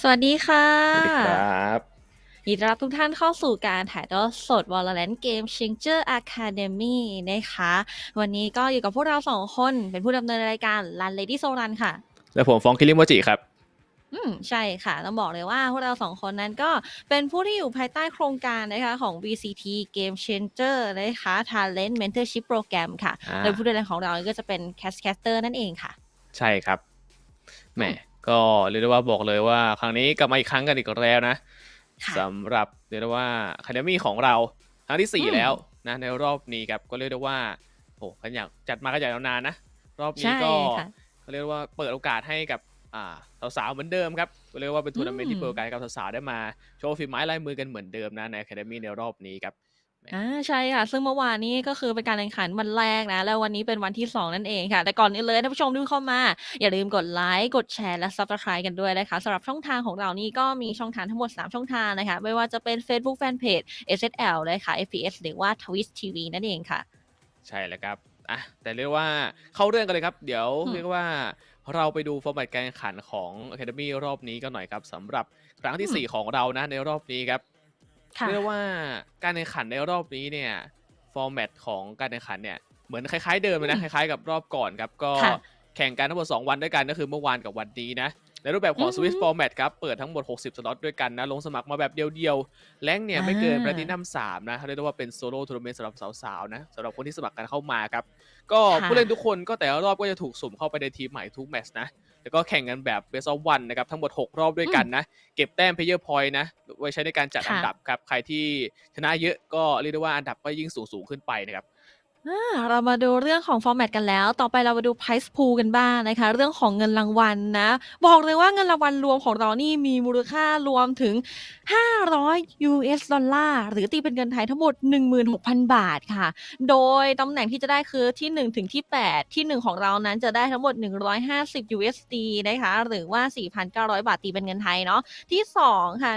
สวัสดีค่ะสวัสดีครับยินดีต้อนรับทุกท่านเข้าสู่การถ่ายทอดสด Valorant Game Changer Academy นะคะวันนี้ก็อยู่กับพวกเราสองคนเป็นผู้ดำเนินรายการ Run Lady Soran ค่ะแล้วผมฟ้องคิริโมจิครับใช่ค่ะต้องบอกเลยว่าพวกเราสองคนนั้นก็เป็นผู้ที่อยู่ภายใต้โครงการนะคะของ VCT Game Changer นะคะ Talent Mentorship Program ค่ะโดยผู้ดูแลของเราก็จะเป็น Caster นั่นเองค่ะใช่ครับแหมอืมก็เรียกได้ว่าบอกเลยว่าครั้งนี้กลับมาอีกครั้งกันอีกแล้วนะค่ะสำหรับเรียกได้ว่า Academy ของเราครั้งที่4อืมแล้วนะในรอบนี้ครับก็เรียกได้ว่าโอ้กันอยากจัดมากันอย่างนานนะรอบนี้ใช่ก็ค่ะเขาเรียกว่าเปิดโอกาสให้กับสาวๆเหมือนเดิมครับก็เรียกว่าเป็นทัวอืร์นาเมนต์ม ที่เปิดโอกาสให้กับสาวๆได้มาโชว์ฝีไม้ลายมือกันเหมือนเดิมนะใน Academy ในรอบนี้ครับแหมใช่ค่ะซึ่งเมื่อวานนี้ก็คือเป็นการแข่งขันวันแรกนะแล้ววันนี้เป็นวันที่2นั่นเองค่ะแต่ก่อนอื่นเลยท่านผู้ชมที่เข้ามาอย่าลืมกดไลค์กดแชร์และ Subscribe กันด้วยนะคะสำหรับช่องทางของเรานี่ก็มีช่องทางทั้งหมด3ช่องทางนะคะไม่ว่าจะเป็น Facebook Fanpage SSL นะคะ FPS หรือว่า Twitch TV นั่นเองค่ะใช่แล้วครับแต่เรียกว่าเข้าเรื่องกันเลยครับเดี๋ยวอืมเรียกว่าเราไปดูฟอร์แมตการแข่งขันของ Academy รอบนี้กันหน่อยครับสำหรับครั้งที่ อืม4 ของเรานะในรอบนี้ครับค่ะเรียกว่าการแข่งขันในรอบนี้เนี่ยฟอร์แมตของการแข่งขันเนี่ยเหมือนคล้ายๆเดิมเลยอืมนะคล้ายๆกับรอบก่อนครับก็ค่ะแข่งกันทั้งหมด2 วันด้วยกันก็คือเมื่อวานกับวันนี้นะในรูปแบบของ อือฮึ Swiss Format ครับเปิดทั้งหมด60สล็อตด้วยกันนะลงสมัครมาแบบเดียวๆแรงเนี่ยอาไม่เกิน Platinum 3นะเขาเรียกได้ว่าเป็นโซโล่ทัวร์นาเมนต์สำหรับสาวๆนะสำหรับคนที่สมัครกันเข้ามาครับ ก็ค่ะผู้เล่นทุกคนก็แต่ละรอบก็จะถูกสุ่มเข้าไปในทีมใหม่ทุกแมตช์นะแล้วก็แข่งกันแบบ Best of One นะครับทั้งหมด6 รอบด้วยอืมกันนะเก็บแต้ม Player Point นะไว้ใช้ในการจัดอันค่ะ ดับครับใครที่ชนะเยอะก็เรียกได้ว่าอันดับก็ยิ่งสูงขึ้นไปนะครับเรามาดูเรื่องของ format กันแล้ว ต่อไปเรามาดู prize pool กันบ้างนะคะ เรื่องของเงินรางวัลนะ บอกเลยว่าเงินรางวัลรวมของเรานี่มีมูลค่ารวมถึง$500หรือตีเป็นเงินไทยทั้งหมด16,000 บาทค่ะ โดยตำแหน่งที่จะได้คือที่1ถึงที่8ที่1ของเรานั้นจะได้ทั้งหมด150 นะคะหรือว่า 4,900 บาทตีเป็นเงินไทยเนาะ ที่2ค่ะ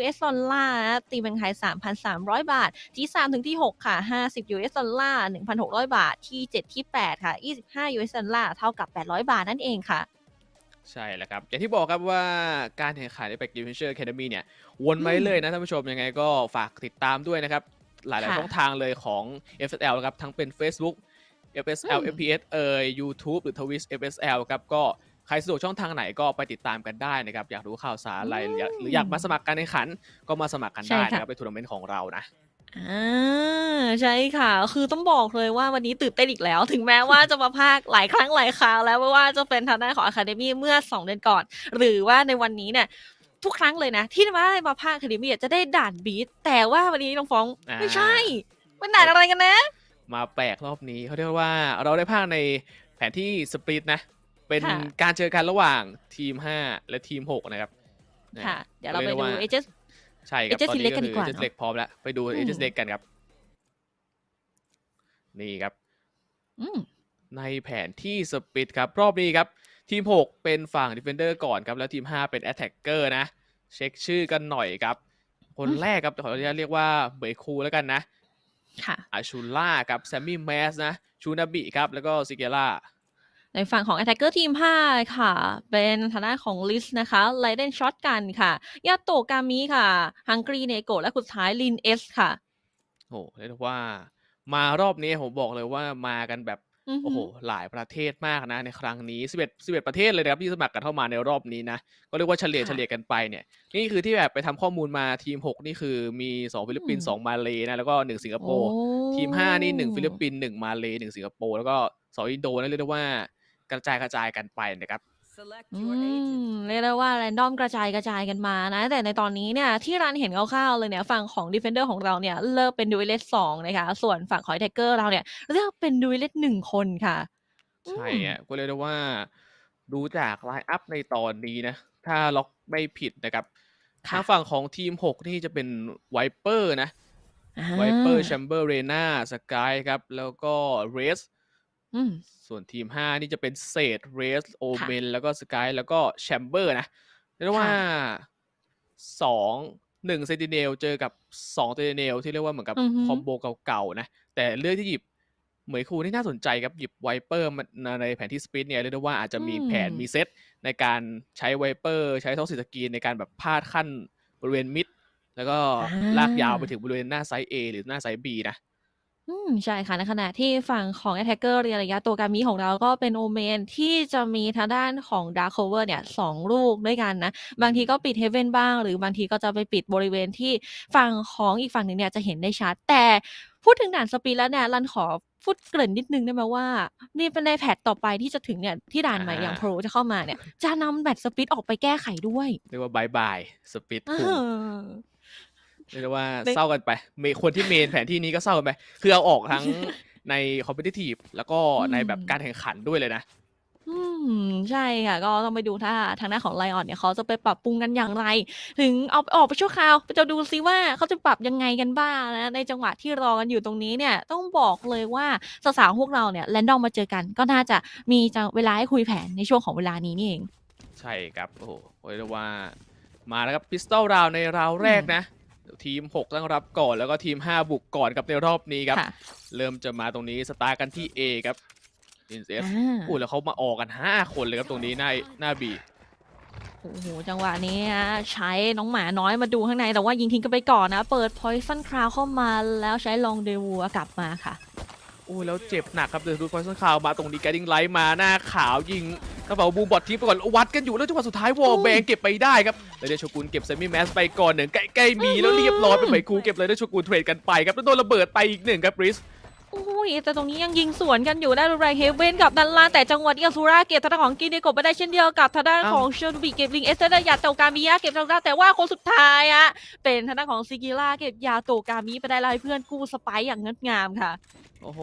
$100ตีเป็นเงินไทย3,300 บาทที่3ถึงที่6ค่ะ$50 1,600 บาทที่7ที่8ค่ะ$25เท่ากับ800บาทนั่นเองค่ะใช่แล้วครับอย่างที่บอกครับว่าการแข่งขันใน Apex Adventure Academy เนี่ยวนอืมมาเรื่อยๆนะท่านผู้ชมยังไงก็ฝากติดตามด้วยนะครับหลายๆค่ะช่องทางเลยของ FSL ครับทั้งเป็น Facebook อื FSL ม FPS YouTube หรือ Twitch FSL ครับก็ใครสะดวกช่องทางไหนก็ไปติดตามกันได้นะครับอยากรู้ข่าวสารอือะไรหรืออยากมาสมัคมรการแข่งขันก็มาสมัครกันใช่ค่ะได้นะครับในทัวร์นาเมนต์ของเรานะใช่ค่ะคือต้องบอกเลยว่าวันนี้ตื่นเต้นอีกแล้วถึงแม้ว่าจะมาพากย์หลายครั้งหลายคราวแล้วไม่ว่าจะเป็นทางด้านของ Academy เมื่อ2เดือนก่อนหรือว่าในวันนี้เนี่ยทุกครั้งเลยนะที่มาพากย์ Academy อะจะได้ด่านบีตแต่ว่าวันนี้น้องฟ้องอ่ไม่ใช่ามันด่านอะไรกันนะมาแปลกรอบนี้เขาเรียกว่าเราได้ภาคในแผนที่สปริตนะเป็นค่ะ การเจอกันระหว่างทีม5และทีม6นะครับค่ะเดี๋ยวเราไปดู ก็เรียกได้ว่า Aegis ใช่ครับตอนนี้ Select ก็คือ กันดีกว่า Agent เนาะ Select พร้อมแล้วไปดู อืม Agent Select กันครับนี่ครับอืมในแผนที่สปิดครับรอบนี้ครับทีม6เป็นฝั่ง Defender ก่อนครับแล้วทีม5เป็น Attacker นะเช็คชื่อกันหน่อยครับคนอืมแรกครับขออนุญาตเรียกว่าเบยคูแล้วกันนะค่ะอาชูล่ากับแซมมี่แมสนะชูนาบิครับแล้วก็ซิเกล่าในฝั่งของ Attacker ทีม5ค่ะ เป็นทางด้านของ Liz นะคะ Raiden Shotgun ค่ะยาโตะกามิค่ะ Hungry Neko และสุดท้าย Lin S ค่ะโอ้เรียกว่ามารอบนี้ผมบอกเลยว่ามากันแบบอือฮึโอ้โหหลายประเทศมากนะในครั้งนี้11ประเทศเลยนะครับที่สมัครกันเข้ามาในรอบนี้นะก็เรียกว่าเฉลี่ยค่ะกันไปเนี่ยนี่คือที่แบบไปทำข้อมูลมาทีม6นี่คือมี2ฟิลิปอืมปินส์2มาเลนะแล้วก็1สิงคโปโอ้ร์ทีม5นี่1ฟิลิปปินส์1มาเล1สิงคโปร์แล้วก็2อินโดนะเรียกได้ว่ากระจายกันไปนะครับอืเรียกได้ว่า random กระจายกันมานะ แต่ในตอนนี้เนี่ยที่ร้านเห็นคร่าวๆเลยเนี่ยฝั่งของ Defender ของเราเนี่ยเลือกเป็น Duelist 2นะคะส่วนฝั่งของ Attacker เราเนี่ยเลือกเป็น Duelist 1คนค่ะอืใช่มอะก็เรียกได้ว่าดูจากไลน์อัพในตอนนี้นะถ้าล็อกไม่ผิดนะครับทางค่ะฝั่งของทีม6นี่จะเป็น Viper นะ อ Viper า Chamber Reyna Sky ครับแล้วก็ Raze อืมส่วนทีม5นี่จะเป็น Sage Raze ค่ะ Omen แล้วก็ Sky แล้วก็ Chamber นะเรียกได้ว่าค่ะ2 1 Sentinel เจอกับ2 Sentinel ที่เรียกว่าเหมือนกับอือฮึคอมโบเก่าๆนะแต่เลือกที่หยิบ เหมยคูนี่น่าสนใจครับหยิบไวเปอร์มาในแผนที่สปิดเนี่ยเรียกได้ว่าอาจจะมีแผนมีเซตในการใช้ไวเปอร์ใช้ท็อกซิสกีนในการแบบพาดขั้นบริเวณมิดแล้วก็ลากยาวไปถึงบริเวณหน้าไซส์ A หรือหน้าไซส์ B นะใช่ค่ะในขณะที่ฝั่งของ Attacker เรียระยะตัวกามิของเราก็เป็นโอเมนที่จะมีทางด้านของ Dark Cover เนี่ย2ลูกด้วยกันนะบางทีก็ปิด Heaven บ้างหรือบางทีก็จะไปปิดบริเวณที่ฝั่งของอีกฝั่งหนึ่งเนี่ยจะเห็นได้ชัดแต่พูดถึงด่านสปีดแล้วเนี่ยรันขอพูดเกริ่นนิดนึงได้ไหมว่านี่เป็นในแพทต่อไปที่จะถึงเนี่ยที่ด่านใหม่อย่างโปรจะเข้ามาเนี่ยจะนำแบตสปีดออกไปแก้ไขด้วยเรียกว่าบายบายสปิดเอคุงอเรียกได้ว่าในเศร้ากันไปคนที่เมนแผนที่นี้ก็เศร้ากันไปคือเอาออกทั้งในคอมเพทิทีฟแล้วก็ในแบบการแข่งขันด้วยเลยนะ อืใช่ค่ะก็ต้องไปดูถ้าทางด้านของ Lion เนี่ยเขาจะไปปรับปรุงกันอย่างไรถึงเอาออกไปชั่วคราวจะดูซิว่าเขาจะปรับยังไงกันบ้างนะในจังหวะที่รอกันอยู่ตรงนี้เนี่ยต้องบอกเลยว่าสาวๆพวกเราเนี่ยแรนดอมมาเจอกันก็น่าจะมีเวลาให้คุยแผนในช่วงของเวลานี้นี่เองใช่ครับโอ้โหเรียกว่ามาแล้วครับพิสตอลราวในราวแรกนะทีม6ตั้งรับก่อนแล้วก็ทีม5บุกก่อนครับในรอบนี้ครับเริ่มจะมาตรงนี้สตาร์กันที่ A ครับอินเซฟอู้แล้วเขามาออกกัน5คนเลยครับตรงนี้หน้า B โอ้โหจังหวะนี้นะใช้น้องหมาน้อยมาดูข้างในแต่ว่ายิงทิ้งกันไปก่อนนะเปิด Poison Cloud เข้ามาแล้วใช้ลองเดวูกลับมาค่ะโอ้แล้วเจ็บหนักครับเดือดรูดพอยซ์คาวมาตรงนี้แกดิ้งไลท์มาหน้าขาวยิงกระเป๋าบูมบอดทิปไปก่อนวัดกันอยู่แล้วจังหวะสุดท้ายวอลแบงเก็บไปได้ครับเลยได้โชกุนเก็บเซมิแมสไปก่อนหนึ่งใกล้ๆมีแล้วเรียบร้อยเป็นเหมยคูเก็บเลยได้โชกุนเทรดกันไปครับแล้วโดนระเบิดไปอีกหนึ่งครับบริสโอ้ยแต่ตรงนี้ยังยิงสวนกันอยู่ได้ดูไรเฮเว่นกับดันล่างแต่จังหวะที่อซูราเก็บทางด้านของกินเดโกะไปได้เช่นเดียวกับทางด้านของเชอร์บีเก็บลิงเอสเตอร์ยาโตกามิยะเก็บทางด้านแต่ว่าคนสุดท้ายอะเป็นทางด้านของซิกิล่าเก็บยาโตกามิไปได้ไล่เพื่อนกู้สไปอย่างงดงามค่ะโอ้โห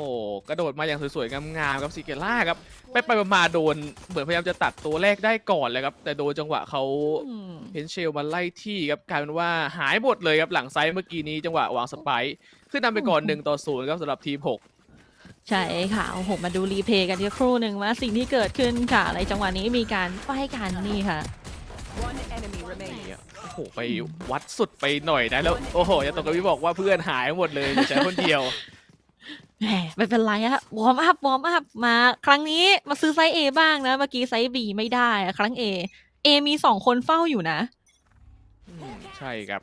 กระโดดมาอย่างสวยๆงามๆครับซิเกล่าครับไปมาโดนเหมือนพยายามจะตัดตัวแรกได้ก่อนเลยครับแต่โดนจังหวะเขาเพนเชลมาไล่ที่ครับกลายเป็นว่าหายหมดเลยครับหลังไซด์เมื่อกี้นี้จังหวะวางสไปค์ขึ้นนำไปก่อน1-0ครับสำหรับทีม6ใช่ค่ะโอ้โหมาดูรีเพย์กันที่ครู่หนึ่งว่าสิ่งที่เกิดขึ้นค่ะในจังหวะนี้มีการไฟกันนี่ค่ะโอ้โหไปวัดสุดไปหน่อยนะแล้วโอ้โหยาโตกามิบอกว่าเพื่อนหายหมดเลยเหลือใช้คนเดียวแหมไม่เป็นไรอะวอร์มอัพมาครั้งนี้มาซื้อไซส์ A บ้างนะเมื่อกี้ไซส์ B ไม่ได้อะครั้ง A มี2คนเฝ้าอยู่นะใช่ครับ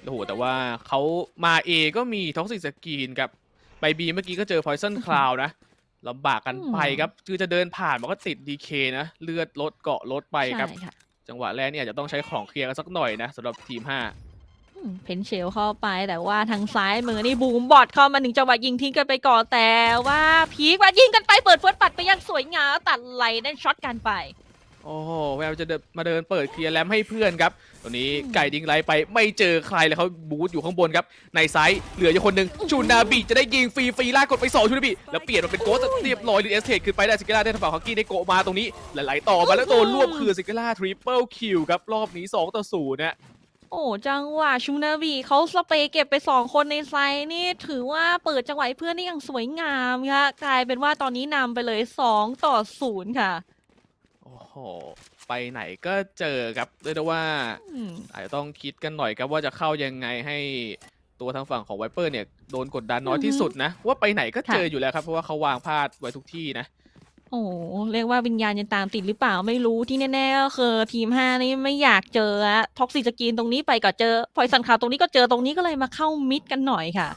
โอ้โหแต่ว่าเขามาเอก็มีท็อกซิกสกรีนครับไปบีเมื่อกี้ก็เจอพอยซันคลาวนะลำบากกันไปครับคือจะเดินผ่านมันก็ติดดีเคนะเลือดลดเกาะลดไปครับจังหวะแรกนี่อาจจะต้องใช้ของเคลียร์กันสักหน่อยนะสำหรับทีม5เพนเชลเข้าไปแต่ว่าทางซ้ายมือนี่บูมบอดเข้ามา1จังหวะยิงทิ้งกันไปก่อนแต่ว่าพีกว่ายิงกันไปเปิดเฟิร์สปัดไปยังสวยงามตัดไหลได้ช็อตกันไปโอ้โหพยายามจะมาเดินเปิดเคลียร์แลมให้เพื่อนครับตัวนี้ไก่ดิ้งไลไปไม่เจอใครเลยเขาบูทอยู่ข้างบนครับในไซส์เหลืออยู่คนหนึ่งชูนาบิจะได้ยิงฟรีลากกดไป2ชูนาบิแล้วเปลี่ยนมาเป็นโกสเรียบร้อยลิเอสเทดขึ้นไปได้ซิกล่าได้ทางฝั่งของกี้ได้โกมาตรงนี้หลายๆต่อมาแล้วโดนรวบคือซิกล่าทริปเปิลคิวครับรอบนี้2-0นะโอ้จังหวะชูนาบีเขาสเปย์เก็บไป2คนในไซส์นี่ถือว่าเปิดจังหวะเพื่อนได้อย่างสวยงามค่ะกลายเป็นว่าตอนนี้นำไปเลย2-0ค่ะโอ้โหไปไหนก็เจอครับเรียกได้ว่าอาจจะต้องคิดกันหน่อยครับว่าจะเข้ายังไงให้ตัวทางฝั่งของไวเปอร์เนี่ยโดนกดดันน้อยที่สุดนะว่าไปไหนก็เจออยู่แล้วครับเพราะว่าเขาวางพลาดไว้ทุกที่นะโอ้เรียกว่าวิญญาณยังตามติดหรือเปล่าไม่รู้ที่แน่ๆก็คือทีม5นี่ไม่อยากเจอท็อกซิกสกรีนตรงนี้ไปก็เจอพอยซันคาวตรงนี้ก็เจอตรงนี้ก็เลยมาเข้ามิดกันหน่อยค่ะ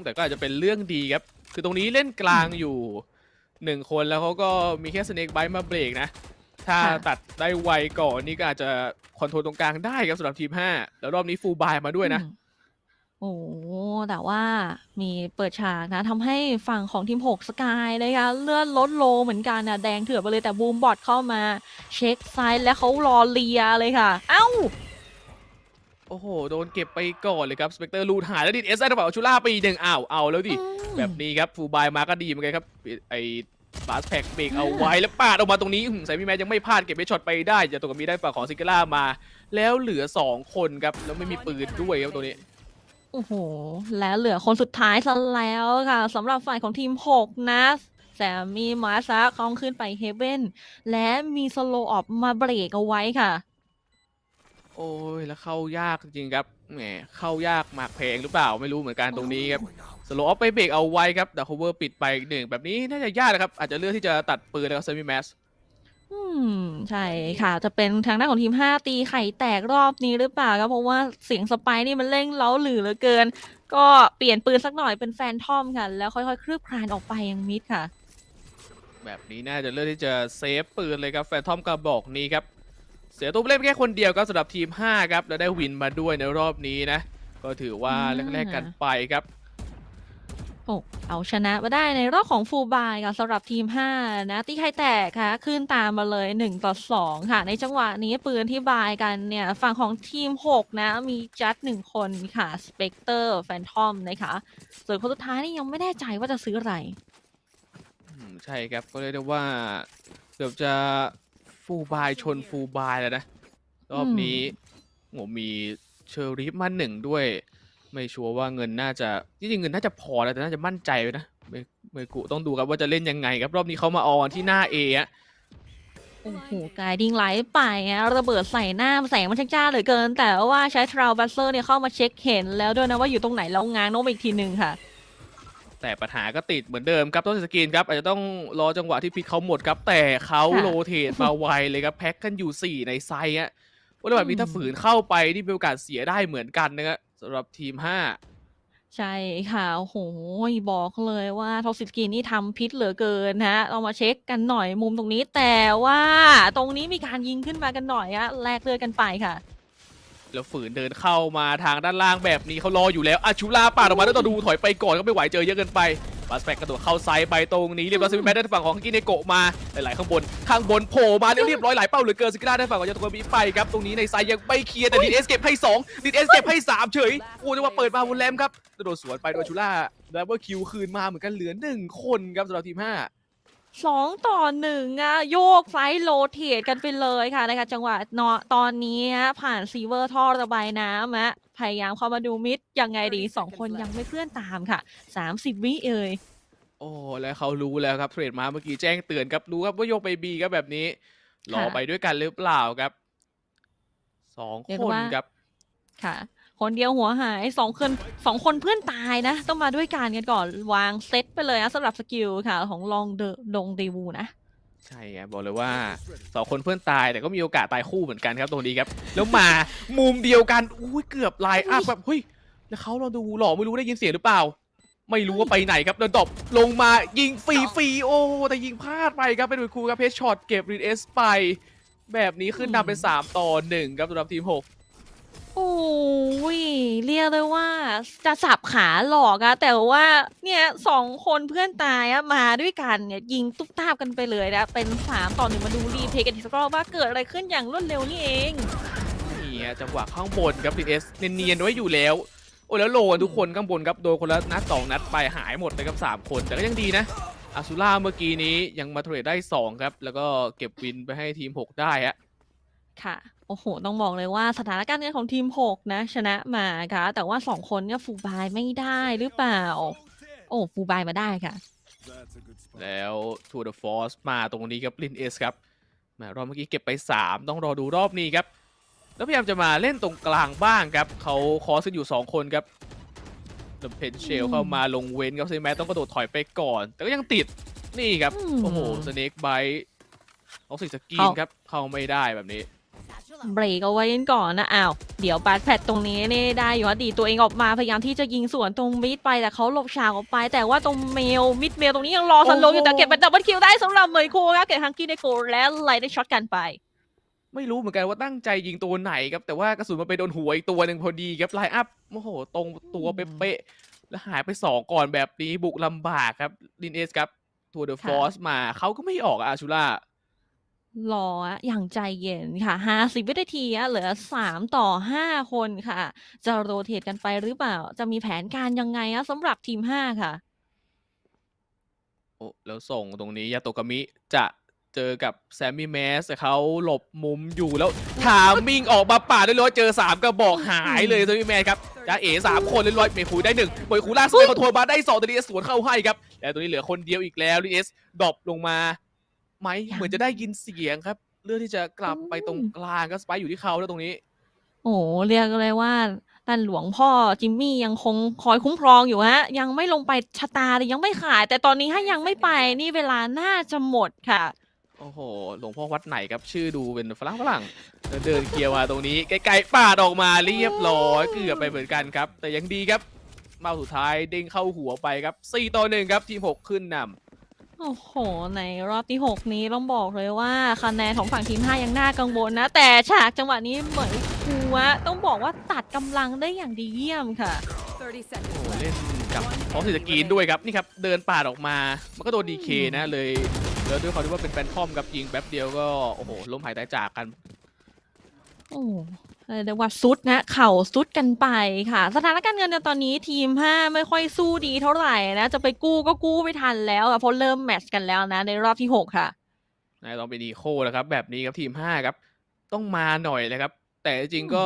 แต่ก็อาจจะเป็นเรื่องดีครับคือตรงนี้เล่นกลางอยู่1คนแล้วเขาก็มีแค่สเนกไบต์มาเบรกนะถ้าตัดได้ไวก่อนนี่ก็อาจจะคอนโทรลตรงกลางได้ครับสำหรับทีม5แล้วรอบนี้ฟูลบายมาด้วยนะโอ้แต่ว่ามีเปิดฉากนะทำให้ฝั่งของทีม6สกายนะคะเลือดลดโลเหมือนกันนะแดงเถื่อนไปเลยแต่บูมบอดเข้ามาเช็คไซด์แล้วเขารอเลียเลยค่ะเอ้าโอ้โหโดนเก็บไปก่อนเลยครับสเปกเตอร์ลูดหายแล้วดิเอสได้กระเป๋าชูล่าไปหนึ่งเอาแล้วดิแบบนี้ครับฟูลบายมาก็ดีเหมือนกันครับไอ้บาสแพ็กเบรกเอาไว้แล้วปาดออกมาตรงนี้ใส่มีแมยังไม่พลาดเก็บไปช็อตไปได้จะตกกับมีได้ฝั่งของซิกล่ามาแล้วเหลือ2คนครับแล้วไม่มีปืนด้วยครับตัวนี้โอ้โหแล้วเหลือคนสุดท้ายซะแล้วค่ะสำหรับฝ่ายของทีม6นะแต่มีมาซาเขาขึ้นไปเฮเว่นและมีสโลออฟมาเบรกเอาไว้ค่ะโอ้ยแล้วเข้ายากจริงๆครับ แหมเข้ายากหมากแพงหรือเปล่าไม่รู้เหมือนกันตรงนี้ครับสโลออฟไปเบรกเอาไว้ครับดักโคเวอร์ปิดไปหนึ่งแบบนี้น่าจะยากนะครับอาจจะเลือกที่จะตัดปืนนะครับเซมิแมสอืมใช่ค่ะจะเป็นทางด้านของทีม5ตีไข่แตกรอบนี้หรือเปล่าครับเพราะว่าเสียงสไปร์นี่มันเร่งเร้าหรือเหลือเกินก็เปลี่ยนปืนสักหน่อยเป็นแฟนทอมค่ะแล้วค่อยๆคลืบคลานออกไปยังมิดค่ะแบบนี้น่าจะเลือกที่จะเซฟปืนเลยครับแฟนทอมกระบอกนี้ครับเสียตัวเล่นแค่คนเดียวครับสำหรับทีม5ครับแล้วได้วินมาด้วยในรอบนี้นะก็ถือว่าแลกๆกันไปครับโอ้เอาชนะมาได้ในรอบของฟูลบายค่ะสำหรับทีม5นะตีไข่แตกค่ะขึ้นตามมาเลย1-2ค่ะในจังหวะนี้ปืนที่บายกันเนี่ยฝั่งของทีม6นะมีจัด1คนค่ะสเปกเตอร์แฟนทอมนะคะส่วนคนสุดท้ายนี่ยังไม่แน่ใจว่าจะซื้ออะไรใช่ครับก็เรียกได้ว่าเกือบจะฟูลบายชนฟูลบายแล้วนะรอบนี้ผมมีเชอริฟมาหนึ่งด้วยไม่ชัวร์ว่าเงินน่าจะจริงๆเงินน่าจะพอแล้วแต่น่าจะมั่นใจไว้นะไม่กุต้องดูครับว่าจะเล่นยังไงครับรอบนี้เขามาออนที่หน้าเอะโอ้โหกายดิ้งไหลไปอะระเบิดใส่หน้าแสงมันช่างจ้าเหลือเกิน แต่ว่าใช้ทราวบัสเซอร์เนี่ยเข้ามาเช็คเห็นแล้วด้วยนะว่าอยู่ตรงไหนแล้วง้างโน้มอีกทีหนึ่งค่ะแต่ปัญหาก็ติดเหมือนเดิมครับต้องสกรีนครับอาจจะต้องรอจังหวะที่พิกเขาหมดครับแต่เขาโรเทตมาไวเลยครับแพ็คกันอยู่4ในไซส์อะว่าแบบนี้ถ้าฝืนเข้าไปที่มีโอกาสเสียได้เหมือนกันนะครับสำหรับทีม5ใช่ค่ะโอ้โหบอกเลยว่าท็อกซิสกินนี่ทำพิษเหลือเกินฮะเรามาเช็คกันหน่อยมุมตรงนี้แต่ว่าตรงนี้มีการยิงขึ้นมากันหน่อยอะแลกเลือดกันไปค่ะแล้วฝืนเดินเข้ามาทางด้านล่างแบบนี้เขารออยู่แล้วอาชูล่าปาดออกมาแล้วต่อดูถอยไปก่อนก็ไม่ไหวเจอเยอะเกินไปบาสแปกกระโดดเข้าไซด์ไปตรงนี้เรียบร้อยซิมิแมทด้านฝั่งของกินเนโกะมาหลายๆข้างบนโผล่มาเรียบร้อยหลายเป้าเหลือเกินสกิลาด้านฝั่งของยาโตะมิไปครับตรงนี้ในไซด์ยังไม่เคลียร์แต่ดีเอสเก็บให้2ดีเอสเก็บให้3เฉยโอ้จังหวะเปิดมาวนแรมครับกระโดดสวนไปโดยอาชูล่าแล้วก็คิวคืนมาเหมือนกันเหลือ1คนครับสำหรับทีม52-1อะโยกไฟโรเทตกันไปเลยค่ะในการจังหวะเนาะตอนนี้ผ่านซีเวอร์ท่อระบายน้ำอะพยายามเข้ามาดูมิดยังไงดี2คนยังไม่เคลื่อนตามค่ะ30วิเอ่ยโอ้แล้วเขารู้แล้วครับเทรดมาเมื่อกี้แจ้งเตือนครับรู้ครับว่าโยกไปบีครับแบบนี้รอค่ะไปด้วยกันหรือเปล่าครับ2เรียกคนว่าครับ ค่ะคนเดียวหัวหาย2 คนเพื่อนตายนะต้องมาด้วยกันก่อนวางเซตไปเลยนะสำหรับสกิลค่ะของลองดงเดวูนะใช่ไงบอกเลยว่า2 คนเพื่อนตายแต่ก็มีโอกาสตายคู่เหมือนกันครับตรงนี้ครับแล้วมามุมเดียวกันอุ้ยเกือบไลน์อัพแบบเฮ้ยแล้วเขาเราดูหล่อไม่รู้ได้ยินเสียงหรือเปล่าไม่รู้ว่าไปไหนครับแล้วดรอปลงมายิงฟรีโอ้แต่ยิงพลาดไปครับเป็นดูคูครับเพชช็อตเก็บรีเอสไปแบบนี้ขึ้นนำเป็น3-1ครับสำหรับทีม6โอ้ยเรียกได้ว่าจะสับขาหลอกอะแต่ว่าเนี่ย2 คนเพื่อนตายอะมาด้วยกันเนี่ยยิงตุ๊บตาบกันไปเลยนะเป็น3-1มาดูรีเพลย์กันอีกสักรอบว่าเกิดอะไรขึ้นอย่างรวดเร็วนี่เอง นี่ฮะจังหวะข้างบนครับรีเอสเนียนๆไว้อยู่แล้วโอ้แล้วโลนทุกคนข้างบนครับโดนคนละนัด2 นัดไปหายหมดเลยครับ3 คนแต่ก็ยังดีนะอาซูล่าเมื่อกี้นี้ยังมาเทรดได้2ครับแล้วก็เก็บวินไปให้ทีม6ได้ฮะค่ะโอ้โหต้องบอกเลยว่าสถานการณ์เงินของทีม6นะชนะมาค่ะแต่ว่า2 คนเนี่ยฟูลบายไม่ได้หรือเปล่าโอ้ฟูลบายมาได้ค่ะแล้วทูเดอะฟอร์สมาตรงนี้ครับลินเอสครับแหมรอบเมื่อกี้เก็บไป3ต้องรอดูรอบนี้ครับแล้วพยายามจะมาเล่นตรงกลางบ้างครับเขาคอสกันอยู่2 คนครับแล้วเพนเชลเข้ามาลงเว้นครับเซแมทต้องกระโดดถอยไปก่อน แต่ก็ยังติดนี่ครับโอ้โหสเน็กไบต์เอาสิสกีนครับเข้าไม่ได้แบบนี้เบรกเอาไว้ก่อนนะอ้าวเดี๋ยวบาดแผลตรงนี้นี่ได้อยู่ว่าดีตัวเองออกมาพยายามที่จะยิงสวนตรงมิดไปแต่เขาหลบฉากออกไปแต่ว่าตรงมิดเมลตรงนี้ยังรอสโลอยู่แต่เก็บเป็นดับเบิลคิวได้สำหรับเหมยคูครับเก็บฮังกี้ในโกและไล่ได้ช็อตกันไปไม่รู้เหมือนกันว่าตั้งใจยิงตัวไหนครับแต่ว่ากระสุนมันไปโดนหัวอีกตัวหนึ่งพอดีครับไลน์อัพโอ้โหตรงตัวเป๊ะๆแล้วหายไป2 ก่อนแบบนี้บุกลำบากครับลินเอสครับทัวร์เดอะฟอร์สมาเขาก็ไม่ออกอาชูล่ารออย่างใจเย็นค่ะ50วินาทีเหลือ3-5 คนค่ะ จะโรเทตกันไปหรือเปล่า จะมีแผนการยังไงสำหรับทีม5ค่ะโอ้แล้วส่งตรงนี้ยาโตกามิจะเจอกับแซมมี่แมสแต่เขาหลบมุมอยู่แล้วทามมิ่งออกมาป่าดเรียบร้อยเจอ3 กระบอกหายเลยแซมมี่แมสครับจ้าเอ๋3 คนเรียบร้อยเมคุยได้1บอยคูล่าสเปนคอนโทรลมาได้2แต่ดีเอสสวนเข้าให้ครับแล้วตัวนี้เหลือคนเดียวอีกแล้วดีเอสดรอปลงมาไหมเหมือนจะได้ยินเสียงครับเลือกที่จะกลับไปตรงกลางก็สไปอยู่ที่เขาแล้วตรงนี้โอ้เรียกเลยว่า ท่านหลวงพ่อจิมมี่ยังคงคอยคุ้มครองอยู่ฮะยังไม่ลงไปชะตาเลยยังไม่ขายแต่ตอนนี้ถ้ายังไม่ไปนี่เวลาน่าจะหมดค่ะโอ้โหหลวงพ่อวัดไหนครับชื่อดูเป็นฝรั่งเดินเคลียร์มาตรงนี้ไกลๆปาดออกมาเรียบร้อยเกือบไปเหมือนกันครับแต่ยังดีครับเมาสุดท้ายเด้งเข้าหัวไปครับ4-1ครับทีม6ขึ้นนำโอ้โหในรอบที่6นี้ต้องบอกเลยว่าคะแนนของฝั่งทีม5ยังน่ากังวลนะแต่ฉากจังหวะนี้เหมือนหัวต้องบอกว่าตัดกำลังได้อย่างดีเยี่ยมค่ะโอ้เล่นกับท้องสีสกรีนด้วยครับนี่ครับเดินปาดออกมามันก็โดนดีเคนะเลยแล้วด้วยความที่ว่าเป็นแฟนทอมกับยิงแป๊บเดียวก็โอ้โหล้มหายตายจากกันโอ้เรียกว่าซุดนะเข่าซุดกันไปค่ะสถานการณ์เงินในตอนนี้ทีม5ไม่ค่อยสู้ดีเท่าไหร่นะจะไปกู้ก็กู้ไม่ทันแล้วเพราะเริ่มแมตช์กันแล้วนะในรอบที่6ค่ะนายต้องเป็นอีโคแล้วครับแบบนี้ครับทีม5ครับต้องมาหน่อยเลยครับแต่จริงก็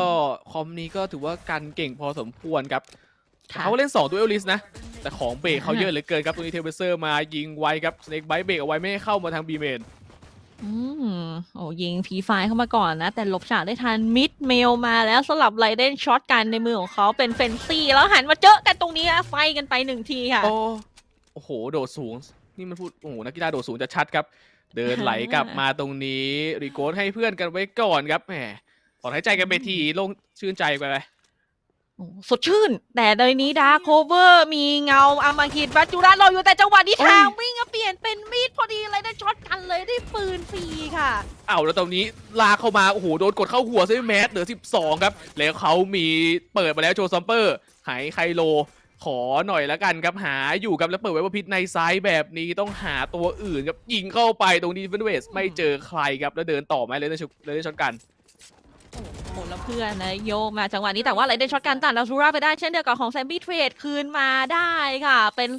คอมนี้ก็ถือว่ากันเก่งพอสมควรครับเขาเล่น2ดูเอลลิสนะแต่ของเบรกเขาเยอะเหลือเกินครับตรงนี้เทเบเซอร์มายิงไวครับสเน็กไบต์เบรกเอาไว้ไม่ให้เข้ามาทางบีเมนโอ้ยิงพีไฟเข้ามาก่อนนะแต่หลบฉากได้ทันมิดเมลมาแล้วสลับไรเดนช็อตกันในมือของเขาเป็นเฟนซี่แล้วหันมาเจอกันตรงนี้ไฟกันไป1ทีค่ะโอ้โหโดดสูงนี่มันพูดโอ้โหนักกีฬาโดดสูงจะชัดครับเดินไหลกลับมาตรงนี้รีโกดให้เพื่อนกันไว้ก่อนครับแหมถอนหายใจกันไปทีลงชื่นใจไปเลยสดชื่นแต่โดยนี้ดาร์คโคเวอร์มีเงาอามาคิดวัจจุราชรออยู่แต่จังหวะนี้ทางวิ่งเปลี่ยนเป็นมีดพอดีเลยได้ช็อตกันเลยได้ปืนฟรีค่ะแล้วตรงนี้ลากเข้ามาโอ้โหโดนกดเข้าหัวใช่ไหมแมสเหลือ12ครับแล้วเขามีเปิดมาแล้วโชว์ซัมเปอร์หายไคโลขอหน่อยละกันครับหาอยู่ครับแล้วเปิดไว้ว่าพิษในไซส์แบบนี้ต้องหาตัวอื่นครับยิงเข้าไปตรงนี้เฟนเวสไม่เจอใครครับแล้วเดินต่อไหมเลยได้ช็อตกันโอ้แล้วเพื่อนนะโยกมาจังหวะนี้แต่ว่าไรได้ช็อตการตัดลาซูราไปได้เช่นเดียวกับของแซมบี้เทรดคืนมาได้ค่ะเป็น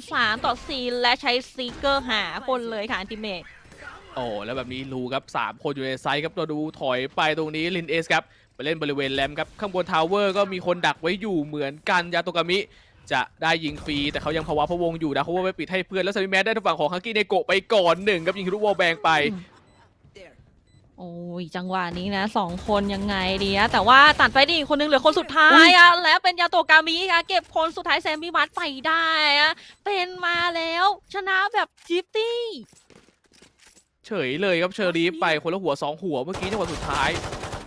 3-4และใช้ซีเกอร์หาคนเลยค่ะอันติเมตแล้วแบบนี้รู้ครับ3คนอยู่ในไซส์ครับเราดูถอยไปตรงนี้ลินเอสครับไปเล่นบริเวณแรมครับข้างบนทาวเวอร์ก็มีคนดักไว้อยู่เหมือนกันยาโตกามิจะได้ยิงฟรีแต่เขายังภาวะพะวงอยู่นะเขาว่าไม่ปิดให้เพื่อนแล้วซามิแมสได้ทางฝั่งของฮังกี้เนโกะไปก่อน1ครับยิงทะลุวอลแบงไปโอ้ยจังหวะนี้นะ2คนยังไงดีอะแต่ว่าตัดไปดิคนนึงเหลือคนสุดท้ายอะแล้วเป็นยาโตกามิค่ะเก็บคนสุดท้ายแซมมี่มัดไปได้อะเป็นมาแล้วชนะแบบจิฟตี้เฉยเลยครับเชอรีฟไปคนละหัว2หัวเมื่อกี้จังหวะสุดท้าย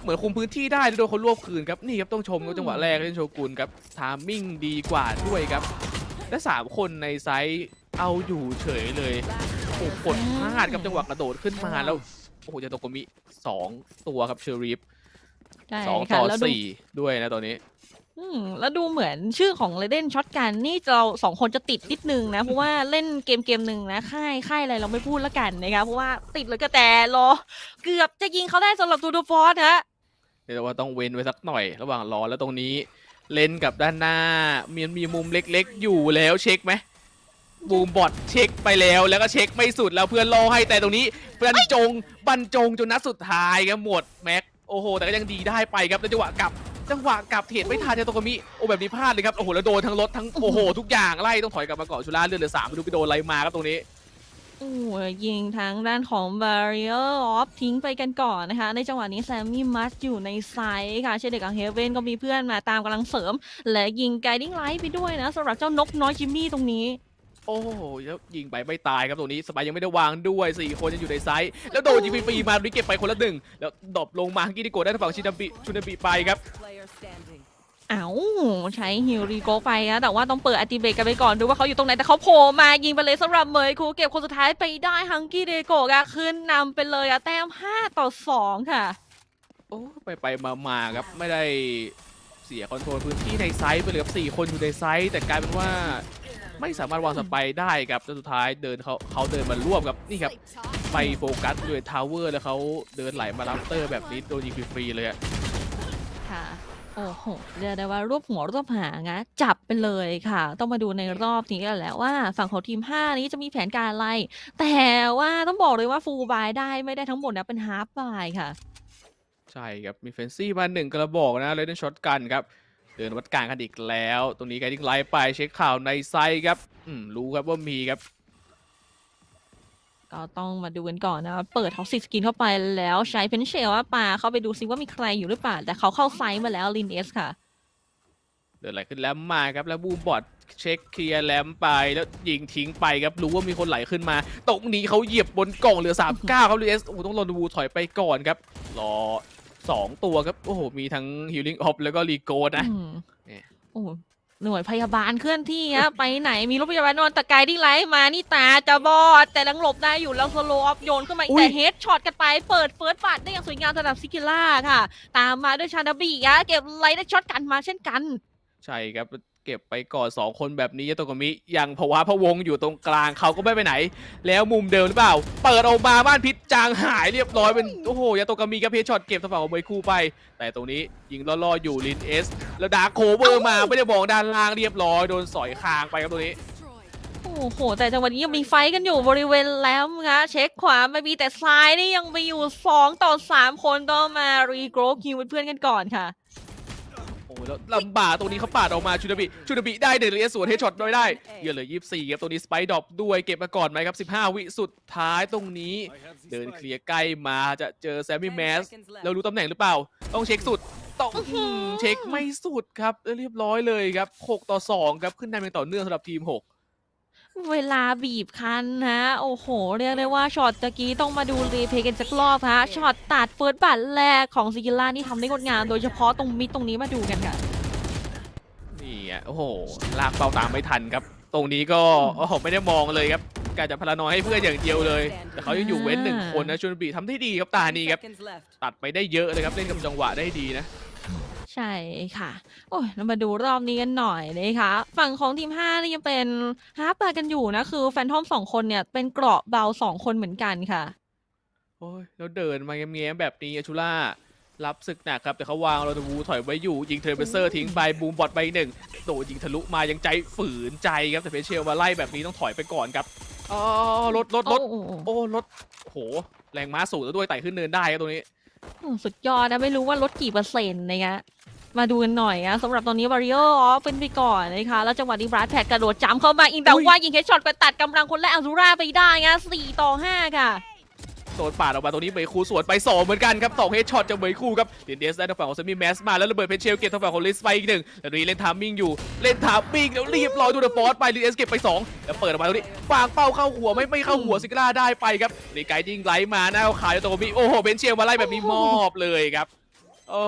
เหมือนคุมพื้นที่ได้โดนคนรวบคืนครับนี่ครับต้องชมจังหวะแรกเล่นโชกุนครับทามมิ่งดีกว่าด้วยครับและ3คนในไซส์เอาอยู่เฉยเลยโอ้กดพลาดกับจังหวะกระโดดขึ้นมาแล้วโอ้โหจะตกมี2ตัวครับเชอรีฟ2-4ด้วยนะตอนนี้แล้วดูเหมือนชื่อของเรเดนช็อตกันนี่เรา2คนจะติดนิดนึงนะเพราะว่าเล่นเกมหนึ่งนะค่ายอะไรเราไม่พูดละกันนะครับเพราะว่าติดเลยก็แต่รอเกือบจะยิงเขาได้สำหรับตูดูฟอร์สฮะเดี๋ยวว่าต้องเว้นไว้สักหน่อยระหว่างรอแล้วตรงนี้เล่นกับด้านหน้ามีมุมเล็กๆอยู่แล้วเช็คไหมบูมบอทเช็คไปแล้วก็เช็คไม่สุดแล้วเพื่อนรอให้แต่ตรงนี้เพื่อนบรรจงจนนัดสุดท้ายครับหมดแม็กโอ้โหแต่ก็ยังดีได้ไปครับแล้วจังหวะกลับเทรดไม่ทันยาโตกามิโอ้แบบนี้พลาดเลยครับโอ้โหแล้วโดนทั้งรถทั้งโอ้โหทุกอย่างไล่ต้องถอยกลับมาเกาะชุล่าเลือดเหลือ3ไม่รู้ไปโดนอะไรมาครับตรงนี้โอ้ยิงทางด้านของ Barrier of ทิ้งไปกันก่อนนะคะในจังหวะนี้แซมมี่มัสอยู่ในไซส์ค่ะเช่นเดียวกับเฮเว่นก็มีเพื่อนมาตามกำลังเสริมและยิงไกดิ้งไลท์ไปด้วยนะสำหรับเจ้านกน้อยจิมมี่ตรงนี้โอ้แล้วยิงไปไม่ตายครับตรงนี้สบายยังไม่ได้วางด้วย4คนยังอยู่ในไซส์แล้วโดนยิงฟรีมาดิเก็บไปคนละ1แล้วดรอปลงมากินดิโกได้ทางฝั่งชุนาบิไปครับใช้ฮิวรีโกไปนะแต่ว่าต้องเปิดอัติเบรกกันไปก่อนดูว่าเขาอยู่ตรงไหนแต่เขาโผล่มายิงไปเลยสำหรับเมย์คูเก็บคนสุดท้ายไปได้ฮังกี้เดโกะขึ้นนำไปเลยแต้ม5-2ค่ะโอ้ไปมาครับไม่ได้เสียคอนโทรลพื้นที่ในไซส์ไปเลยครับ4คนอยู่ในไซส์แต่กลายเป็นว่าไม่สามารถวางสไปได้ครับแล้วสุดท้ายเดินเขาเดินมาร่วมกับนี่ครับไปโฟกัสด้วยทาวเวอร์แล้วเขาเดินไหลมาลับเตอร์แบบนี้โดนยิงฟรีเลยค่ะโอ้โหเรียกได้ว่ารวบหัวรวบหางนะจับไปเลยค่ะต้องมาดูในรอบนี้กันแล้วว่าฝั่งของทีม5นี้จะมีแผนการอะไรแต่ว่าต้องบอกเลยว่าฟูลบายได้ไม่ได้ทั้งหมดนะเป็นฮาล์ฟบายค่ะใช่ครับมีเฟนซี่มา1กระบอกนะเลยได้ช็อตกันครับเดินวัดกลางกันอีกแล้วตรงนี้ไกดิ้งไลท์ไปเช็คข่าวในไซต์ครับรู้ครับว่ามีครับก็ต้องมาดูกันก่อนนะเปิดท็อกซิกสกินเข้าไปแล้วใช้เพนเชลว่าป่าเข้าไปดูซิว่ามีใครอยู่หรือเปล่าแต่เขาเข้าไซต์มาแล้วลินเอสค่ะ เดินไหลขึ้นแลมมาครับแล้วบูมบอดเช็คเคลียร์แลมไปแล้วยิงทิ้งไปครับรู้ว่ามีคนไหลขึ้นมาตรงนี้เขาเหยียบบนกล่องเหลือ39ครับ LADYS โอ้ต้องรอดูถอยไปก่อนครับรอ2ตัวครับโอ้โหมีทั้ง Healing Off แล้วก็รีโกดนะโอ้หน่วยพยาบาลเคลื่อนที่ฮะ ไปไหนมีรถพยาบาลนอนตะไกดิ้งไลท์มานี่ตาจะบอดแต่ลังหลบได้อยู่แล้วสโลว์ออฟโยนขึ้นมาแต่เฮดช็อตกันไปเปิดเฟิร์สบัตได้อย่างสวยงามสำหรับซิกิล่าค่ะ ตามมาด้วยชานาบิะเก็บไลท์ได้ช็อตกันมาเช่นกันใช่ครับเก็บไปก่อน2คนแบบนี้ยาโตกามิยังภาวะพะวงอยู่ตรงกลางเขาก็ไม่ไปไหนแล้วมุมเดิมหรือเปล่าเปิดออกมาบ้านพิษจางหายเรียบร้อยเป็นโอ้โหยาโตกามิกับเพชช็อตเก็บทางฝั่งของเมย์คู่ไปแต่ตรงนี้ยิงล่อๆอยู่ลินเอสแล้วดาร์คโคเวอร์มาไม่ได้บอกด้านล่างเรียบร้อยโดนสอยคางไปครับตรงนี้โอ้โหแต่จังหวะนี้ยังมีไฟกันอยู่บริเวณแล้วนะเช็คขวาไม่มีแต่ซ้ายนี่ยังไปอยู่2 ต่อ 3คนต้องมารีโกรคิวเป็นเพื่อนกันก่อนค่ะโอ้แล้วลำบากตรงนี้เขาปาดออกมาชูนาบิได้เดลิเอสสวนเฮดช็อตได้เยอะเลย24ครับตรงนี้สไปดรอปด้วยเก็บมาก่อนไหมครับ15วิสุดท้ายตรงนี้เดินเคลียร์ใกล้มาจะเจอแซมมี่แมสแล้วรู้ตำแหน่งหรือเปล่าต้องเช็คสุดต้องเช็คไม่สุดครับเรียบร้อยเลยครับ6 ต่อ 2ครับขึ้นนำเป็นต่อเนื่องสำหรับทีม6เวลาบีบคั้นนะโอ้โหเรียกได้ว่าช็อตตะกี้ต้องมาดูรีเพย์กันสักรอบฮะช็อตตัดเฟิร์สบัตแรกของซิกิล่านี่ทำได้งดงามโดยเฉพาะตรงมิดตรงนี้มาดูกันค่ะนี่อ่ะโอ้โหลากเป้าตามไม่ทันครับตรงนี้ก็โอ้โหไม่ได้มองเลยครับการจะพลานอยให้เพื่อนอย่างเดียวเลยแต่เขายังอยู่เว้น1 คนนะชูนาบิทำได้ดีครับตานี่ครับตัดไปได้เยอะเลยครับเล่นกับจังหวะได้ดีนะใช่ค่ะโอ้ยเรามาดูรอบนี้กันหน่อยนะคะฝั่งของทีม5นี่ยังเป็นฮาร์ปกันอยู่นะคือแฟนทอม2 คนเนี่ยเป็นเกราะเบา2 คนเหมือนกันค่ะโอ้ยแล้วเดินมาแง้มๆแบบนี้ชูล่ารับศึกหนักครับแต่เขาวางเราตะวูถอยไว้อยู่ยิงเทรเบเซอร์ทิ้งไปบูมบอดไป1โดนยิงทะลุมายังใจฝืนใจครับแต่เพเชลมาไล่แบบนี้ต้องถอยไปก่อนครับอ๋อรถโอ้รถโหแรงม้าสูงแล้วด้วยไต่ขึ้นเนินได้ครับตรงนี้สุดยอดนะไม่รู้ว่าลดกี่เปอร์เซ็นต์นะคะมาดูกันหน่อยนะสำหรับตอนนี้บาริเออร์ออฟเป็นไปก่อนนะคะแล้วจังหวะนี้บรัดแพดกระโดดจ้ำเข้ามาอิงแต่ว่ายิงเฮดช็อตไปตัดกำลังคนแรกอาซูราไปได้นะ4 ต่อ 5ค่ะโดนปาดออกมาตรงนี้เมย์คูสวนไป2เหมือนกันครับ2เฮดช็อตจากเมย์คูครับเดนเดสได้ทางฝั่งของเซมิแมสมาแล้วระเบิดเพชเชลเก็บทางฝั่งของลิสไปอีก1แล้วนี้เล่นทามมิ่งอยู่เล่นทามมิ่งแล้วเรียบร้อยดูเดอะฟอร์สไปลิสเก็บไป2แล้วเปิดออกมาตรงนี้ฟางเป้าเข้าหัวไม่เข้าหัวซิกล่าได้ไปครับในไกด์ยิงไลท์มาหน้าขายตัวมีโอ้โหเพชเชลมาไล่แบบนี้มอบเลยครับโอ้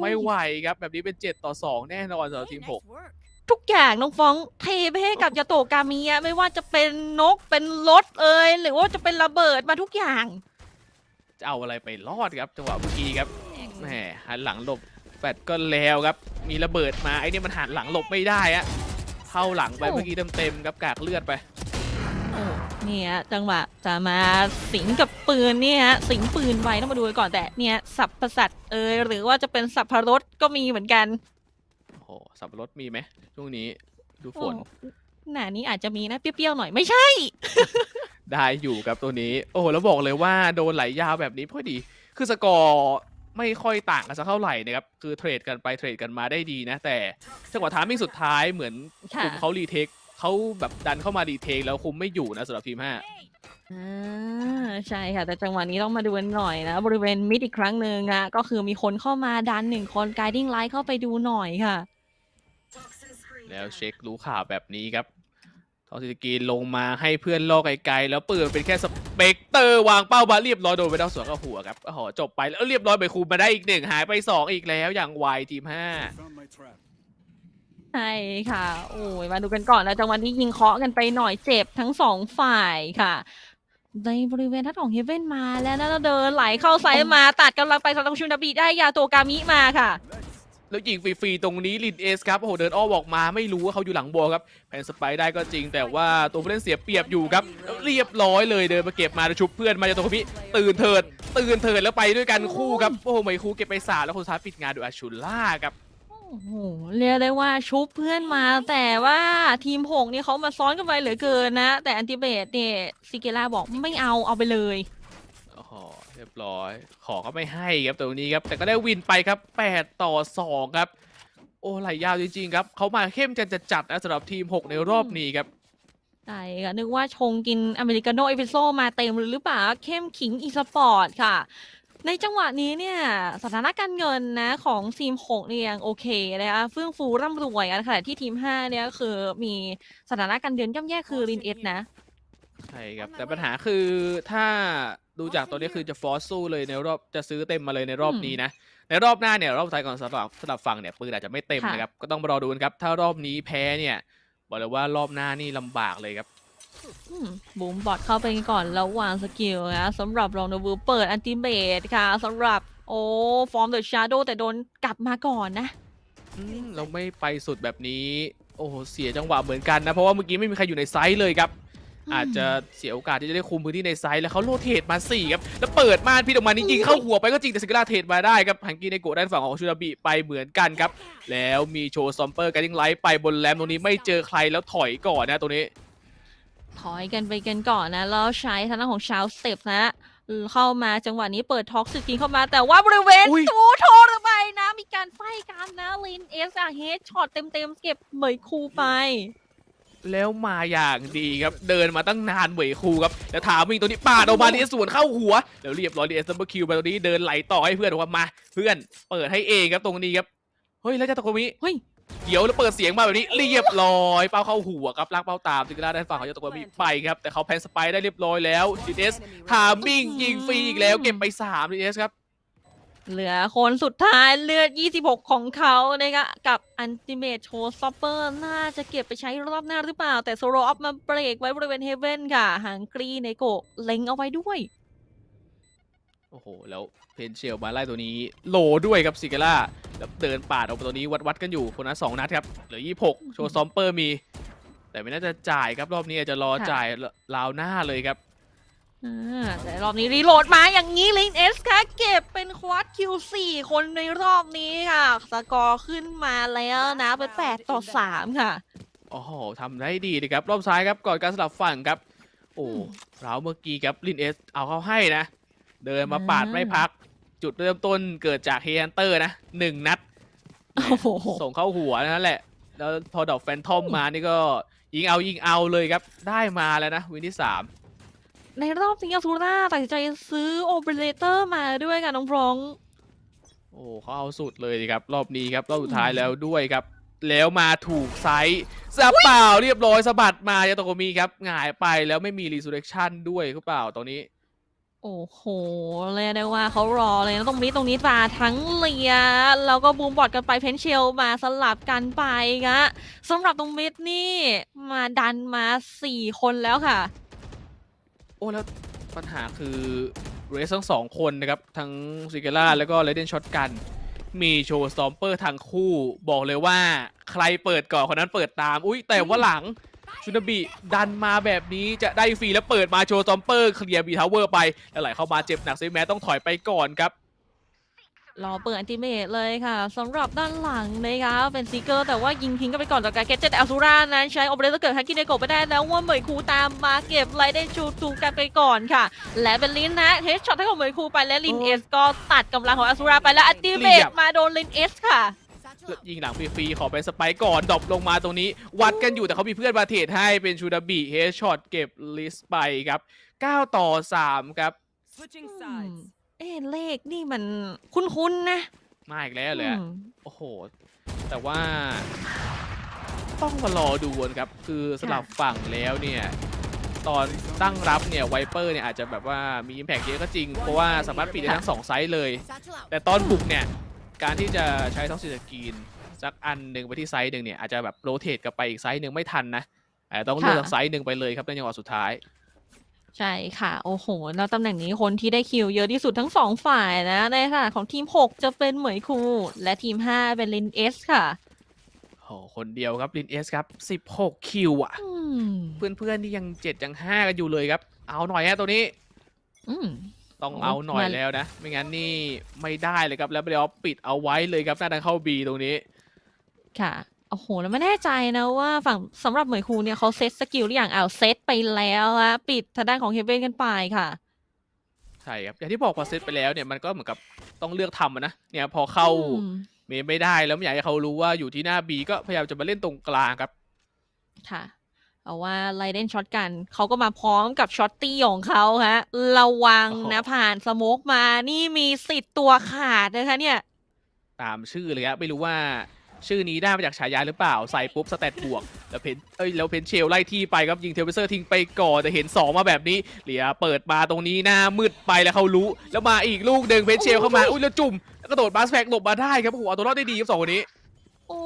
ไม่ไหวครับแบบนี้เป็น7 ต่อ 2แน่นอนสำหรับทีม6ทุกอย่างน้องฟ้องเทไปให้กับยาโตะกามิยะไม่ว่าจะเป็นนกเป็นรถหรือว่าจะเป็นระเบิดมาทุกอย่างจะเอาอะไรไปรอดครับจังหวะเมื่อกี้ครับแหมหันหลังหลบแฟดก็แล้วครับมีระเบิดมาไอ้นี่มันหันหลังหลบไม่ได้อะเข้าหลังไปเมื่อกี้เต็มครับกากเลือดไปเนี่ยจังหวะจะมาสิงกับปืนเนี่ยสิงปืนไว้ต้องมาดูก่อนแต่เนี่ยสับประสัตหรือว่าจะเป็นสับพรสก็มีเหมือนกันโอ้โหสับปะรดมีไหมช่วงนี้ดูฝนหน้านี้อาจจะมีนะเปรี้ยวๆหน่อยไม่ใช่ ได้อยู่ครับตัวนี้โอ้แล้วบอกเลยว่าโดนไหลยาวแบบนี้พอดีคือสกอร์ไม่ค่อยต่างกันสักเท่าไหร่นะครับคือเทรดกันไปเทรดกันมาได้ดีนะแต่จังหวะทามมิ่งสุดท้ายเหมือนคุมเขารีเทคเขาแบบดันเข้ามารีเทคแล้วคุมไม่อยู่นะสำหรับทีมใช่ค่ะแต่จังหวะนี้ต้องมาดูกันหน่อยนะบริเวณมิดอีกครั้งหนึ่งอะก็คือมีคนเข้ามาดัน1 คนไกดิ้งไลท์เข้าไปดูหน่อยค่ะแล้วเช็ครู้ข่าวแบบนี้ครับทอสิสกีลงมาให้เพื่อนล่อไกลๆแล้วปืนเป็นแค่สเปกเตอร์วางเป้ามาเรียบร้อยโดนไปดาวสวนกับหัวครับโอ้โหจบไปแล้วเรียบร้อยไปคูมมาได้อีก1หายไป2อีกแล้วอย่างไวทีม5ใช่ค่ะโอ้ยมาดูกันก่อนนะจังหวะนี้ยิงเคาะกันไปหน่อยเจ็บทั้ง2 ฝ่ายค่ะในบริเวณทัศน์ของเฮเว่นมาแล้วนะเราเดินไหลเข้าไซด์มาตัดกำลังไปสำหรับชูนาบิได้ยาโตกามิมาค่ะแล้วยิงฟรีๆตรงนี้ลินเอสครับโอ้โหเดินอ้อมออกมาไม่รู้ว่าเขาอยู่หลังบอลครับแพนสไปได้ก็จริงแต่ว่าตัวผู้เล่นเสียเปรียบอยู่ครับเรียบร้อยเลยเดินมาเก็บมาชุบเพื่อนมาจากตัวพี่ตื่นเถิดแล้วไปด้วยกันคู่ครับโอ้โหไม่คู่เก็บไป3แล้วคนท้ายปิดงานโดยอาชุล่าครับโอ้โหเรียกได้ว่าชุบเพื่อนมาแต่ว่าทีม6นี่เขามาซ้อนกันไปเหลือเกินนะแต่อันติเบตเนี่ยซิเกล่าบอกไม่เอาไปเลยโอ้โหเรียบร้อยขอก็ไม่ให้ครับตรงนี้ครับแต่ก็ได้วินไปครับ8 ต่อ 2ครับโอ้ไหลยาวจริงๆครับเขามาเข้มกันจัดนะสำหรับทีม6ในรอบนี้ครับใช่ค่ะนึกว่าชงกินอเมริกาโน่เอสเปรสโซ่มาเต็มหรือเปล่าเข้มขิงอีสปอร์ตค่ะ ในจังหวะนี้เนี่ยสถานะการเงินนะของทีม6เนี่ยยังโอเคนะคะเฟื่องฟูร่ำรวยขณะที่ทีม5เนี่ยคือมีสถานะการเงินย่ำแย่คือลินเอสนะใช่ครับแต่ปัญหาคือถ้าดูจากตัวนี้คือจะฟอร์สสู้เลยในรอบจะซื้อเต็มมาเลยในรอบนี้นะในรอบหน้าเนี่ยรอบท้ายก่อนสำหรับฝั่งเนี่ยปืนอาจจะไม่เต็มนะครับก็ต้องมารอดูกันครับถ้ารอบนี้แพ้เนี่ยบอกเลยว่ารอบหน้านี่ลำบากเลยครับบูมบอทเข้าไปก่อนแล้ววางสกิลนะสำหรับรองนวูเปิดอันติเมตค่ะสำหรับฟอร์มเดอะชาร์โดแต่โดนกลับมาก่อนนะเราไม่ไปสุดแบบนี้โอ้โหเสียจังหวะเหมือนกันนะเพราะว่าเมื่อกี้ไม่มีใครอยู่ในไซส์เลยครับอาจจะเสียโอกาสที่จะได้คุมพื้นที่ในไซส์แล้วเขาโรเทตมา4ครับแล้วเปิดม่านพี่ออกมานี่ยิงเข้าหัวไปก็จริงแต่ซิกราเทตมาได้ครับฮังกี้ในโกด้านฝั่งของชูราบิไปเหมือนกันครับแล้วมีโชว์ซอมเปอร์การดิ้งไลท์ไปบนแรมตรงนี้ไม่เจอใครแล้วถอยก่อนนะตรงนี้ถอยกันไปกันก่อนนะแล้วใช้ทางด้านของชาวสเต็ปนะเข้ามาจังหวะนี้เปิดท็อกซิกินเข้ามาแต่ว่าบริเวณจูโทรไปนะมีการไฟกันนะลินเอสเฮดช็อตเต็มๆเก็บเหมยคูไปแล้วมาอย่างดีครับเดินมาตั้งนานเหวยคูครับแล้วถามมิงตัวนี้ปาดออกมาดีสวนเข้าหัวแล้วเรียบร้อยดีเอสดับเบิลคิวไปตรงนี้เดินไหลต่อให้เพื่อนบอกว่ามาเพื่อนเปิดให้เองครับตรงนี้ครับเฮ้ยแล้วจะตะโกนนี้เฮ้ยเดี๋ยวแล้วเปิดเสียงมาแบบนี้เรียบร้อยเป้าเข้าหัวครับลากเป้าตามซิกราด้านฝั่งเขาจะตะโกนมีไปครับแต่เขาแพนสไปได้เรียบร้อยแล้วดีเอสถามมิงยิงฟรีอีกแล้วเก็บไป3ดีเอสครับเหลือคนสุดท้ายเลือด26ของเขานะคะกับอันติเมทโชว์ซอปเปอร์น่าจะเก็บไปใช้รอบหน้าหรือเปล่าแต่โซโรออฟมาเบรกไว้บริเวณเฮเว่นค่ะหางกรีในโกะเล็งเอาไว้ด้วยโอ้โหแล้วเพนเชลมาไล่ตัวนี้โหลด้วยครับซิกราแล้วเดินปาดออกไปตัวนี้วัดกันอยู่คนละ2 นัดครับเหลือ26โชว์ซอมเปอร์มีแต่ไม่น่าจะจ่ายครับรอบนี้อาจจะรอจ่ายราวหน้าเลยครับแต่รอบนี้รีโหลดมาอย่างนี้ลินเอสค่ะเก็บเป็นควอดคิว4คนในรอบนี้ค่ะสกอร์ขึ้นมาแล้วนะเป็น8-3ค่ะโอ้โหทำได้ดีเลยครับรอบซ้ายครับก่อนการสลับฝั่งครับโอ้เราเมื่อกี้ครับลินเอสเอาเข้าให้นะเดินมาปาดไม่พักจุดเริ่มต้นเกิดจากเฮฮันเตอร์นะ1 นัดส่งเข้าหัวนั่นแหละแล้วพอดอกแฟนทอมมานี่ก็ยิงเอาเลยครับได้มาแล้วนะวินที่3ในรอบนี้อาซูร่าตัดสินใจซื้อโอเปอเรเตอร์มาด้วยค่ะน้องฟรองโอ้เขาเอาสุดเลยครับรอบนี้ครับรอบสุดท้ายแล้วด้วยครับแล้วมาถูกไซส์สะเปล่าเรียบร้อยสะบัดมายาโตโกมิครับหงายไปแล้วไม่มีรีซูเรคชั่นด้วยหรือเปล่าตรงนี้โอ้โหเรียกได้ว่าเขารอเลยนะตรงนี้มาทั้งเลียแล้วก็บูมบอดกันไปเพนเชลมาสลับกันไปนะสำหรับตรงมิดนี่มาดันมา4 คนแล้วค่ะโอ้แล้วปัญหาคือเรสทั้ง2 คนนะครับทั้งซิเกล่าแล้วก็เลเดนช็อตกันมีโชว์สตอมเปอร์ทั้งคู่บอกเลยว่าใครเปิดก่อนคนนั้นเปิดตามอุ้ยแต่ว่าหลังชุนาบิดันมาแบบนี้จะได้ฟรีแล้วเปิดมาโชว์สตอมเปอร์เคลียร์บีทาวเวอร์ไปแล้วไหลเข้ามาเจ็บหนักซิแม้ต้องถอยไปก่อนครับรอเปิดอันติเมตเลยค่ะสำหรับด้านหลังนะคะเป็นซีเกอร์แต่ว่ายิงทิ้งกันไปก่อนจากการเก็ตเจ็ตอัลซูรานั้นใช้โอเปอเรเตอร์เกิดฮักกี้ในโกไปได้แล้วว่าเหมยคูตามมาเก็บไลเดนชูตูกันไปก่อนค่ะและเป็นลินนะเฮดช็อตให้ของเหมยคูไปและลินเอสก็ตัดกำลังของอัลซูราไปแล้วอันติเมตมาโดนลินเอสค่ะยิงหลังฟรีๆขอไปสไปก่อนดรอปลงมาตรงนี้วัดกันอยู่แต่เขามีเพื่อนมาเทรดให้เป็นชูดาบิเฮดช็อตเก็บลิสไปครับ9-3ครับเลขนี่มันคุ้นๆนะมาอีกแล้วเลยโอ้โหแต่ว่าต้องมารอดูครับคือสลับฝั่งแล้วเนี่ยตอนตั้งรับเนี่ยไวเปอร์เนี่ยอาจจะแบบว่ามีอิมแพคเยอะก็จริงเพราะว่าสามารถปิดได้ทั้ง2 ไซส์เลยแต่ตอนบุกเนี่ยการที่จะใช้ท็อกซิสกรีนสักอันหนึ่งไปที่ไซส์หนึ่งเนี่ยอาจจะแบบโรเตทกลับไปอีกไซส์หนึ่งไม่ทันนะต้องเลือกไซส์หนึ่งไปเลยครับในจังหวะสุดท้ายใช่ค่ะโอ้โหแล้วตำแหน่งนี้คนที่ได้คิวเยอะที่สุดทั้ง2 ฝ่ายนะในขณะของทีม6จะเป็นเหมยคูและทีม5เป็นลินเอสค่ะโอ้คนเดียวครับลินเอสครับ16 คิวอ่ะเพื่อนๆที่ยัง7ยัง5กันอยู่เลยครับเอาหน่อยฮะตัวนี้ต้องเอาหน่อยแล้วนะไม่งั้นนี่ไม่ได้เลยครับแล้วไปเอาปิดเอาไว้เลยครับหน้าทางเข้าบีตรงนี้ค่ะโอ้โหแล้วไม่แน่ใจนะว่าฝั่งสำหรับเหมยคูเนี่ยเขาเซตสกิลหรือยังเซตไปแล้วฮะปิดทางด้านของเฮเว่นกันไปค่ะใช่ครับอย่างที่บอกพอเซตไปแล้วเนี่ยมันก็เหมือนกับต้องเลือกทำนะเนี่ยพอเข้าเมย์ไม่ได้แล้วไม่อยากให้เขารู้ว่าอยู่ที่หน้าบีก็พยายามจะมาเล่นตรงกลางครับค่ะ เอาว่าไลเดนช็อตกันเขาก็มาพร้อมกับช็อตตี้ของเขาฮะระวังนะผ่านสโมกมานี่มีสิทธิ์ตัวขาดนะคะเนี่ยตามชื่อเลยครับไม่รู้ว่าชื่อนี้ได้มาจากฉายาหรือเปล่าใส่ปุ๊บสแตทบวกแล้วเพนเชลไล่ที่ไปครับยิงเทลเวเซอร์ทิ้งไปก่อนแต่เห็น2มาแบบนี้เหลียเปิดมาตรงนี้หน้ามืดไปแล้วเขารู้แล้วมาอีกลูกหนึ่งเพนเชลเข้ามาอุ้ยแล้วจุ่มแล้วกระโดดบาสแฟกหลบมาได้ครับโอ้โหเอาตัวรอดได้ดีครับ2คนนี้โอ้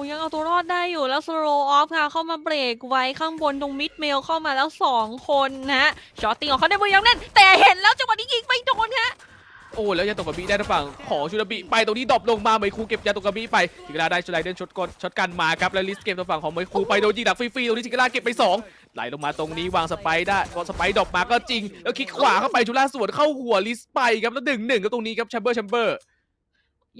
ยังเอาตัวรอดได้อยู่แล้วสโลว์ออฟค่ะเข้ามาเบรกไว้ข้างบนตรงมิดเมลเข้ามาแล้ว2คนนะช็อตตี้ของเขาในมือยังแน่นแต่เห็นแล้วจังหวะนี้ยิงไม่โดนฮะโอ้แล้วยาโตกะบิได้ทางฝั่งของชูนาบิไปตรงนี้ดรอปลงมาเหมยคูเก็บยาโตกะบิไปจิกราได้ชูไลเดนช็อตกันมาครับแล้วลิสเกมทางฝั่งของเหมยคูไปโดนยิงดักฟรีๆตรงนี้จิกราเก็บไป2ไหลลงมาตรงนี้วางสไปได้วางสไปดรอปมาก็จริงแล้วคลิกขวาเข้าไปชูล่าสวนเข้าหัวลิสไปครับแล้ว1-1ก็ตรงนี้ครับแชมเบอร์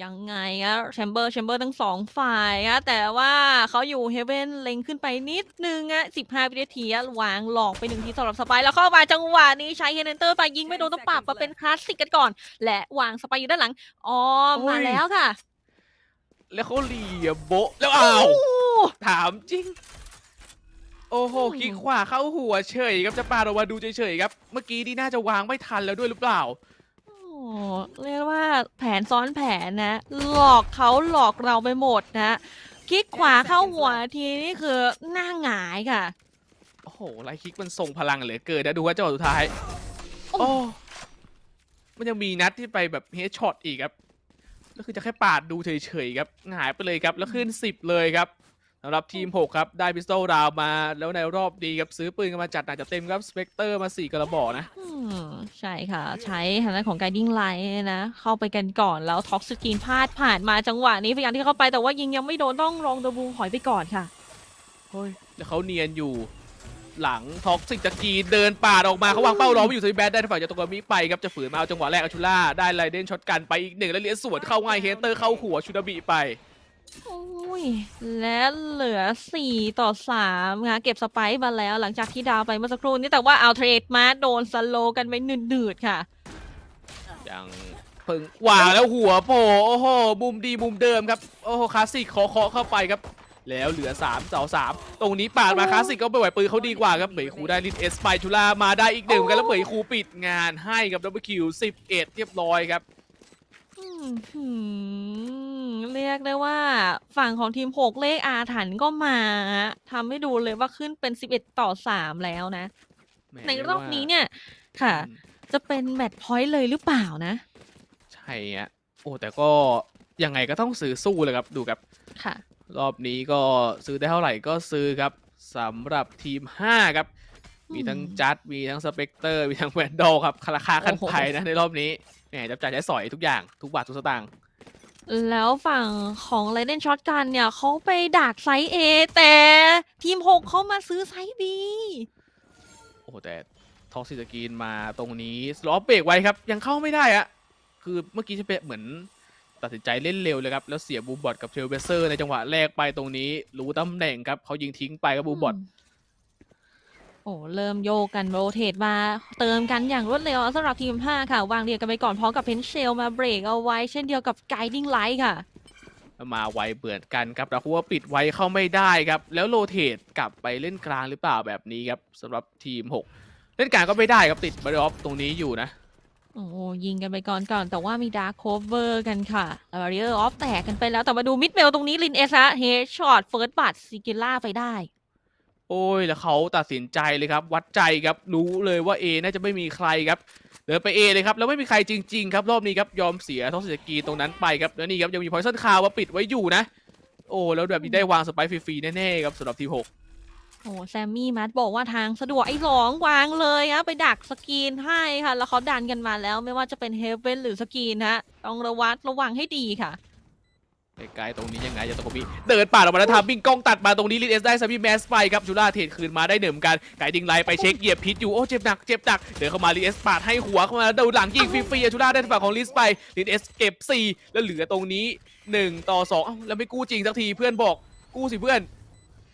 ยังไงอะแชมเบอร์ทั้ง2ฝ่ายอะแต่ว่าเขาอยู่เฮเว่นเล็งขึ้นไปนิดนึงอะ15วินาทีวางหลอกไป1ทีสำหรับสไปแล้วเข้ามาจังหวะนี้ใช้เฮเนนเตอร์ไปยิงไม่โดนต้องปรับมาเป็นคลาสสิกกันก่อนและวางสไปอยู่ด้านหลังอ๋อมาแล้วค่ะแล้วเขาเหลี่ยโบะแล้วอ้าวถามจริงโอ้โหคลิกขวาเข้าหัวเฉยครับจะปาเรามาดูเฉยๆครับเมื่อกี้นี่น่าจะวางไม่ทันแล้วด้วยหรือเปล่าเรียกว่าแผนซ้อนแผนนะหลอกเขาหลอกเราไปหมดนะคลิกขวาเข้าหัวทีนี่คือหน้าหงายค่ะโอ้โหไลคิกมันทรงพลังเหลือเกินนะดูว่าจังหวะสุดท้ายโอ้มันยังมีนัดที่ไปแบบเฮดช็อตอีกครับก็คือจะแค่ปาดดูเฉยๆครับหายไปเลยครับแล้วขึ้น10เลยครับสำหรับทีม6ครับได้พิสโตลดาวมาแล้วในรอบดีครับซื้อปืนกันมาจัดหนักจัดเต็มครับสเปกเตอร์มา4กระบอกนะใช่ค่ะใช้ทางด้านของ guiding light นะเข้าไปกันก่อนแล้วท็อกสกรีนพลาดผ่านมาจังหวะนี้พยายามที่เข้าไปแต่ว่ายิงยังไม่โดนต้องลองเดบูถอยไปก่อนค่ะเฮ้ยแล้วเขาเนียนอยู่หลังท็อกซิกจากกีเดินป่าออกมาเขาวางเป้ารอไว้อยู่ซีแบดได้ฝั่งจากตรงกามิไปครับจะฝืนมาเอาจังหวะแรกอาชูล่าได้ไลเดนช็อตกันไปอีก1แล้วเลี้ยสวนเข้าง่ายเฮเตอร์เข้าหัวชูดาบิไปโอ้ยและเหลือ4-3ค่ะเก็บสไปค์มาแล้วหลังจากที่ดาวไปเมื่อสักครู่นี้แต่ว่าเอาเทรดมาโดนสโลกันไปหนืดๆค่ะยังเพิ่งวางแล้วหัวโผล่โอ้โหมุมดีมุมเดิมครับโอ้โหคลาสสิกเคาะเข้าไปครับแล้วเหลือ3-3ตรงนี้ปาดมาคลาสสิกก็ไปไหวปืนเขาดีกว่าครับเหมยคูได้ลินเอสไปชูล่ามาได้อีก1กันแล้วเหมยคูปิดงานให้กับดับเบิลคิว11เรียบร้อยครับเรียกได้ว่าฝั่งของทีม6เลขอาถรรพ์ก็มาทำให้ดูเลยว่าขึ้นเป็น11-3แล้วนะในรอบนี้เนี่ยค่ะจะเป็นแมตช์พอยต์เลยหรือเปล่านะใช่ฮะโอ้แต่ก็ยังไงก็ต้องซื้อสู้เลยครับดูครับค่ะรอบนี้ก็ซื้อได้เท่าไหร่ก็ซื้อครับสำหรับทีม5ครับมีทั้งจัดมีทั้งสเปกเตอร์มีทั้งแวนดอลครับราคาขั้นไปนะในรอบนี้แหมจับจ่ายใช้สอยทุกอย่างทุกบาททุกสตางค์แล้วฝั่งของไรเดนช็อตกันเนี่ยเขาไปดักไซส์ A แต่ทีม6เขามาซื้อไซส์ B โอ้แต่ท็อกซิสกีนมาตรงนี้สล็อปเบรกไว้ครับยังเข้าไม่ได้อะคือเมื่อกี้จะเป็นเหมือนตัดสินใจเล่นเร็วเลยครับแล้วเสียบูบอทกับเทรลเบเซอร์ในจังหวะแรกไปตรงนี้รู้ตำแหน่งครับเขายิงทิ้งไปกับบูบอทโอ้เริ่มโยกกันโรเทตมาเติมกันอย่างรวดเร็วสำหรับทีม5ค่ะวางเรียงกันไปก่อนพร้อมกับเพนเชลมาเบรกเอาไว้เช่นเดียวกับ guiding light ค่ะมาไวเบื่อกันครับแต่ว่าปิดไว้เข้าไม่ได้ครับแล้วโรเทตกลับไปเล่นกลางหรือเปล่าแบบนี้ครับสำหรับทีม6เล่นกลางก็ไม่ได้ครับติดบาริออฟตรงนี้อยู่นะโอ้ยิงกันไปก่อนแต่ว่ามีดาร์คโคเวอร์กันค่ะบาริเออร์ออฟแตกกันไปแล้วแต่มาดูมิดเมลตรงนี้ลินเอสเฮดช็อตเฟิร์สบัตซิกิล่าไปได้โอ้ยแล้วเขาตัดสินใจเลยครับวัดใจครับรู้เลยว่า A น่าจะไม่มีใครครับเดินไป A เลยครับแล้วไม่มีใครจริงๆครับรอบนี้ครับยอมเสียท็อกซิสกีตรงนั้นไปครับแล้วนี่ครับยังมีพอยซันคาวมาปิดไว้อยู่นะโอ้แล้วแบบนี้ได้วางสไปฟรีๆแน่ๆครับสำหรับทีม6โอ้แซมมี่มัดบอกว่าทางสะดวกไอ้2วางเลยไปดักสกรีนให้ค่ะแล้วเขาดันกันมาแล้วไม่ว่าจะเป็นเฮเว่นหรือสกรีนต้องระวังให้ดีค่ะไกลๆตรงนี้ยังไงจะตะโกบีเดินป่าออกมาแล้วทำบิงกล้องตัดมาตรงนี้ลินเอสได้ซาบิแมสไปครับชูล่าเทรดคืนมาได้1กันไก่ดิงไลไปเช็คเหยียบพิษอยู่โอ้เจ็บหนักเดินเข้ามาลินเอสปาดให้หัวเข้ามาแล้วดูหลังยิงฟรีๆชูล่าได้ฝั่งของลิสไปลินเอสเก็บ4แล้วเหลือตรงนี้1-2แล้วไม่กู้จริงสักทีเพื่อนบอกกู้สิเพื่อน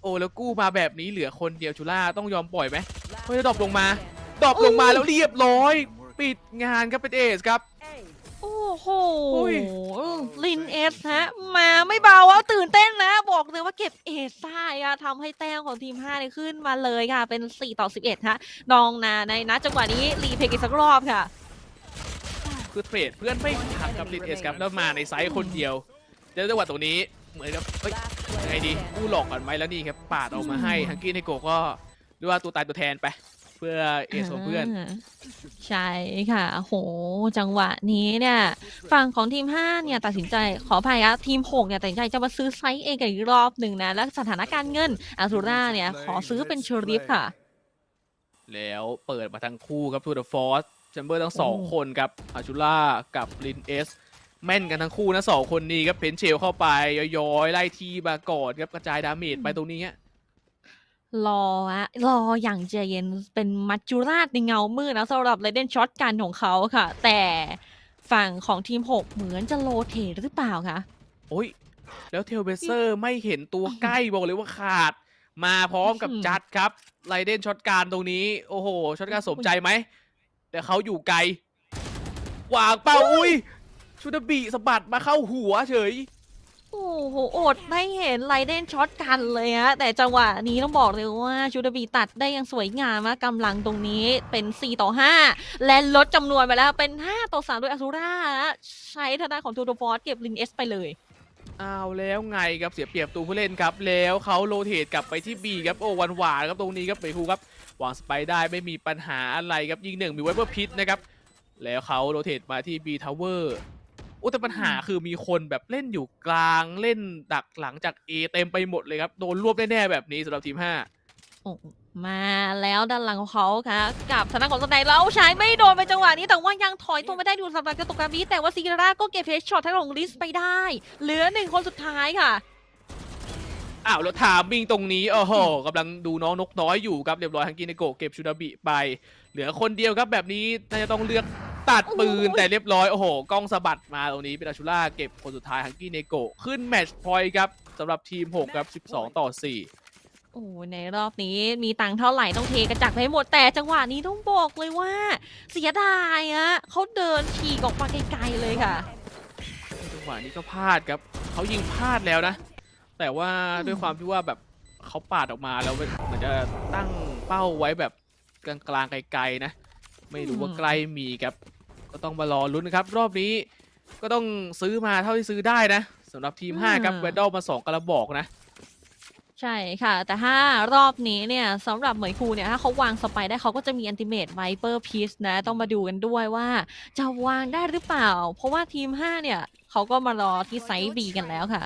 โอ้แล้วกู้มาแบบนี้เหลือคนเดียวชูล่าต้องยอมปล่อยไหมเฮ้ยดรอปลงมาแล้วเรียบร้อยปิดงานครับเป็นเอสครับโอ้ โห อุ้ย ลินเอสฮะมาไม่เบาอะตื่นเต้นนะบอกเลยว่าเก็บเอสได้อะทำให้แต้มของทีม5เนี่ยขึ้นมาเลยค่ะเป็น4-11ฮะนองนาในนัดจังหวะนี้รีเพย์อีกสักรอบค่ะ คือเทรดเพื่อนไม่ทันกับลินเอสครับแล้วมาในไซส์คนเดียวเจอจังหวะตรงนี้เหมือนกับเอ้ยยังไงดีกู้หลอกก่อนไหมแล้วนี่ครับปาดออกมาให้ฮังกี้ไนโกะก็เรียกว่าตัวตายตัวแทนไปเพื่อเอสของเพื่อน ใช่ค่ะโหจังหวะนี้เนี่ยฝั่งของทีม5เนี่ยตัดสินใจขออภัยครับทีม6เนี่ยตัดสินใจจะมาซื้อไซส์เองกันอีกรอบหนึ่งนะและสถานการณ์เงินอาซูร่าเนี่ยขอซื้อเป็นเชอริฟค่ะ แล้วเปิดมาทั้งคู่ครับทูเดอะฟอร์สแชมเบอร์ทั้งสองคนครับอาชูล่ากับลินเอสแม่นกันทั้งคู่นะสองคนนี้ครับเพนเชลเข้าไปย้อยๆไล่ทีมาก่อนครับกระจายดาเมจไปตรงนี้ฮะ รออย่างใจเย็นเป็นมัจจุราชในเงามืดนะสำหรับไรเดนช็อตกันของเขาค่ะ แต่ฝั่งของทีม6เหมือนจะโรเทตหรือเปล่าคะ โอ้ยแล้วเทลเบเซอร์ไม่เห็นตัวใกล้บอกเลยว่าขาดมาพร้อมกับจัดครับไรเดนช็อตการตรงนี้โอ้โหช็อตการสมใจไหมแต่เขาอยู่ไกลวางเป้าอุ้ยชูดาบิสะบัดมาเข้าหัวเฉย โอ้โหอดไม่เห็นไรเดนช็อตกันเลยฮะแต่จังหวะนี้ต้องบอกเลยว่าชูดาบีตัดได้อย่างสวยงามกำลังตรงนี้เป็น4-5และลดจำนวนไปแล้วเป็น5-3ด้วยอาซูร่าใช้ทางด้านของทูโตฟอร์สเก็บลินเอสไปเลยเอาแล้วไงครับเสียเปรียบตัวผู้เล่นครับแล้วเขาโรเทตกลับไปที่ B ครับโอ้วันหวานครับตรงนี้ครับไปคูครับวางสไปได้ไม่มีปัญหาอะไรครับยิงหนึ่งมีไว้เพื่อพิษนะครับแล้วเขาโรเทตมาที่ B Tower โอ้แต่ปัญหาคือมีคนแบบเล่นอยู่กลางเล่นดักหลังจาก A เต็มไปหมดเลยครับโดนรวบแน่ๆแบบนี้สำหรับทีม5โอ้มาแล้วด้านหลังของเขาค่ะกับทางด้านของสไนแล้วใช้ไม่โดนไปจังหวะนี้แต่ว่ายังถอยตัวไม่ได้ดูสำหรับกระตุกการบีแต่ว่าซิการ่าก็เก็บเฮดช็อตทั้งของลิสไปได้เหลือ1คนสุดท้ายค่ะอ้าวแล้วถามมิงตรงนี้โอ้โหกำลังดูน้องนกน้อยอยู่ครับเรียบร้อยฮังกินโกะเก็บชูดาบิไปเหลือคนเดียวครับแบบนี้น่าจะต้องเลือกตัดปืนแต่เรียบร้อยโอ้โหกล้องสะบัดมาตรงนี้เป็นอาชูล่าเก็บคนสุดท้ายฮังกินโกะขึ้นแมตช์พอยต์ครับสำหรับทีม6ครับ12-4โอ้ในรอบนี้มีตังค์เท่าไหร่ต้องเทกระจักไปให้หมดแต่จังหวะนี้ต้องบอกเลยว่าเสียดายอะเขาเดินฉีกออกมาไกลๆเลยค่ะจังหวะนี้ก็พลาดครับเขายิงพลาดแล้วนะแต่ว่าด้วยความที่ว่าแบบเขาปาดออกมาแล้วเหมือนจะตั้งเป้าไว้แบบกลางๆไกลๆนะไม่รู้ว่าใกล้มีครับก็ต้องมารอลุ้นครับรอบนี้ก็ต้องซื้อมาเท่าที่ซื้อได้นะสำหรับทีม5ครับแวนดอลมา2กระบอกนะใช่ค่ะแต่ถ้ารอบนี้เนี่ยสำหรับเหมยคูเนี่ยถ้าเขาวางสไปได้เขาก็จะมีอันติเมตไวเปอร์พีซนะต้องมาดูกันด้วยว่าจะวางได้หรือเปล่าเพราะว่าทีม5เนี่ยเขาก็มารอที่ไซส์ B กันแล้วค่ะ